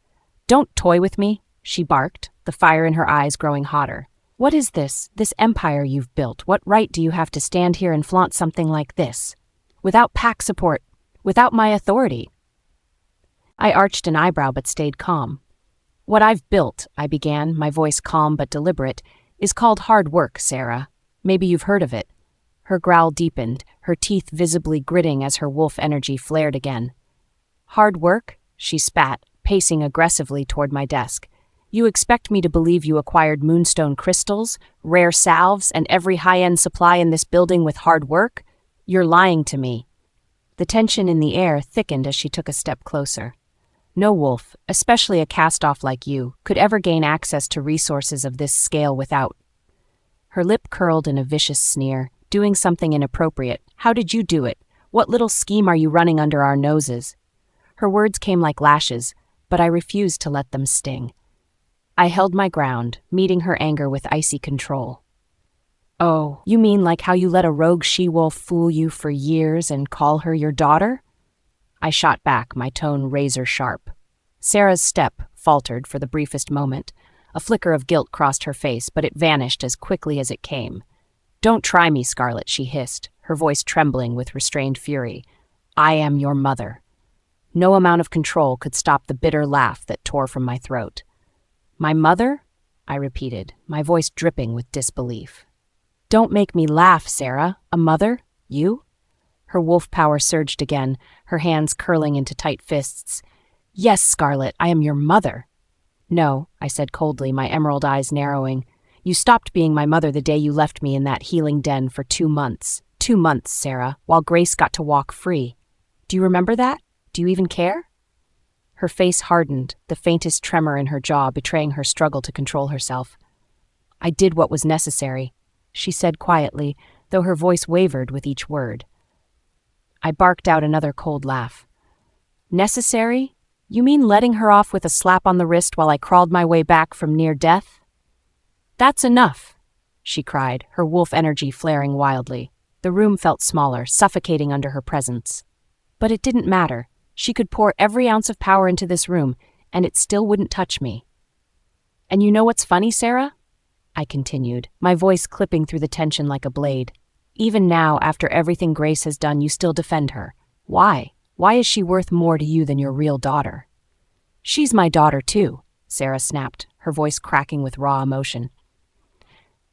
Don't toy with me, she barked, the fire in her eyes growing hotter. What is this empire you've built? What right do you have to stand here and flaunt something like this? Without pack support, without my authority. I arched an eyebrow but stayed calm. What I've built, I began, my voice calm but deliberate, is called hard work, Sarah. Maybe you've heard of it. Her growl deepened, her teeth visibly gritting as her wolf energy flared again. Hard work? She spat, pacing aggressively toward my desk. You expect me to believe you acquired moonstone crystals, rare salves, and every high-end supply in this building with hard work? You're lying to me. The tension in the air thickened as she took a step closer. No wolf, especially a cast-off like you, could ever gain access to resources of this scale without. Her lip curled in a vicious sneer, doing something inappropriate. How did you do it? What little scheme are you running under our noses? Her words came like lashes, but I refused to let them sting. I held my ground, meeting her anger with icy control. Oh, you mean like how you let a rogue she-wolf fool you for years and call her your daughter? I shot back, my tone razor-sharp. Sarah's step faltered for the briefest moment. A flicker of guilt crossed her face, but it vanished as quickly as it came. Don't try me, Scarlett, she hissed, her voice trembling with restrained fury. I am your mother. No amount of control could stop the bitter laugh that tore from my throat. My mother? I repeated, my voice dripping with disbelief. Don't make me laugh, Sarah. A mother? You? Her wolf power surged again, her hands curling into tight fists. Yes, Scarlett, I am your mother. No, I said coldly, my emerald eyes narrowing. You stopped being my mother the day you left me in that healing den for 2 months. 2 months, Sarah, while Grace got to walk free. Do you remember that? Do you even care? Her face hardened, the faintest tremor in her jaw betraying her struggle to control herself. I did what was necessary, she said quietly, though her voice wavered with each word. I barked out another cold laugh. Necessary? You mean letting her off with a slap on the wrist while I crawled my way back from near death? That's enough, she cried, her wolf energy flaring wildly. The room felt smaller, suffocating under her presence. But it didn't matter. She could pour every ounce of power into this room, and it still wouldn't touch me. And you know what's funny, Sarah? I continued, my voice clipping through the tension like a blade. Even now, after everything Grace has done, you still defend her. Why? Why is she worth more to you than your real daughter? She's my daughter, too, Sarah snapped, her voice cracking with raw emotion.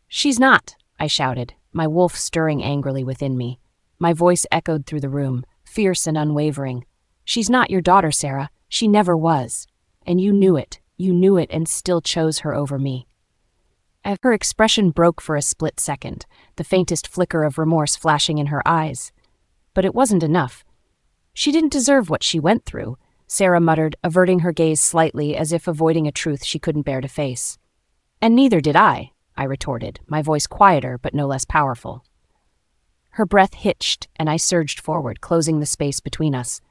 She's not, I shouted, my wolf stirring angrily within me. My voice echoed through the room, fierce and unwavering. She's not your daughter, Sarah. She never was. And you knew it. You knew it and still chose her over me. Her expression broke for a split second, the faintest flicker of remorse flashing in her eyes. But it wasn't enough. She didn't deserve what she went through, Sarah muttered, averting her gaze slightly as if avoiding a truth she couldn't bear to face. And neither did I retorted, my voice quieter but no less powerful. Her breath hitched, and I surged forward, closing the space between us.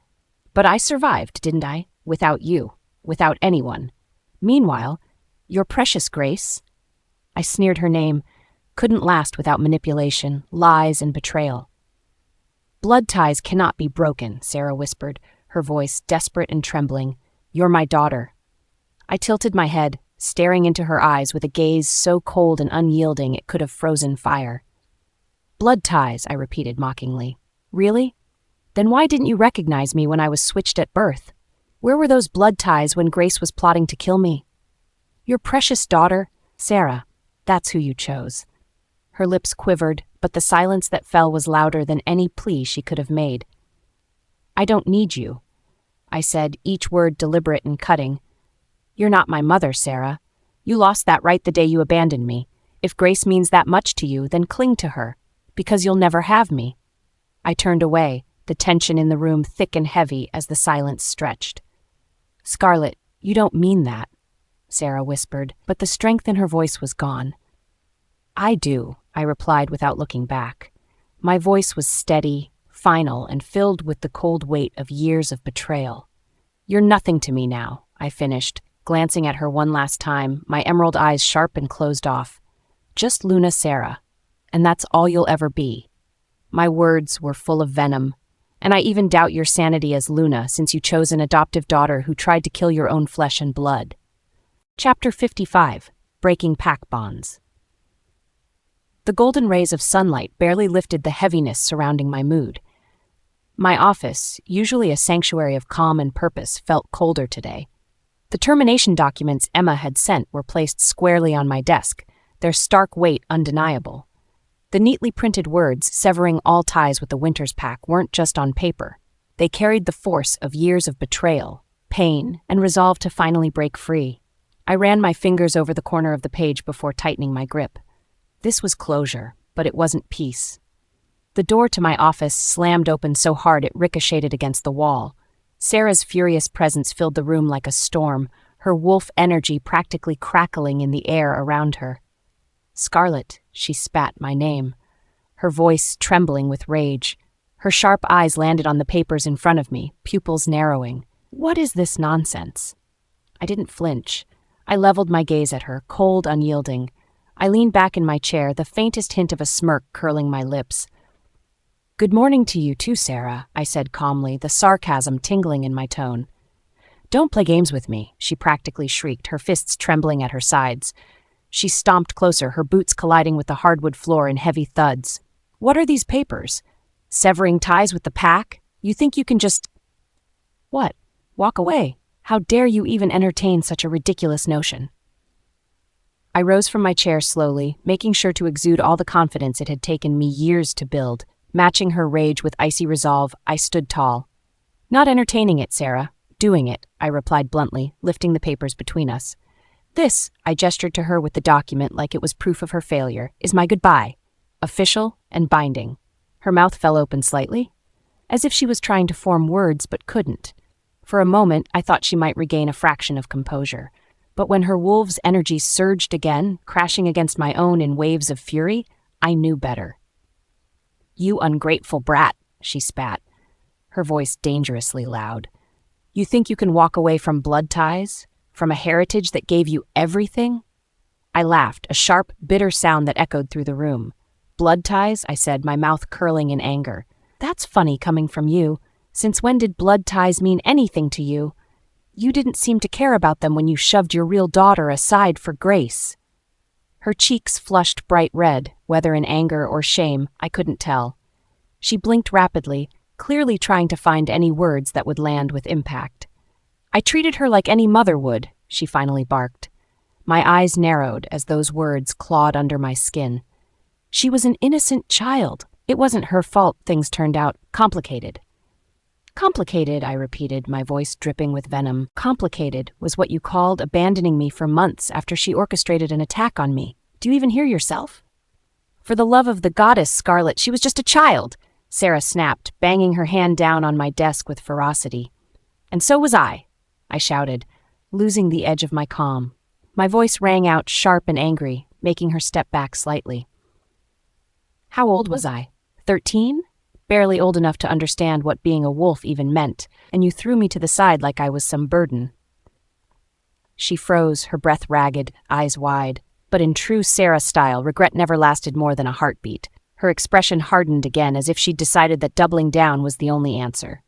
But I survived, didn't I? Without you. Without anyone. Meanwhile, your precious Grace, I sneered her name, couldn't last without manipulation, lies, and betrayal. Blood ties cannot be broken, Sarah whispered, her voice desperate and trembling. You're my daughter. I tilted my head, staring into her eyes with a gaze so cold and unyielding it could have frozen fire. Blood ties, I repeated mockingly. Really? Then why didn't you recognize me when I was switched at birth? Where were those blood ties when Grace was plotting to kill me? Your precious daughter, Sarah, that's who you chose. Her lips quivered, but the silence that fell was louder than any plea she could have made. I don't need you, I said, each word deliberate and cutting. You're not my mother, Sarah. You lost that right the day you abandoned me. If Grace means that much to you, then cling to her, because you'll never have me. I turned away, the tension in the room thick and heavy as the silence stretched. Scarlett, you don't mean that, Sarah whispered, but the strength in her voice was gone. I do, I replied without looking back. My voice was steady, final, and filled with the cold weight of years of betrayal. You're nothing to me now, I finished, glancing at her one last time, my emerald eyes sharp and closed off. Just Luna Sarah, and that's all you'll ever be. My words were full of venom, and I even doubt your sanity as Luna since you chose an adoptive daughter who tried to kill your own flesh and blood. Chapter 55. Breaking Pack Bonds. The golden rays of sunlight barely lifted the heaviness surrounding my mood. My office, usually a sanctuary of calm and purpose, felt colder today. The termination documents Emma had sent were placed squarely on my desk, their stark weight undeniable. The neatly printed words severing all ties with the Winters pack weren't just on paper. They carried the force of years of betrayal, pain, and resolve to finally break free. I ran my fingers over the corner of the page before tightening my grip. This was closure, but it wasn't peace. The door to my office slammed open so hard it ricocheted against the wall. Sarah's furious presence filled the room like a storm, her wolf energy practically crackling in the air around her. Scarlett, she spat my name. her voice trembling with rage. Her sharp eyes landed on the papers in front of me, pupils narrowing. What is this nonsense? I didn't flinch. I leveled my gaze at her, cold, unyielding. I leaned back in my chair, the faintest hint of a smirk curling my lips. "Good morning to you too, Sarah," I said calmly, the sarcasm tingling in my tone. "Don't play games with me," she practically shrieked, her fists trembling at her sides. She stomped closer, her boots colliding with the hardwood floor in heavy thuds. "What are these papers? Severing ties with the pack? You think you can just—" "What? Walk away? How dare you even entertain such a ridiculous notion?" I rose from my chair slowly, making sure to exude all the confidence it had taken me years to build. Matching her rage with icy resolve, I stood tall. "Not entertaining it, Sarah. Doing it," I replied bluntly, lifting the papers between us. "This," I gestured to her with the document like it was proof of her failure, "is my goodbye. Official and binding." Her mouth fell open slightly, as if she was trying to form words but couldn't. For a moment, I thought she might regain a fraction of composure. But when her wolf's energy surged again, crashing against my own in waves of fury, I knew better. "You ungrateful brat," she spat, her voice dangerously loud. "You think you can walk away from blood ties? From a heritage that gave you everything?" I laughed, a sharp, bitter sound that echoed through the room. "Blood ties?" I said, my mouth curling in anger. "That's funny coming from you. Since when did blood ties mean anything to you? You didn't seem to care about them when you shoved your real daughter aside for Grace." Her cheeks flushed bright red, whether in anger or shame, I couldn't tell. She blinked rapidly, clearly trying to find any words that would land with impact. "I treated her like any mother would," she finally barked. My eyes narrowed as those words clawed under my skin. She was an innocent child. It wasn't her fault things turned out complicated. "Complicated," I repeated, my voice dripping with venom. "Complicated was what you called abandoning me for months after she orchestrated an attack on me. Do you even hear yourself?" "For the love of the goddess, Scarlett, she was just a child," Sarah snapped, banging her hand down on my desk with ferocity. "And so was I shouted, losing the edge of my calm. My voice rang out sharp and angry, making her step back slightly. How old was I? 13? Barely old enough to understand what being a wolf even meant, and you threw me to the side like I was some burden. She froze, her breath ragged, eyes wide. But in true Sarah style, regret never lasted more than a heartbeat. Her expression hardened again as if she'd decided that doubling down was the only answer.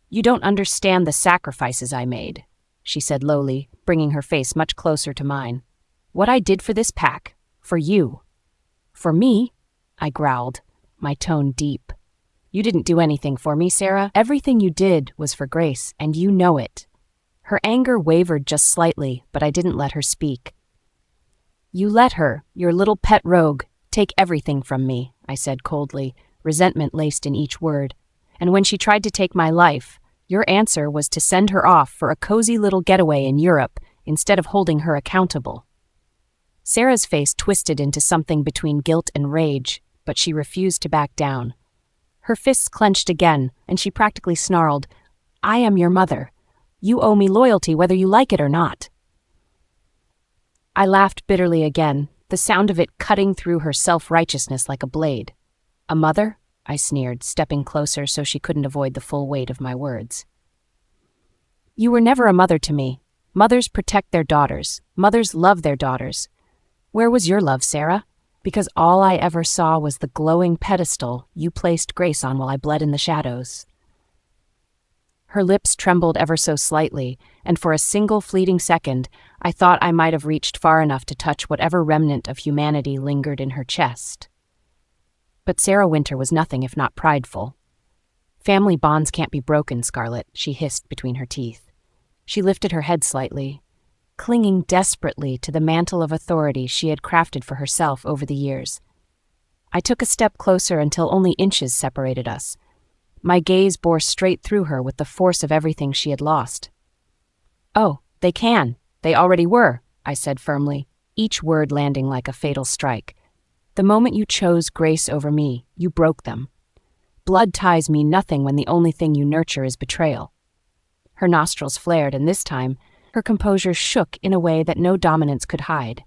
"You don't understand the sacrifices I made," she said lowly, bringing her face much closer to mine. "What I did for this pack. For you." "For me?" I growled, my tone deep. "You didn't do anything for me, Sarah. Everything you did was for Grace, and you know it." Her anger wavered just slightly, but I didn't let her speak. "You let her, your little pet rogue, take everything from me," I said coldly, resentment laced in each word. "And when she tried to take my life, your answer was to send her off for a cozy little getaway in Europe instead of holding her accountable." Sarah's face twisted into something between guilt and rage, but she refused to back down. Her fists clenched again, and she practically snarled, "I am your mother. You owe me loyalty whether you like it or not." I laughed bitterly again, the sound of it cutting through her self-righteousness like a blade. "A mother?" I sneered, stepping closer so she couldn't avoid the full weight of my words. "You were never a mother to me. Mothers protect their daughters. Mothers love their daughters. Where was your love, Sarah? Because all I ever saw was the glowing pedestal you placed Grace on while I bled in the shadows." Her lips trembled ever so slightly, and for a single fleeting second, I thought I might have reached far enough to touch whatever remnant of humanity lingered in her chest. But Sarah Winter was nothing if not prideful. "Family bonds can't be broken, Scarlett," she hissed between her teeth. She lifted her head slightly, clinging desperately to the mantle of authority she had crafted for herself over the years. I took a step closer until only inches separated us. My gaze bore straight through her with the force of everything she had lost. "Oh, they can. They already were," I said firmly, each word landing like a fatal strike. "The moment you chose Grace over me, you broke them. Blood ties mean nothing when the only thing you nurture is betrayal." Her nostrils flared, and this time, her composure shook in a way that no dominance could hide.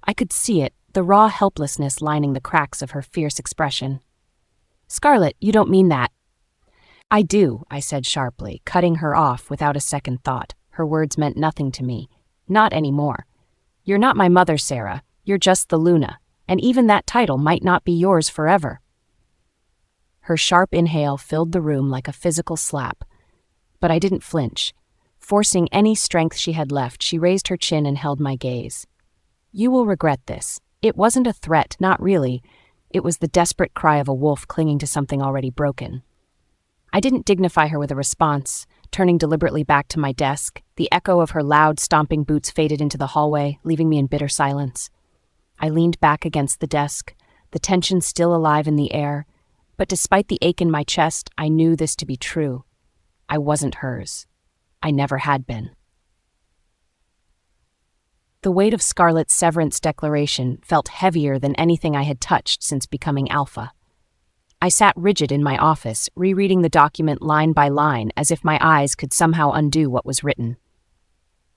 I could see it, the raw helplessness lining the cracks of her fierce expression. Scarlett, you don't mean that. I do, I said sharply, cutting her off without a second thought. Her words meant nothing to me. Not anymore. You're not my mother, Sarah. You're just the Luna, and even that title might not be yours forever. Her sharp inhale filled the room like a physical slap. But I didn't flinch. Forcing any strength she had left, she raised her chin and held my gaze. You will regret this. It wasn't a threat, not really. It was the desperate cry of a wolf clinging to something already broken. I didn't dignify her with a response. Turning deliberately back to my desk, the echo of her loud, stomping boots faded into the hallway, leaving me in bitter silence. I leaned back against the desk, the tension still alive in the air, but despite the ache in my chest, I knew this to be true. I wasn't hers. I never had been. The weight of Scarlett's severance declaration felt heavier than anything I had touched since becoming Alpha. I sat rigid in my office, rereading the document line by line as if my eyes could somehow undo what was written.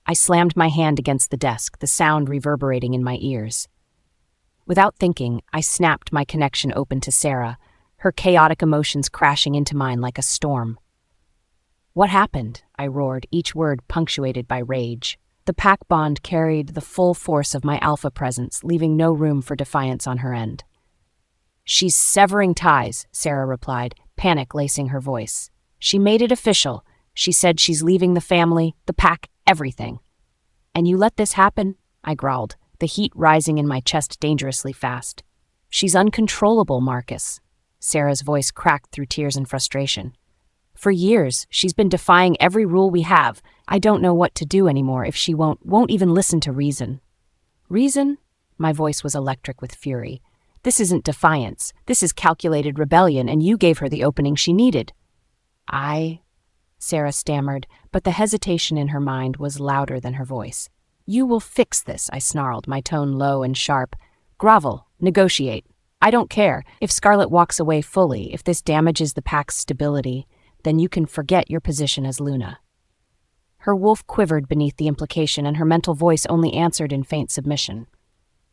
I slammed my hand against the desk, the sound reverberating in my ears. Without thinking, I snapped my connection open to Sarah, her chaotic emotions crashing into mine like a storm. What happened? I roared, each word punctuated by rage. The pack bond carried the full force of my Alpha presence, leaving no room for defiance on her end. She's severing ties, Sarah replied, panic lacing her voice. She made it official. She said she's leaving the family, the pack, everything. And you let this happen? I growled, the heat rising in my chest dangerously fast. She's uncontrollable, Marcus. Sarah's voice cracked through tears and frustration. For years, she's been defying every rule we have. I don't know what to do anymore if she won't even listen to reason. Reason? My voice was electric with fury. This isn't defiance. This is calculated rebellion, and you gave her the opening she needed. Sarah stammered, but the hesitation in her mind was louder than her voice. You will fix this, I snarled, my tone low and sharp. Grovel, negotiate. I don't care. If Scarlett walks away fully, if this damages the pack's stability, then you can forget your position as Luna. Her wolf quivered beneath the implication, and her mental voice only answered in faint submission.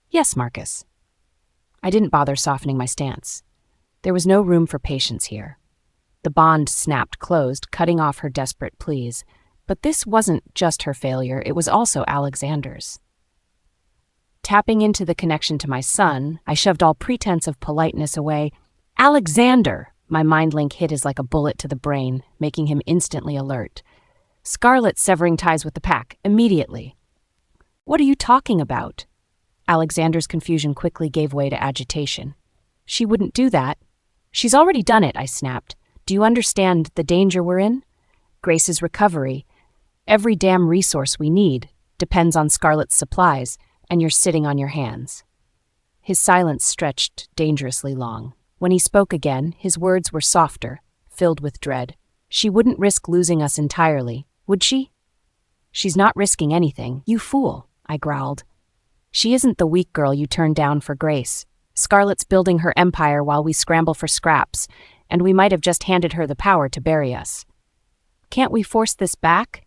Yes, Marcus. I didn't bother softening my stance. There was no room for patience here. The bond snapped closed, cutting off her desperate pleas. But this wasn't just her failure, it was also Alexander's. Tapping into the connection to my son, I shoved all pretense of politeness away. Alexander! My mind link hit as like a bullet to the brain, making him instantly alert. Scarlett severing ties with the pack, immediately. What are you talking about? Alexander's confusion quickly gave way to agitation. She wouldn't do that. She's already done it, I snapped. Do you understand the danger we're in? Grace's recovery. Every damn resource we need depends on Scarlett's supplies, and you're sitting on your hands. His silence stretched dangerously long. When he spoke again, his words were softer, filled with dread. She wouldn't risk losing us entirely, would she? She's not risking anything, you fool, I growled. She isn't the weak girl you turned down for Grace. Scarlett's building her empire while we scramble for scraps, and we might have just handed her the power to bury us. Can't we force this back?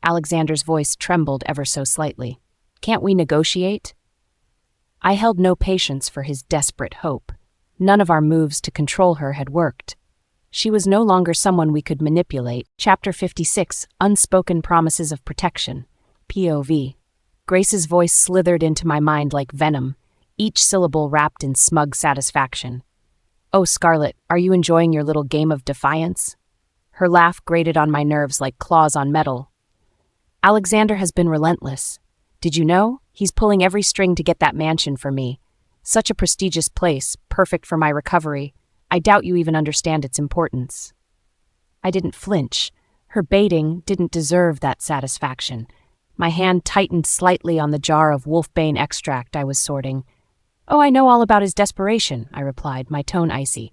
Alexander's voice trembled ever so slightly. Can't we negotiate? I held no patience for his desperate hope. None of our moves to control her had worked. She was no longer someone we could manipulate. Chapter 56, Unspoken Promises of Protection. POV. Grace's voice slithered into my mind like venom, each syllable wrapped in smug satisfaction. Oh, Scarlett, are you enjoying your little game of defiance? Her laugh grated on my nerves like claws on metal. Alexander has been relentless. Did you know? He's pulling every string to get that mansion for me. Such a prestigious place, perfect for my recovery. I doubt you even understand its importance. I didn't flinch. Her baiting didn't deserve that satisfaction. My hand tightened slightly on the jar of wolfbane extract I was sorting. Oh, I know all about his desperation, I replied, my tone icy.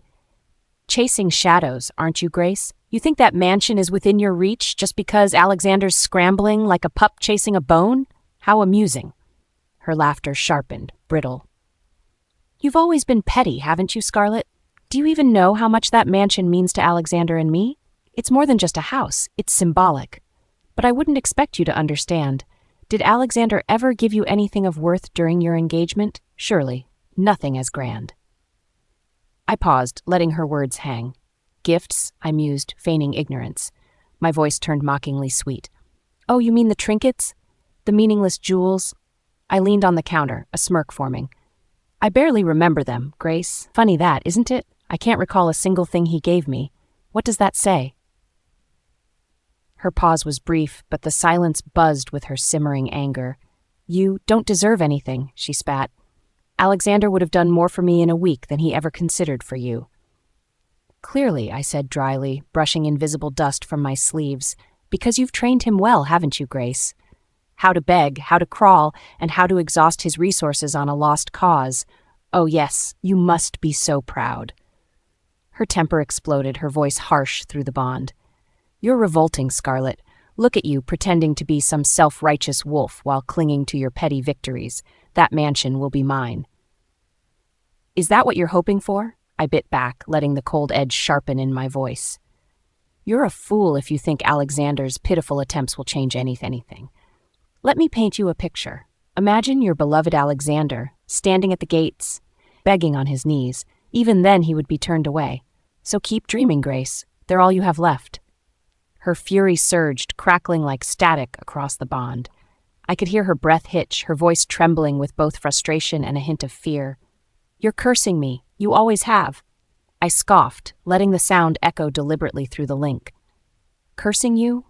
Chasing shadows, aren't you, Grace? You think that mansion is within your reach just because Alexander's scrambling like a pup chasing a bone? How amusing. Her laughter sharpened, brittle. You've always been petty, haven't you, Scarlett? Do you even know how much that mansion means to Alexander and me? It's more than just a house, it's symbolic. But I wouldn't expect you to understand. Did Alexander ever give you anything of worth during your engagement? Surely, nothing as grand. I paused, letting her words hang. Gifts, I mused, feigning ignorance. My voice turned mockingly sweet. Oh, you mean the trinkets? The meaningless jewels? I leaned on the counter, a smirk forming. I barely remember them, Grace. Funny that, isn't it? I can't recall a single thing he gave me. What does that say? Her pause was brief, but the silence buzzed with her simmering anger. You don't deserve anything, she spat. Alexander would have done more for me in a week than he ever considered for you. Clearly, I said dryly, brushing invisible dust from my sleeves, because you've trained him well, haven't you, Grace? How to beg, how to crawl, and how to exhaust his resources on a lost cause. Oh yes, you must be so proud. Her temper exploded, her voice harsh through the bond. You're revolting, Scarlett. Look at you, pretending to be some self-righteous wolf while clinging to your petty victories. That mansion will be mine. Is that what you're hoping for? I bit back, letting the cold edge sharpen in my voice. You're a fool if you think Alexander's pitiful attempts will change anything. Let me paint you a picture. Imagine your beloved Alexander, standing at the gates, begging on his knees. Even then he would be turned away. So keep dreaming, Grace. They're all you have left. Her fury surged, crackling like static across the bond. I could hear her breath hitch, her voice trembling with both frustration and a hint of fear. You're cursing me. You always have. I scoffed, letting the sound echo deliberately through the link. Cursing you?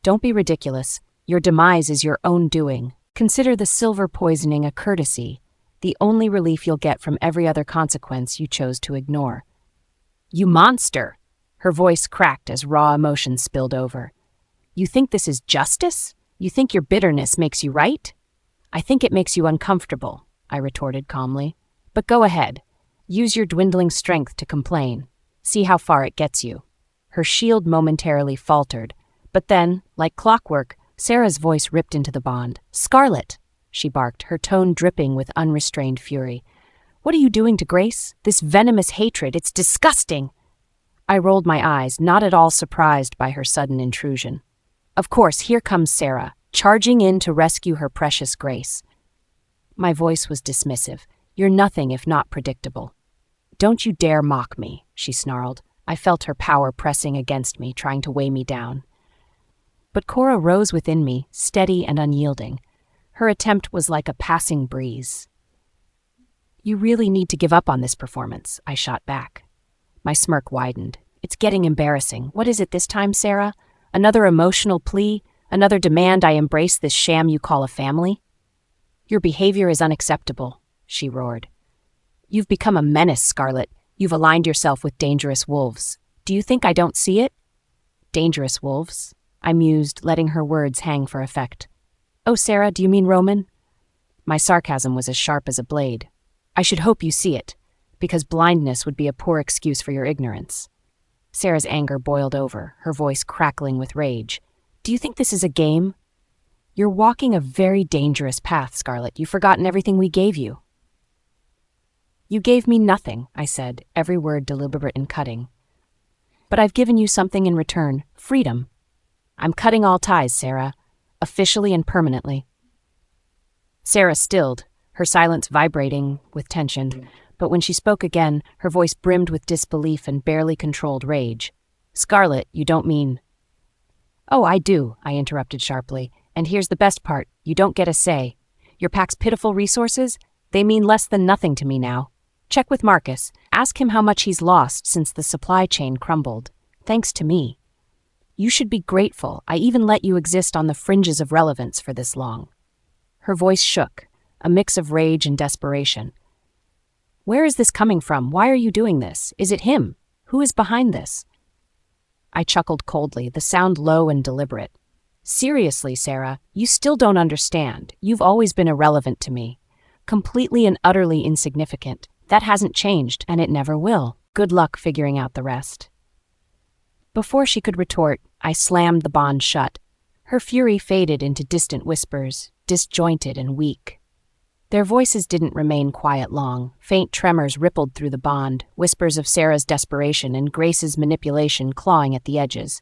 Don't be ridiculous. Your demise is your own doing. Consider the silver poisoning a courtesy, the only relief you'll get from every other consequence you chose to ignore. You monster! Her voice cracked as raw emotion spilled over. You think this is justice? You think your bitterness makes you right? I think it makes you uncomfortable, I retorted calmly. But go ahead. Use your dwindling strength to complain. See how far it gets you. Her shield momentarily faltered, but then, like clockwork, Sarah's voice ripped into the bond. Scarlett, she barked, her tone dripping with unrestrained fury. What are you doing to Grace? This venomous hatred, it's disgusting! I rolled my eyes, not at all surprised by her sudden intrusion. Of course, here comes Sarah, charging in to rescue her precious Grace. My voice was dismissive. You're nothing if not predictable. Don't you dare mock me, she snarled. I felt her power pressing against me, trying to weigh me down. But Cora rose within me, steady and unyielding. Her attempt was like a passing breeze. You really need to give up on this performance, I shot back. My smirk widened. It's getting embarrassing. What is it this time, Sarah? Another emotional plea? Another demand I embrace this sham you call a family? Your behavior is unacceptable, she roared. You've become a menace, Scarlett. You've aligned yourself with dangerous wolves. Do you think I don't see it? Dangerous wolves? I mused, letting her words hang for effect. Oh, Sarah, do you mean Roman? My sarcasm was as sharp as a blade. I should hope you see it, because blindness would be a poor excuse for your ignorance. Sarah's anger boiled over, her voice crackling with rage. Do you think this is a game? You're walking a very dangerous path, Scarlett. You've forgotten everything we gave you. You gave me nothing, I said, every word deliberate and cutting. But I've given you something in return, freedom. I'm cutting all ties, Sarah, officially and permanently. Sarah stilled, her silence vibrating with tension, but when she spoke again, her voice brimmed with disbelief and barely controlled rage. Scarlett, you don't mean... Oh, I do, I interrupted sharply, and here's the best part, you don't get a say. Your pack's pitiful resources, they mean less than nothing to me now. Check with Marcus, ask him how much he's lost since the supply chain crumbled. Thanks to me. You should be grateful, I even let you exist on the fringes of relevance for this long. Her voice shook, a mix of rage and desperation. Where is this coming from? Why are you doing this? Is it him? Who is behind this? I chuckled coldly, the sound low and deliberate. Seriously, Sarah, you still don't understand. You've always been irrelevant to me. Completely and utterly insignificant. That hasn't changed, and it never will. Good luck figuring out the rest. Before she could retort, I slammed the bond shut. Her fury faded into distant whispers, disjointed and weak. Their voices didn't remain quiet long. Faint tremors rippled through the bond, whispers of Sarah's desperation and Grace's manipulation clawing at the edges.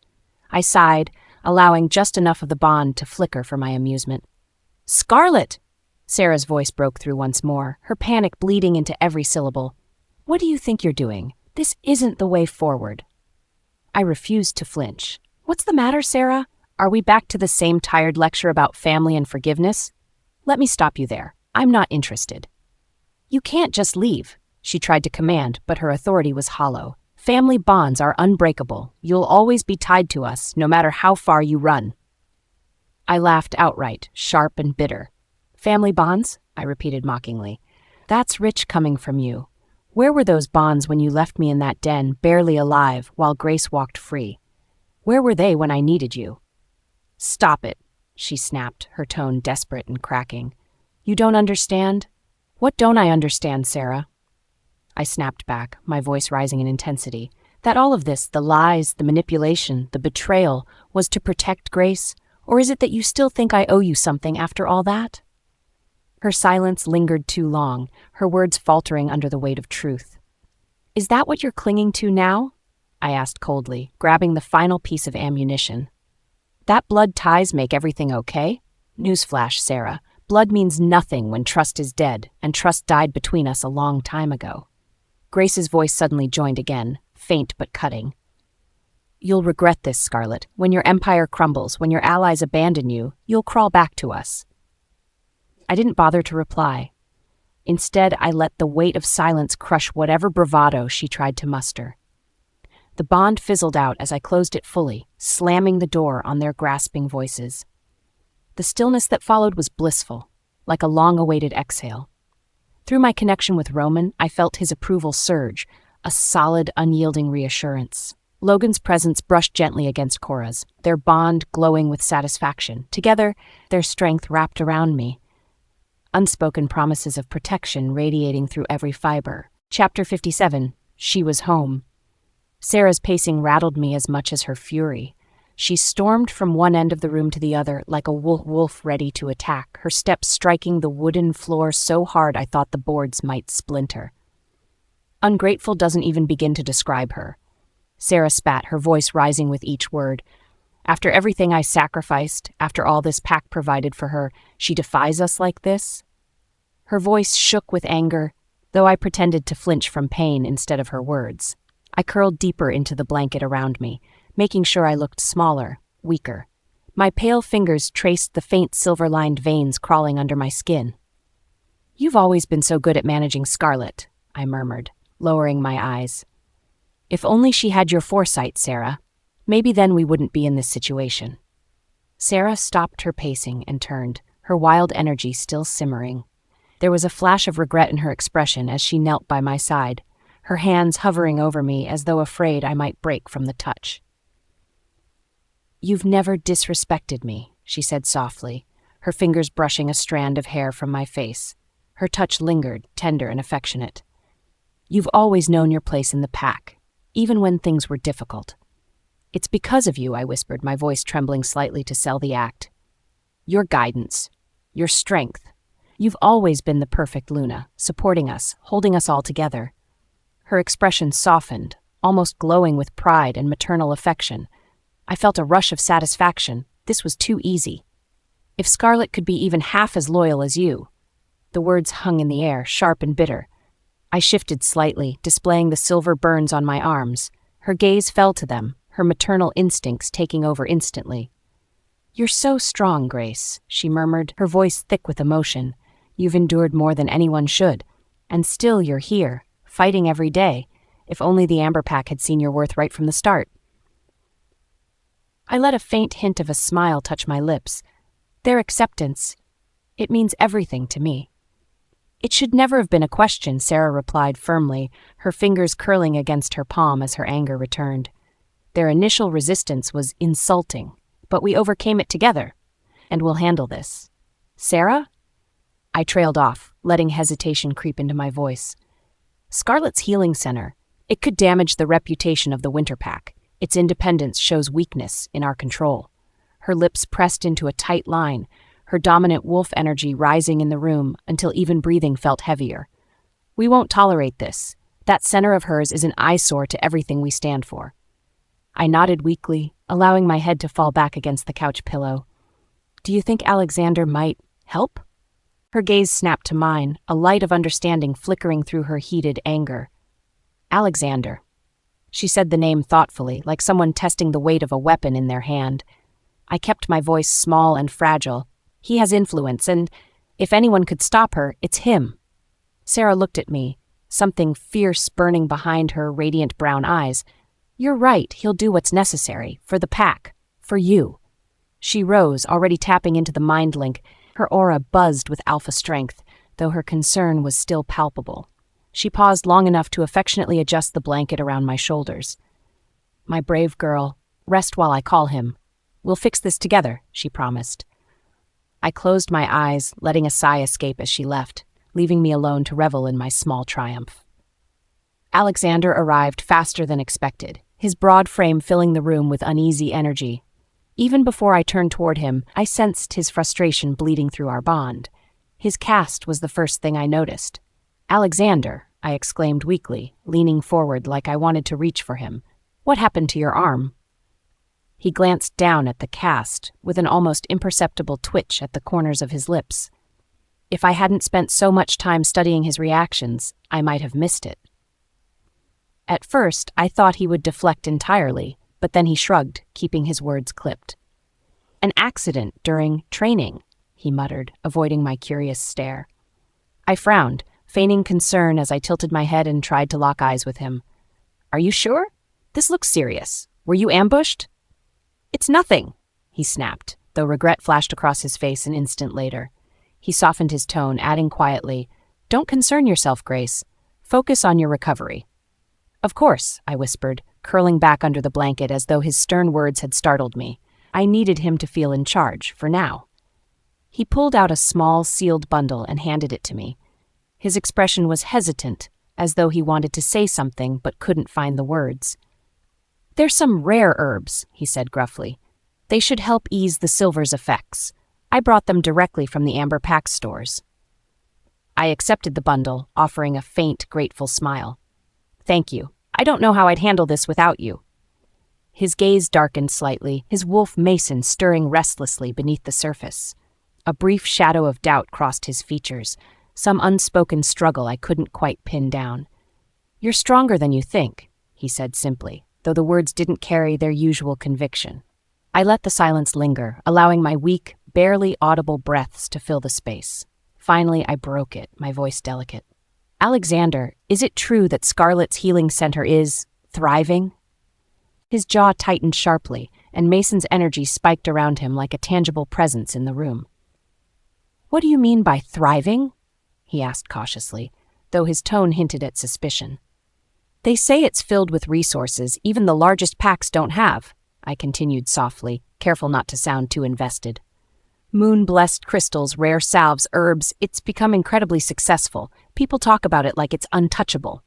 I sighed, allowing just enough of the bond to flicker for my amusement. Scarlett! Sarah's voice broke through once more, her panic bleeding into every syllable. What do you think you're doing? This isn't the way forward. I refused to flinch. What's the matter, Sarah? Are we back to the same tired lecture about family and forgiveness? Let me stop you there. I'm not interested. You can't just leave, she tried to command, but her authority was hollow. Family bonds are unbreakable. You'll always be tied to us, no matter how far you run. I laughed outright, sharp and bitter. Family bonds? I repeated mockingly. That's rich coming from you. Where were those bonds when you left me in that den, barely alive, while Grace walked free? Where were they when I needed you? Stop it, she snapped, her tone desperate and cracking. You don't understand? What don't I understand, Sarah? I snapped back, my voice rising in intensity. That all of this, the lies, the manipulation, the betrayal, was to protect Grace? Or is it that you still think I owe you something after all that? Her silence lingered too long, her words faltering under the weight of truth. Is that what you're clinging to now? I asked coldly, grabbing the final piece of ammunition. That blood ties make everything okay? Newsflash, Sarah. Blood means nothing when trust is dead, and trust died between us a long time ago. Grace's voice suddenly joined again, faint but cutting. You'll regret this, Scarlett. When your empire crumbles, when your allies abandon you, you'll crawl back to us. I didn't bother to reply. Instead, I let the weight of silence crush whatever bravado she tried to muster. The bond fizzled out as I closed it fully, slamming the door on their grasping voices. The stillness that followed was blissful, like a long-awaited exhale. Through my connection with Roman, I felt his approval surge, a solid, unyielding reassurance. Logan's presence brushed gently against Cora's, their bond glowing with satisfaction. Together, their strength wrapped around me. Unspoken promises of protection radiating through every fiber. Chapter 57. She was home. Sarah's pacing rattled me as much as her fury. She stormed from one end of the room to the other like a wolf ready to attack, her steps striking the wooden floor so hard I thought the boards might splinter. Ungrateful doesn't even begin to describe her. Sarah spat, her voice rising with each word. After everything I sacrificed, after all this pack provided for her, she defies us like this? Her voice shook with anger, though I pretended to flinch from pain instead of her words. I curled deeper into the blanket around me, making sure I looked smaller, weaker. My pale fingers traced the faint silver-lined veins crawling under my skin. You've always been so good at managing Scarlett, I murmured, lowering my eyes. If only she had your foresight, Sarah. Maybe then we wouldn't be in this situation. Sarah stopped her pacing and turned, her wild energy still simmering. There was a flash of regret in her expression as she knelt by my side, her hands hovering over me as though afraid I might break from the touch. You've never disrespected me, she said softly, her fingers brushing a strand of hair from my face. Her touch lingered, tender and affectionate. You've always known your place in the pack, even when things were difficult. It's because of you, I whispered, my voice trembling slightly to sell the act. Your guidance, your strength. You've always been the perfect Luna, supporting us, holding us all together. Her expression softened, almost glowing with pride and maternal affection. I felt a rush of satisfaction. This was too easy. If Scarlett could be even half as loyal as you. The words hung in the air, sharp and bitter. I shifted slightly, displaying the silver burns on my arms. Her gaze fell to them, her maternal instincts taking over instantly. You're so strong, Grace, she murmured, her voice thick with emotion. You've endured more than anyone should. And still you're here, fighting every day. If only the Amber Pack had seen your worth right from the start. I let a faint hint of a smile touch my lips. Their acceptance, it means everything to me. It should never have been a question, Sarah replied firmly, her fingers curling against her palm as her anger returned. Their initial resistance was insulting, but we overcame it together, and we'll handle this. Sarah? I trailed off, letting hesitation creep into my voice. Scarlett's healing center. It could damage the reputation of the Winter Pack. Its independence shows weakness in our control. Her lips pressed into a tight line, her dominant wolf energy rising in the room until even breathing felt heavier. We won't tolerate this. That center of hers is an eyesore to everything we stand for. I nodded weakly, allowing my head to fall back against the couch pillow. Do you think Alexander might help? Her gaze snapped to mine, a light of understanding flickering through her heated anger. Alexander. She said the name thoughtfully, like someone testing the weight of a weapon in their hand. I kept my voice small and fragile. He has influence, and if anyone could stop her, it's him. Sarah looked at me, something fierce burning behind her radiant brown eyes. You're right, he'll do what's necessary, for the pack, for you. She rose, already tapping into the mind link. Her aura buzzed with alpha strength, though her concern was still palpable. She paused long enough to affectionately adjust the blanket around my shoulders. My brave girl, rest while I call him. We'll fix this together, she promised. I closed my eyes, letting a sigh escape as she left, leaving me alone to revel in my small triumph. Alexander arrived faster than expected, his broad frame filling the room with uneasy energy. Even before I turned toward him, I sensed his frustration bleeding through our bond. His cast was the first thing I noticed. Alexander, I exclaimed weakly, leaning forward like I wanted to reach for him. What happened to your arm? He glanced down at the cast, with an almost imperceptible twitch at the corners of his lips. If I hadn't spent so much time studying his reactions, I might have missed it. At first, I thought he would deflect entirely, but then he shrugged, keeping his words clipped. An accident during training, he muttered, avoiding my curious stare. I frowned, feigning concern as I tilted my head and tried to lock eyes with him. Are you sure? This looks serious. Were you ambushed? It's nothing, he snapped, though regret flashed across his face an instant later. He softened his tone, adding quietly, Don't concern yourself, Grace. Focus on your recovery. Of course, I whispered, curling back under the blanket as though his stern words had startled me. I needed him to feel in charge, for now. He pulled out a small, sealed bundle and handed it to me. His expression was hesitant, as though he wanted to say something but couldn't find the words. They're some rare herbs, he said gruffly. They should help ease the silver's effects. I brought them directly from the Amber Pack stores. I accepted the bundle, offering a faint, grateful smile. Thank you. I don't know how I'd handle this without you. His gaze darkened slightly, his wolf mason stirring restlessly beneath the surface. A brief shadow of doubt crossed his features, some unspoken struggle I couldn't quite pin down. You're stronger than you think, he said simply, though the words didn't carry their usual conviction. I let the silence linger, allowing my weak, barely audible breaths to fill the space. Finally, I broke it, my voice delicate. Alexander, is it true that Scarlett's healing center is thriving? His jaw tightened sharply, and Mason's energy spiked around him like a tangible presence in the room. What do you mean by thriving? He asked cautiously, though his tone hinted at suspicion. They say it's filled with resources even the largest packs don't have, I continued softly, careful not to sound too invested. Moon-blessed crystals, rare salves, herbs, it's become incredibly successful. People talk about it like it's untouchable.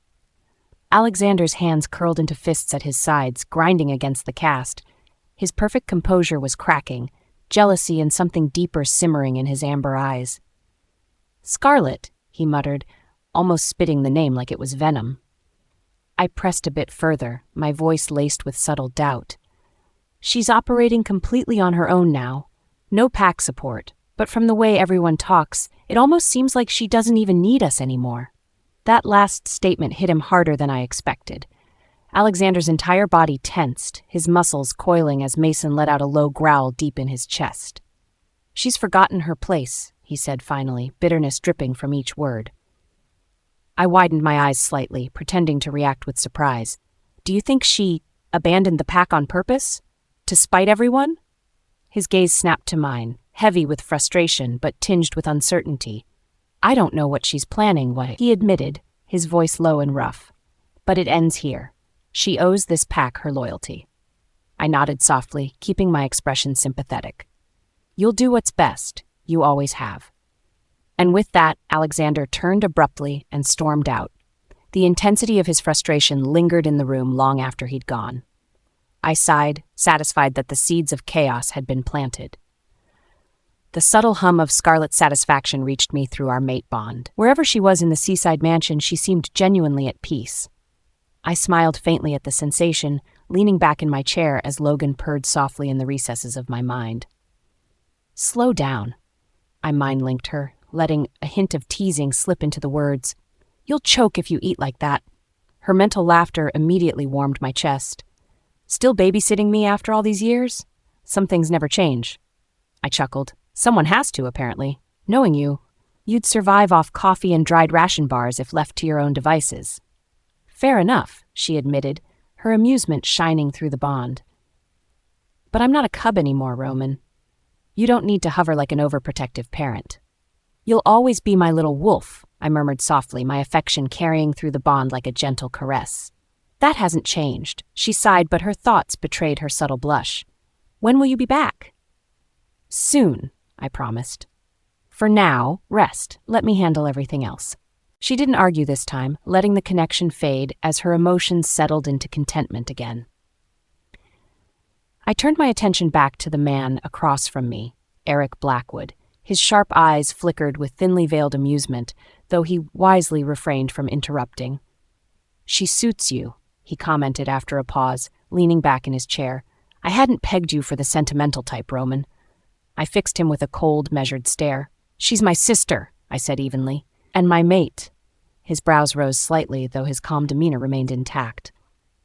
Alexander's hands curled into fists at his sides, grinding against the cast. His perfect composure was cracking, jealousy and something deeper simmering in his amber eyes. Scarlett, he muttered, almost spitting the name like it was venom. I pressed a bit further, my voice laced with subtle doubt. She's operating completely on her own now. No pack support, but from the way everyone talks, it almost seems like she doesn't even need us anymore. That last statement hit him harder than I expected. Alexander's entire body tensed, his muscles coiling as Mason let out a low growl deep in his chest. She's forgotten her place, he said finally, bitterness dripping from each word. I widened my eyes slightly, pretending to react with surprise. Do you think she abandoned the pack on purpose? To spite everyone? His gaze snapped to mine, heavy with frustration but tinged with uncertainty. I don't know what she's planning, he admitted, his voice low and rough. But it ends here. She owes this pack her loyalty. I nodded softly, keeping my expression sympathetic. You'll do what's best. You always have. And with that, Alexander turned abruptly and stormed out. The intensity of his frustration lingered in the room long after he'd gone. I sighed, satisfied that the seeds of chaos had been planted. The subtle hum of Scarlett's satisfaction reached me through our mate bond. Wherever she was in the seaside mansion, she seemed genuinely at peace. I smiled faintly at the sensation, leaning back in my chair as Logan purred softly in the recesses of my mind. Slow down, I mind-linked her, letting a hint of teasing slip into the words. You'll choke if you eat like that. Her mental laughter immediately warmed my chest. Still babysitting me after all these years? Some things never change. I chuckled. Someone has to, apparently. Knowing you, you'd survive off coffee and dried ration bars if left to your own devices. Fair enough, she admitted, her amusement shining through the bond. But I'm not a cub anymore, Roman. You don't need to hover like an overprotective parent. You'll always be my little wolf, I murmured softly, my affection carrying through the bond like a gentle caress. That hasn't changed, she sighed, but her thoughts betrayed her subtle blush. When will you be back? Soon, I promised. For now, rest. Let me handle everything else. She didn't argue this time, letting the connection fade as her emotions settled into contentment again. I turned my attention back to the man across from me, Eric Blackwood. His sharp eyes flickered with thinly veiled amusement, though he wisely refrained from interrupting. She suits you, he commented after a pause, leaning back in his chair. I hadn't pegged you for the sentimental type, Roman. I fixed him with a cold, measured stare. She's my sister, I said evenly, and my mate. His brows rose slightly, though his calm demeanor remained intact.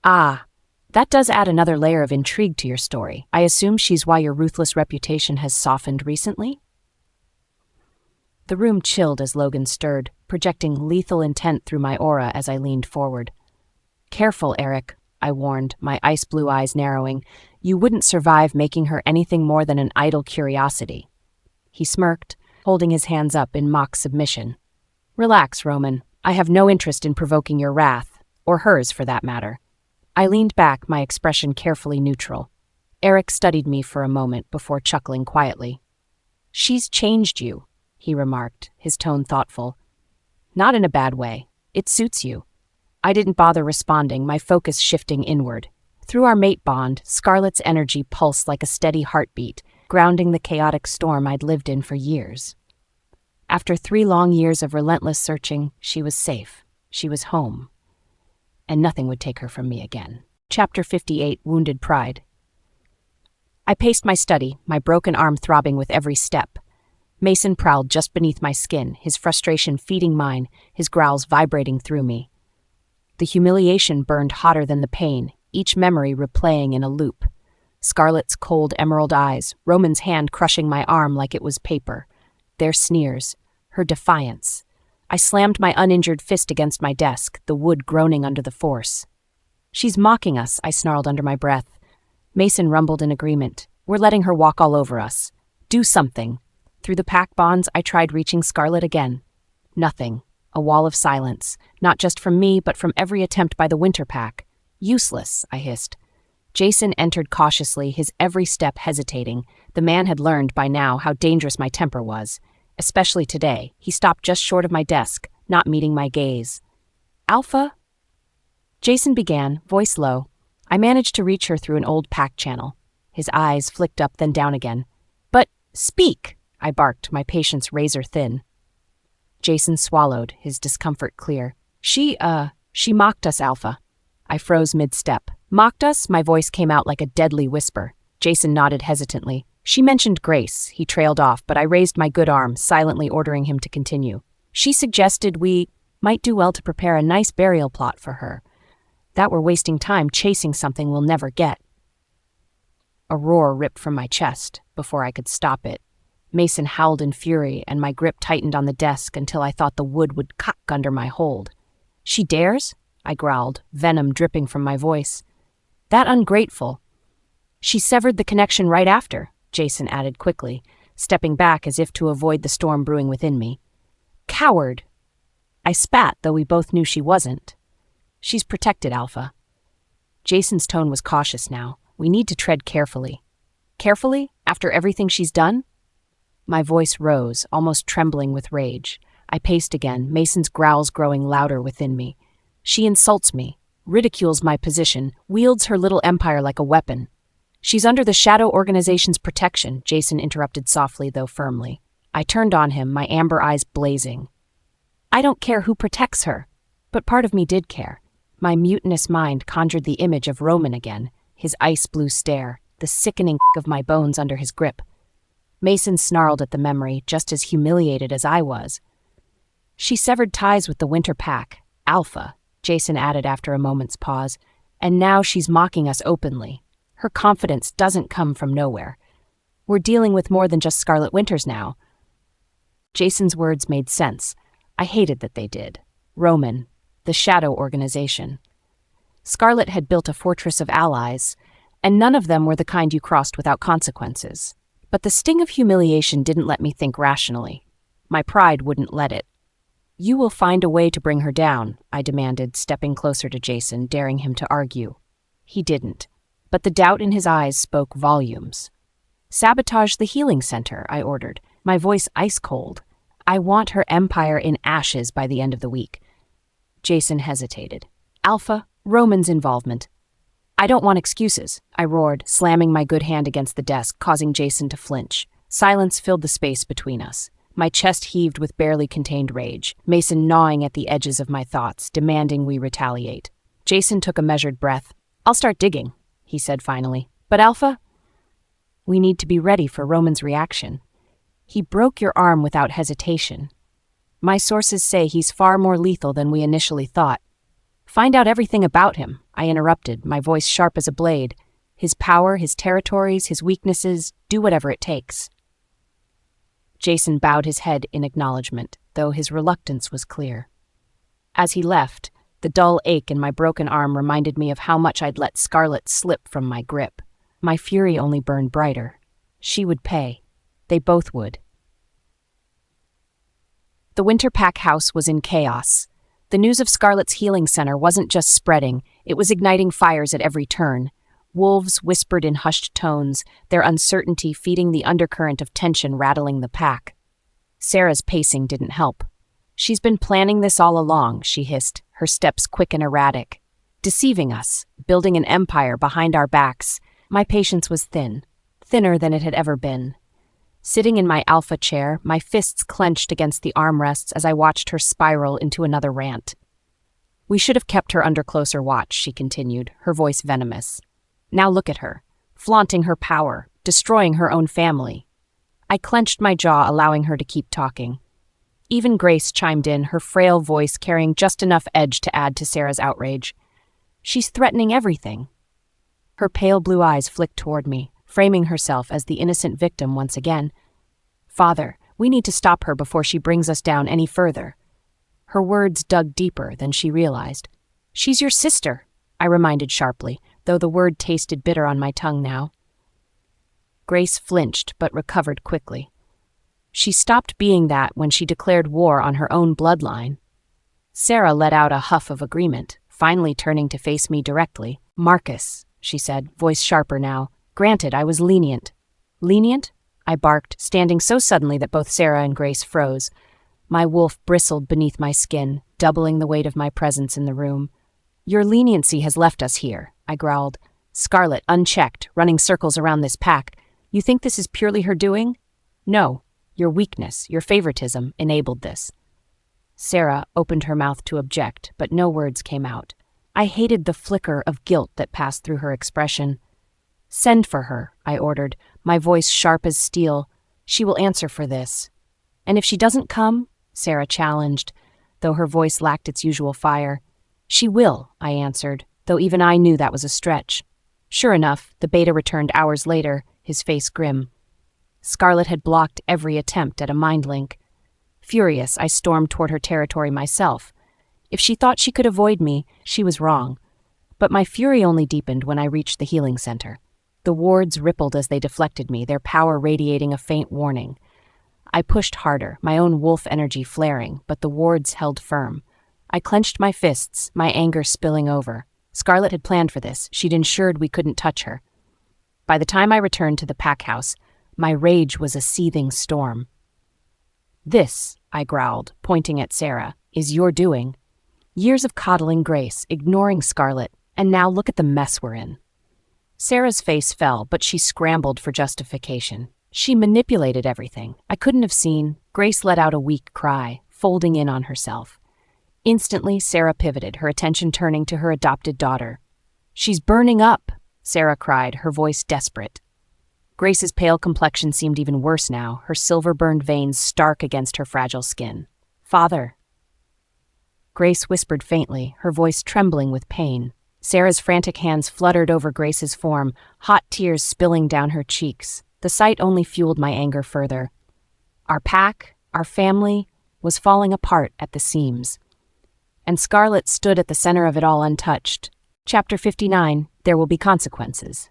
Ah, that does add another layer of intrigue to your story. I assume she's why your ruthless reputation has softened recently? The room chilled as Logan stirred, projecting lethal intent through my aura as I leaned forward. Careful, Eric, I warned, my ice-blue eyes narrowing. You wouldn't survive making her anything more than an idle curiosity. He smirked, holding his hands up in mock submission. Relax, Roman. I have no interest in provoking your wrath, or hers for that matter. I leaned back, my expression carefully neutral. Eric studied me for a moment before chuckling quietly. She's changed you, he remarked, his tone thoughtful. Not in a bad way. It suits you. I didn't bother responding, my focus shifting inward. Through our mate bond, Scarlett's energy pulsed like a steady heartbeat, grounding the chaotic storm I'd lived in for years. After 3 long years of relentless searching, she was safe. She was home. And nothing would take her from me again. Chapter 58, Wounded Pride. I paced my study, my broken arm throbbing with every step. Mason prowled just beneath my skin, his frustration feeding mine, his growls vibrating through me. The humiliation burned hotter than the pain, each memory replaying in a loop. Scarlett's cold emerald eyes, Roman's hand crushing my arm like it was paper. Their sneers, her defiance. I slammed my uninjured fist against my desk, the wood groaning under the force. She's mocking us, I snarled under my breath. Mason rumbled in agreement. We're letting her walk all over us. Do something. Through the pack bonds, I tried reaching Scarlett again. Nothing. A wall of silence, not just from me, but from every attempt by the Winter Pack. Useless, I hissed. Jason entered cautiously, his every step hesitating. The man had learned by now how dangerous my temper was. Especially today, he stopped just short of my desk, not meeting my gaze. Alpha? Jason began, voice low. I managed to reach her through an old pack channel. His eyes flicked up then down again. But speak, I barked, my patience razor thin. Jason swallowed, his discomfort clear. She mocked us, Alpha. I froze mid-step. Mocked us? My voice came out like a deadly whisper. Jason nodded hesitantly. She mentioned Grace. He trailed off, but I raised my good arm, silently ordering him to continue. She suggested we might do well to prepare a nice burial plot for her. That we're wasting time chasing something we'll never get. A roar ripped from my chest before I could stop it. Mason howled in fury, and my grip tightened on the desk until I thought the wood would cock under my hold. She dares? I growled, venom dripping from my voice. That ungrateful. She severed the connection right after, Jason added quickly, stepping back as if to avoid the storm brewing within me. Coward! I spat, though we both knew she wasn't. She's protected, Alpha. Jason's tone was cautious now. We need to tread carefully. Carefully? After everything she's done? My voice rose, almost trembling with rage. I paced again, Mason's growls growing louder within me. She insults me, ridicules my position, wields her little empire like a weapon. She's under the Shadow Organization's protection, Jason interrupted softly, though firmly. I turned on him, my amber eyes blazing. I don't care who protects her. But part of me did care. My mutinous mind conjured the image of Roman again, his ice-blue stare, the sickening of my bones under his grip. Mason snarled at the memory, just as humiliated as I was. She severed ties with the Winter Pack, Alpha. Jason added after a moment's pause. And now she's mocking us openly. Her confidence doesn't come from nowhere. We're dealing with more than just Scarlett Winters now. Jason's words made sense. I hated that they did. Roman, the shadow organization. Scarlett had built a fortress of allies, and none of them were the kind you crossed without consequences. But the sting of humiliation didn't let me think rationally. My pride wouldn't let it. You will find a way to bring her down, I demanded, stepping closer to Jason, daring him to argue. He didn't, but the doubt in his eyes spoke volumes. Sabotage the healing center, I ordered, my voice ice cold. I want her empire in ashes by the end of the week. Jason hesitated. Alpha, Roman's involvement. I don't want excuses, I roared, slamming my good hand against the desk, causing Jason to flinch. Silence filled the space between us. My chest heaved with barely contained rage, Mason gnawing at the edges of my thoughts, demanding we retaliate. Jason took a measured breath. I'll start digging, he said finally. But Alpha? We need to be ready for Roman's reaction. He broke your arm without hesitation. My sources say he's far more lethal than we initially thought. Find out everything about him, I interrupted, my voice sharp as a blade. His power, his territories, his weaknesses, do whatever it takes. Jason bowed his head in acknowledgement, though his reluctance was clear. As he left, the dull ache in my broken arm reminded me of how much I'd let Scarlett slip from my grip. My fury only burned brighter. She would pay. They both would. The Winter Pack house was in chaos. The news of Scarlett's healing center wasn't just spreading, it was igniting fires at every turn. Wolves whispered in hushed tones, their uncertainty feeding the undercurrent of tension rattling the pack. Sarah's pacing didn't help. She's been planning this all along, she hissed, her steps quick and erratic. Deceiving us, building an empire behind our backs. My patience was thin, thinner than it had ever been. Sitting in my alpha chair, my fists clenched against the armrests as I watched her spiral into another rant. We should have kept her under closer watch, she continued, her voice venomous. Now look at her, flaunting her power, destroying her own family. I clenched my jaw, allowing her to keep talking. Even Grace chimed in, her frail voice carrying just enough edge to add to Sarah's outrage. She's threatening everything. Her pale blue eyes flicked toward me, framing herself as the innocent victim once again. Father, we need to stop her before she brings us down any further. Her words dug deeper than she realized. She's your sister, I reminded sharply, though the word tasted bitter on my tongue now. Grace flinched, but recovered quickly. She stopped being that when she declared war on her own bloodline. Sarah let out a huff of agreement, finally turning to face me directly. Marcus, she said, voice sharper now. Granted, I was lenient. Lenient? I barked, standing so suddenly that both Sarah and Grace froze. My wolf bristled beneath my skin, doubling the weight of my presence in the room. Your leniency has left us here, I growled. Scarlett, unchecked, running circles around this pack. You think this is purely her doing? No. Your weakness, your favoritism, enabled this. Sarah opened her mouth to object, but no words came out. I hated the flicker of guilt that passed through her expression. Send for her, I ordered, my voice sharp as steel. She will answer for this. And if she doesn't come, Sarah challenged, though her voice lacked its usual fire. She will, I answered, though even I knew that was a stretch. Sure enough, the beta returned hours later, his face grim. Scarlett had blocked every attempt at a mind link. Furious, I stormed toward her territory myself. If she thought she could avoid me, she was wrong. But my fury only deepened when I reached the healing center. The wards rippled as they deflected me, their power radiating a faint warning. I pushed harder, my own wolf energy flaring, but the wards held firm. I clenched my fists, my anger spilling over. Scarlett had planned for this. She'd ensured we couldn't touch her. By the time I returned to the pack house, my rage was a seething storm. This, I growled, pointing at Sarah, is your doing. Years of coddling Grace, ignoring Scarlett, and now look at the mess we're in. Sarah's face fell, but she scrambled for justification. She manipulated everything. I couldn't have seen. Grace let out a weak cry, folding in on herself. Instantly, Sarah pivoted, her attention turning to her adopted daughter. She's burning up, Sarah cried, her voice desperate. Grace's pale complexion seemed even worse now, her silver-burned veins stark against her fragile skin. Father. Grace whispered faintly, her voice trembling with pain. Sarah's frantic hands fluttered over Grace's form, hot tears spilling down her cheeks. The sight only fueled my anger further. Our pack, our family, was falling apart at the seams. And Scarlett stood at the center of it all untouched. Chapter 59, There Will Be Consequences.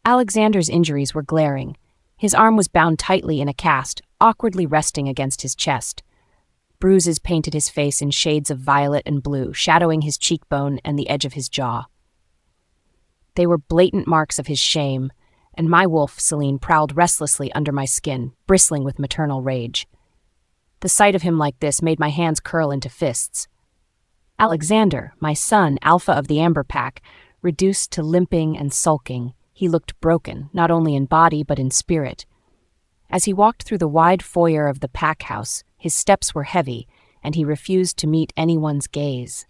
Alexander's injuries were glaring. His arm was bound tightly in a cast, awkwardly resting against his chest. Bruises painted his face in shades of violet and blue, shadowing his cheekbone and the edge of his jaw. They were blatant marks of his shame, and my wolf, Celine, prowled restlessly under my skin, bristling with maternal rage. The sight of him like this made my hands curl into fists. Alexander, my son, Alpha of the Amber Pack, reduced to limping and sulking, he looked broken, not only in body but in spirit. As he walked through the wide foyer of the pack house, his steps were heavy, and he refused to meet anyone's gaze.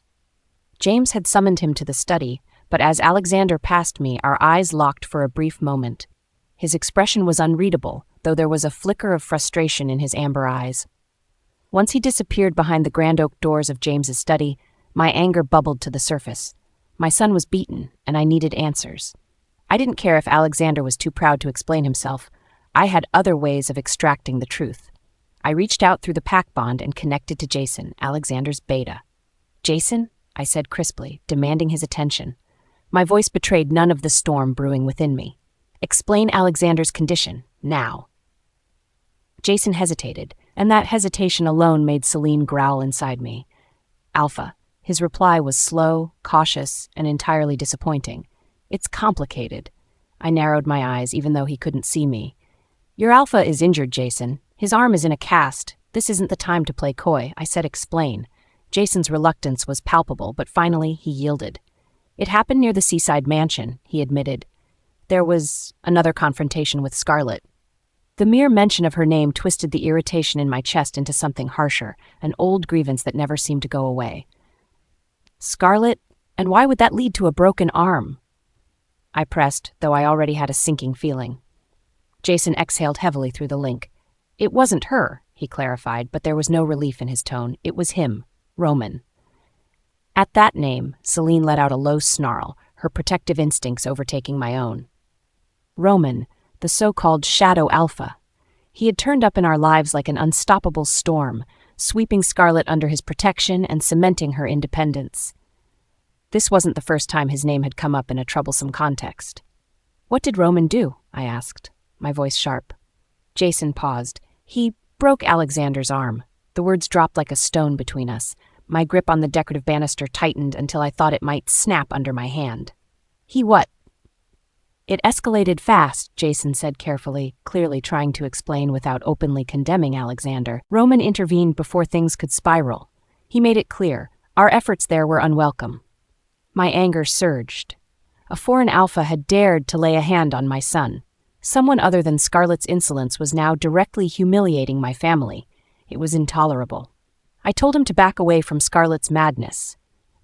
James had summoned him to the study, but as Alexander passed me, our eyes locked for a brief moment. His expression was unreadable, though there was a flicker of frustration in his amber eyes. Once he disappeared behind the grand oak doors of James's study, my anger bubbled to the surface. My son was beaten, and I needed answers. I didn't care if Alexander was too proud to explain himself. I had other ways of extracting the truth. I reached out through the pack bond and connected to Jason, Alexander's beta. "Jason?" I said crisply, demanding his attention. My voice betrayed none of the storm brewing within me. "Explain Alexander's condition, now." Jason hesitated, and that hesitation alone made Celine growl inside me. "Alpha." His reply was slow, cautious, and entirely disappointing. "It's complicated." I narrowed my eyes, even though he couldn't see me. "Your Alpha is injured, Jason. His arm is in a cast. This isn't the time to play coy," I said explain. Jason's reluctance was palpable, but finally he yielded. "It happened near the seaside mansion," he admitted. "There was another confrontation with Scarlett." The mere mention of her name twisted the irritation in my chest into something harsher, an old grievance that never seemed to go away. "Scarlett? And why would that lead to a broken arm?" I pressed, though I already had a sinking feeling. Jason exhaled heavily through the link. "It wasn't her," he clarified, but there was no relief in his tone. "It was him, Roman." At that name, Celine let out a low snarl, her protective instincts overtaking my own. Roman, the so-called Shadow Alpha. He had turned up in our lives like an unstoppable storm, sweeping Scarlett under his protection and cementing her independence. This wasn't the first time his name had come up in a troublesome context. "What did Roman do?" I asked, my voice sharp. Jason paused. "He broke Alexander's arm." The words dropped like a stone between us. My grip on the decorative banister tightened until I thought it might snap under my hand. "He what?" "It escalated fast," Jason said carefully, clearly trying to explain without openly condemning Alexander. "Roman intervened before things could spiral. He made it clear. Our efforts there were unwelcome." My anger surged. A foreign alpha had dared to lay a hand on my son. Someone other than Scarlett's insolence was now directly humiliating my family. It was intolerable. I told him to back away from Scarlett's madness.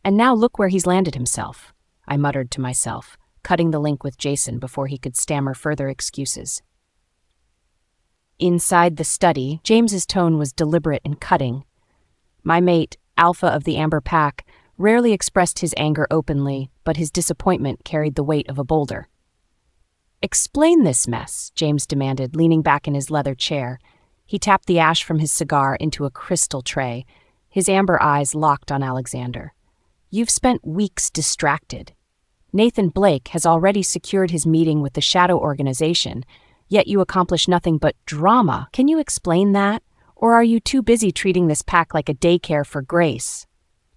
And now look where he's landed himself, I muttered to myself, cutting the link with Jason before he could stammer further excuses. Inside the study, James's tone was deliberate and cutting. My mate, Alpha of the Amber Pack, rarely expressed his anger openly, but his disappointment carried the weight of a boulder. "Explain this mess," James demanded, leaning back in his leather chair. He tapped the ash from his cigar into a crystal tray, his amber eyes locked on Alexander. "You've spent weeks distracted. Nathan Blake has already secured his meeting with the Shadow Organization, yet you accomplish nothing but drama. Can you explain that? Or are you too busy treating this pack like a daycare for Grace?"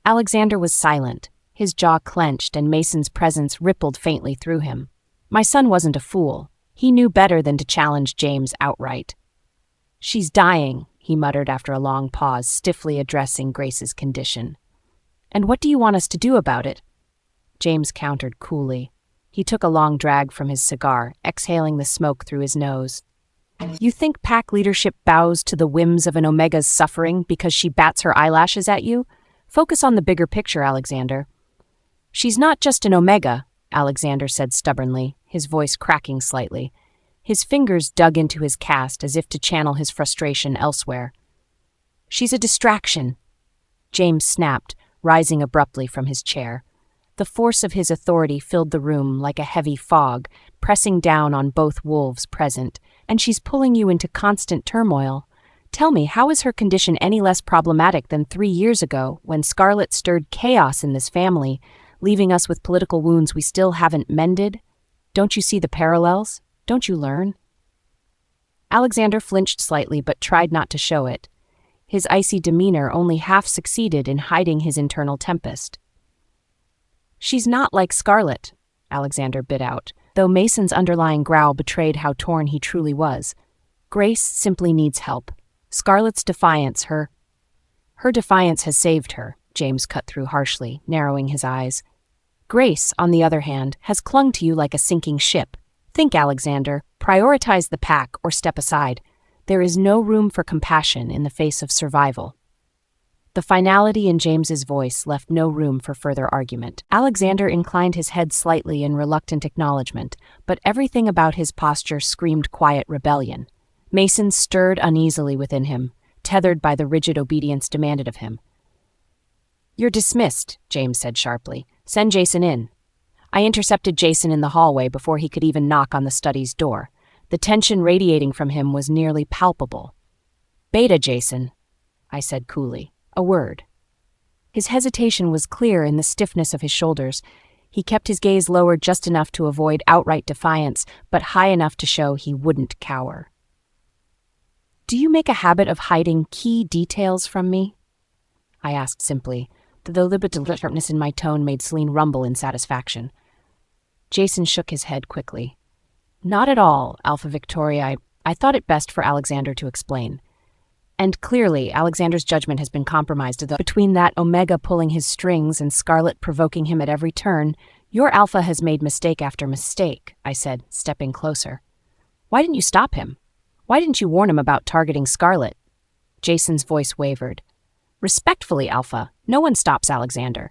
Alexander was silent, his jaw clenched, and Mason's presence rippled faintly through him. My son wasn't a fool. He knew better than to challenge James outright. "She's dying," he muttered after a long pause, stiffly addressing Grace's condition. "And what do you want us to do about it?" James countered coolly. He took a long drag from his cigar, exhaling the smoke through his nose. "You think pack leadership bows to the whims of an Omega's suffering because she bats her eyelashes at you? Focus on the bigger picture, Alexander." "She's not just an Omega," Alexander said stubbornly, his voice cracking slightly. His fingers dug into his cast as if to channel his frustration elsewhere. "She's a distraction." James snapped, rising abruptly from his chair. The force of his authority filled the room like a heavy fog, pressing down on both wolves present. And she's pulling you into constant turmoil. Tell me, how is her condition any less problematic than 3 years ago, when Scarlett stirred chaos in this family, leaving us with political wounds we still haven't mended? Don't you see the parallels? Don't you learn? Alexander flinched slightly but tried not to show it. His icy demeanor only half succeeded in hiding his internal tempest. She's not like Scarlett, Alexander bit out, though Mason's underlying growl betrayed how torn he truly was. Grace simply needs help. Scarlett's defiance, her defiance has saved her, James cut through harshly, narrowing his eyes. Grace, on the other hand, has clung to you like a sinking ship. Think, Alexander, prioritize the pack or step aside. There is no room for compassion in the face of survival. The finality in James's voice left no room for further argument. Alexander inclined his head slightly in reluctant acknowledgement, but everything about his posture screamed quiet rebellion. Mason stirred uneasily within him, tethered by the rigid obedience demanded of him. "You're dismissed," James said sharply. "Send Jason in." I intercepted Jason in the hallway before he could even knock on the study's door. The tension radiating from him was nearly palpable. "Beta, Jason," I said coolly. "A word." His hesitation was clear in the stiffness of his shoulders. He kept his gaze lowered just enough to avoid outright defiance, but high enough to show he wouldn't cower. "Do you make a habit of hiding key details from me?" I asked simply, though the deliberateness in my tone made Celine rumble in satisfaction. Jason shook his head quickly. "Not at all, Alpha Victoria. I thought it best for Alexander to explain. And clearly, Alexander's judgment has been compromised. Between that Omega pulling his strings and Scarlett provoking him at every turn, your Alpha has made mistake after mistake," I said, stepping closer. "Why didn't you stop him? Why didn't you warn him about targeting Scarlett?" Jason's voice wavered. "Respectfully, Alpha, no one stops Alexander."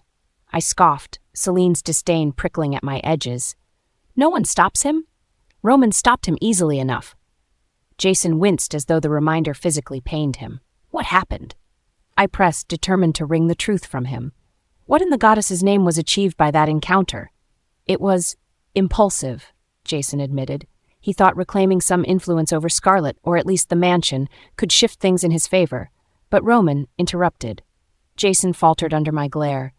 I scoffed, Celine's disdain prickling at my edges. "No one stops him? Roman stopped him easily enough." Jason winced as though the reminder physically pained him. "What happened?" I pressed, determined to wring the truth from him. What in the goddess's name was achieved by that encounter? "It was impulsive," Jason admitted. He thought reclaiming some influence over Scarlett, or at least the mansion, could shift things in his favor. But Roman interrupted. Jason faltered under my glare.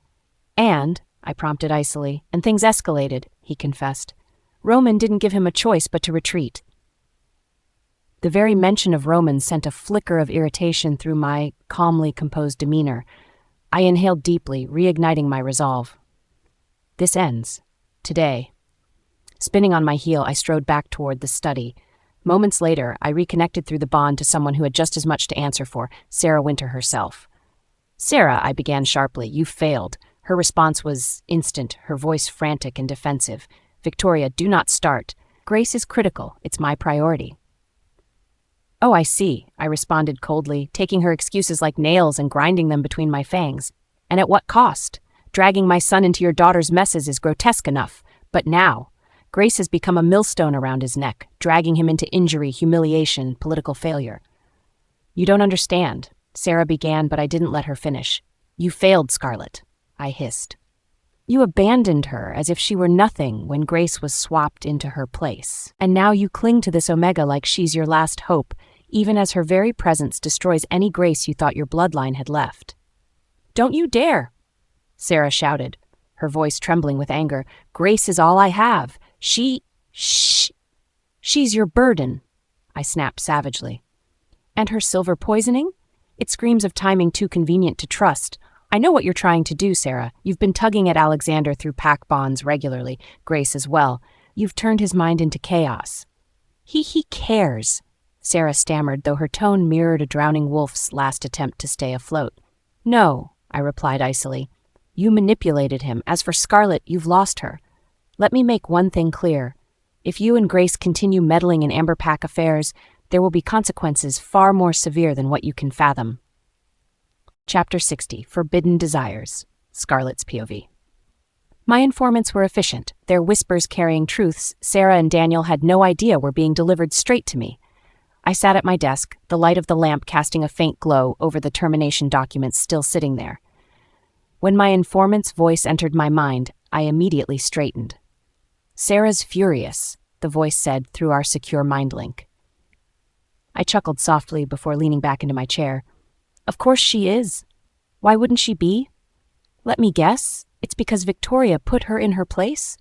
"And," I prompted icily, "and things escalated," he confessed. "Roman didn't give him a choice but to retreat." The very mention of Roman sent a flicker of irritation through my calmly composed demeanor. I inhaled deeply, reigniting my resolve. "This ends. Today." Spinning on my heel, I strode back toward the study. Moments later, I reconnected through the bond to someone who had just as much to answer for, Sarah Winter herself. "Sarah," I began sharply, "you failed." Her response was instant, her voice frantic and defensive. "Victoria, do not start. Grace is critical. It's my priority." "Oh, I see," I responded coldly, taking her excuses like nails and grinding them between my fangs. "And at what cost? Dragging my son into your daughter's messes is grotesque enough. But now, Grace has become a millstone around his neck, dragging him into injury, humiliation, political failure." "You don't understand," Sarah began, but I didn't let her finish. "You failed, Scarlett," I hissed. "You abandoned her as if she were nothing when Grace was swapped into her place. And now you cling to this Omega like she's your last hope, even as her very presence destroys any grace you thought your bloodline had left." "Don't you dare!" Sarah shouted, her voice trembling with anger. "Grace is all I have. She's your burden," I snapped savagely. "And her silver poisoning? It screams of timing too convenient to trust. I know what you're trying to do, Sarah. You've been tugging at Alexander through pack bonds regularly, Grace as well. You've turned his mind into chaos." He cares," Sarah stammered, though her tone mirrored a drowning wolf's last attempt to stay afloat. "No," I replied icily. "You manipulated him. As for Scarlett, you've lost her. Let me make one thing clear. If you and Grace continue meddling in Amber Pack affairs, there will be consequences far more severe than what you can fathom." Chapter 60, Forbidden Desires, Scarlett's POV. My informants were efficient, their whispers carrying truths Sarah and Daniel had no idea were being delivered straight to me. I sat at my desk, the light of the lamp casting a faint glow over the termination documents still sitting there. When my informant's voice entered my mind, I immediately straightened. "Sarah's furious," the voice said through our secure mind link. I chuckled softly before leaning back into my chair. "Of course she is. Why wouldn't she be? Let me guess, it's because Victoria put her in her place?"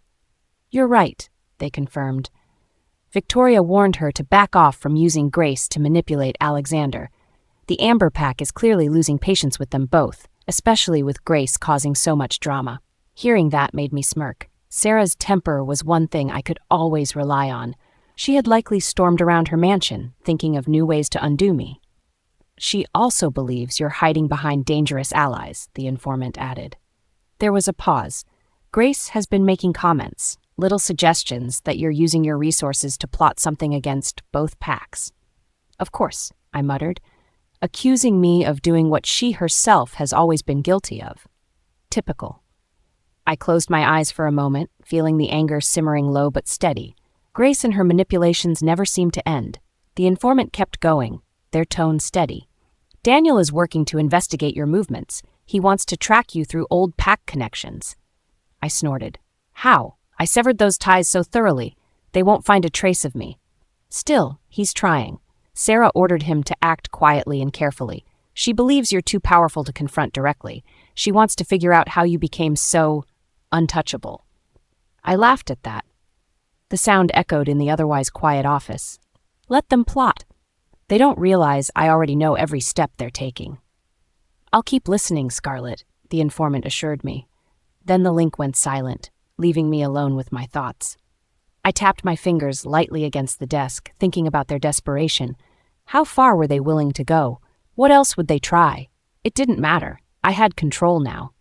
"You're right," they confirmed. "Victoria warned her to back off from using Grace to manipulate Alexander. The Amber Pack is clearly losing patience with them both, especially with Grace causing so much drama." Hearing that made me smirk. Sarah's temper was one thing I could always rely on. She had likely stormed around her mansion, thinking of new ways to undo me. "She also believes you're hiding behind dangerous allies," the informant added. There was a pause. "Grace has been making comments, little suggestions that you're using your resources to plot something against both packs." "Of course," I muttered, accusing me of doing what she herself has always been guilty of. Typical. I closed my eyes for a moment, feeling the anger simmering low but steady. Grace and her manipulations never seemed to end. The informant kept going, their tone steady. "Daniel is working to investigate your movements. He wants to track you through old pack connections." I snorted. "How? I severed those ties so thoroughly. They won't find a trace of me." "Still, he's trying. Sarah ordered him to act quietly and carefully. She believes you're too powerful to confront directly. She wants to figure out how you became so untouchable." I laughed at that. The sound echoed in the otherwise quiet office. "Let them plot. They don't realize I already know every step they're taking." "I'll keep listening, Scarlett," the informant assured me. Then the link went silent, leaving me alone with my thoughts. I tapped my fingers lightly against the desk, thinking about their desperation. How far were they willing to go? What else would they try? It didn't matter. I had control now.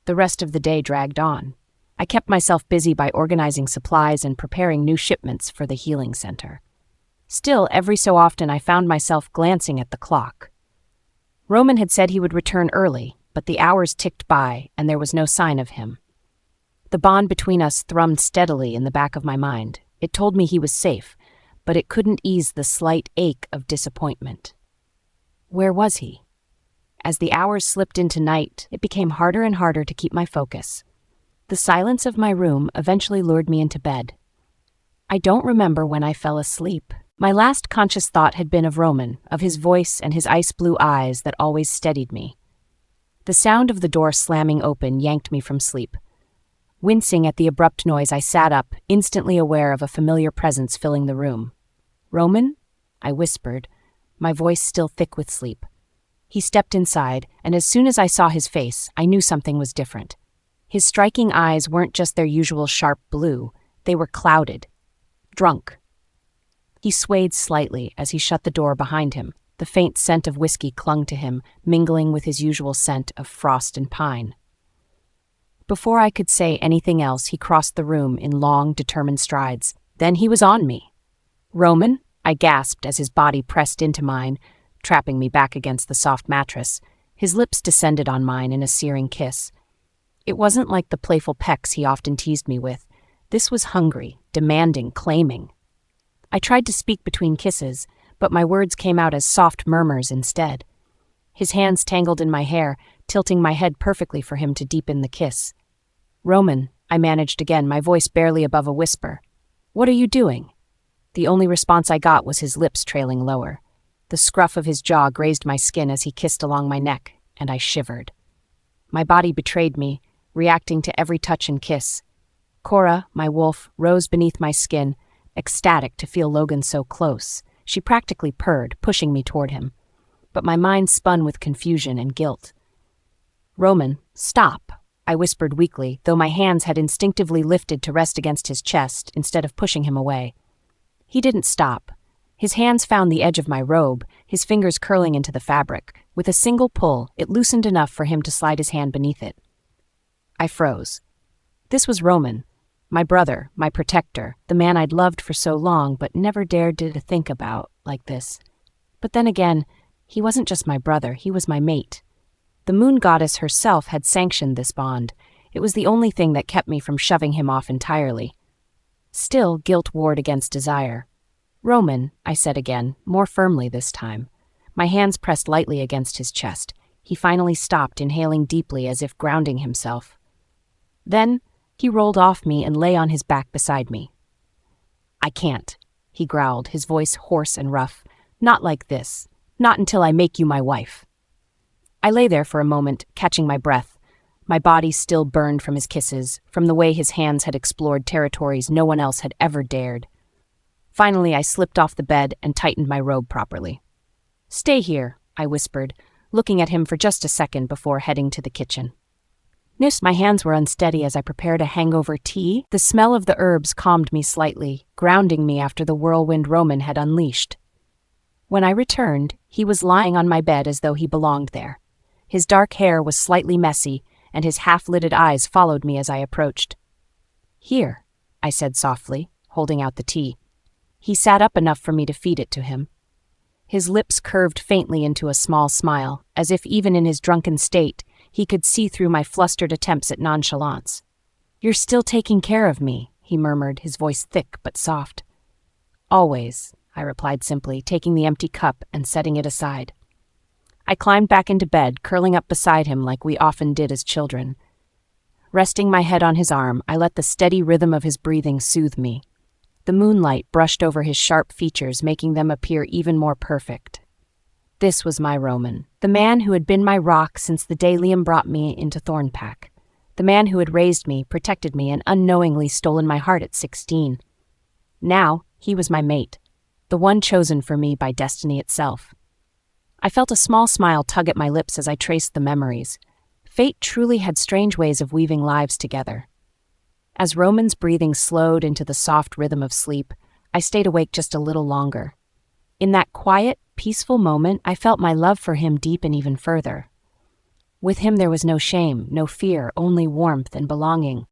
The rest of the day dragged on. I kept myself busy by organizing supplies and preparing new shipments for the healing center. Still, every so often I found myself glancing at the clock. Roman had said he would return early, but the hours ticked by and there was no sign of him. The bond between us thrummed steadily in the back of my mind. It told me he was safe, but it couldn't ease the slight ache of disappointment. Where was he? As the hours slipped into night, it became harder and harder to keep my focus. The silence of my room eventually lured me into bed. I don't remember when I fell asleep. My last conscious thought had been of Roman, of his voice and his ice-blue eyes that always steadied me. The sound of the door slamming open yanked me from sleep. Wincing at the abrupt noise, I sat up, instantly aware of a familiar presence filling the room. "Roman?" I whispered, my voice still thick with sleep. He stepped inside, and as soon as I saw his face, I knew something was different. His striking eyes weren't just their usual sharp blue, they were clouded. Drunk. He swayed slightly as he shut the door behind him. The faint scent of whiskey clung to him, mingling with his usual scent of frost and pine. Before I could say anything else, he crossed the room in long, determined strides. Then he was on me. "Roman?" I gasped as his body pressed into mine, trapping me back against the soft mattress. His lips descended on mine in a searing kiss. It wasn't like the playful pecks he often teased me with. This was hungry, demanding, claiming. I tried to speak between kisses, but my words came out as soft murmurs instead. His hands tangled in my hair, tilting my head perfectly for him to deepen the kiss. "Roman," I managed again, my voice barely above a whisper. "What are you doing?" The only response I got was his lips trailing lower. The scruff of his jaw grazed my skin as he kissed along my neck, and I shivered. My body betrayed me, reacting to every touch and kiss. Cora, my wolf, rose beneath my skin, ecstatic to feel Logan so close. She practically purred, pushing me toward him. But my mind spun with confusion and guilt. "Roman, stop," I whispered weakly, though my hands had instinctively lifted to rest against his chest instead of pushing him away. He didn't stop. His hands found the edge of my robe, his fingers curling into the fabric. With a single pull, it loosened enough for him to slide his hand beneath it. I froze. This was Roman, my brother, my protector, the man I'd loved for so long but never dared to think about like this. But then again, he wasn't just my brother, he was my mate. The moon goddess herself had sanctioned this bond. It was the only thing that kept me from shoving him off entirely. Still, guilt warred against desire. "Roman," I said again, more firmly this time. My hands pressed lightly against his chest. He finally stopped, inhaling deeply as if grounding himself. Then, he rolled off me and lay on his back beside me. "I can't," he growled, his voice hoarse and rough. "Not like this. Not until I make you my wife." I lay there for a moment, catching my breath. My body still burned from his kisses, from the way his hands had explored territories no one else had ever dared. Finally, I slipped off the bed and tightened my robe properly. "Stay here," I whispered, looking at him for just a second before heading to the kitchen. My hands were unsteady as I prepared a hangover tea. The smell of the herbs calmed me slightly, grounding me after the whirlwind Roman had unleashed. When I returned, he was lying on my bed as though he belonged there. His dark hair was slightly messy, and his half-lidded eyes followed me as I approached. "Here," I said softly, holding out the tea. He sat up enough for me to feed it to him. His lips curved faintly into a small smile, as if even in his drunken state, he could see through my flustered attempts at nonchalance. "You're still taking care of me," he murmured, his voice thick but soft. "Always," I replied simply, taking the empty cup and setting it aside. I climbed back into bed, curling up beside him like we often did as children. Resting my head on his arm, I let the steady rhythm of his breathing soothe me. The moonlight brushed over his sharp features, making them appear even more perfect. This was my Roman, the man who had been my rock since the day Liam brought me into Thornpack, the man who had raised me, protected me, and unknowingly stolen my heart at 16. Now, he was my mate, the one chosen for me by destiny itself. I felt a small smile tug at my lips as I traced the memories. Fate truly had strange ways of weaving lives together. As Roman's breathing slowed into the soft rhythm of sleep, I stayed awake just a little longer. In that quiet, peaceful moment, I felt my love for him deepen even further. With him there was no shame, no fear, only warmth and belonging.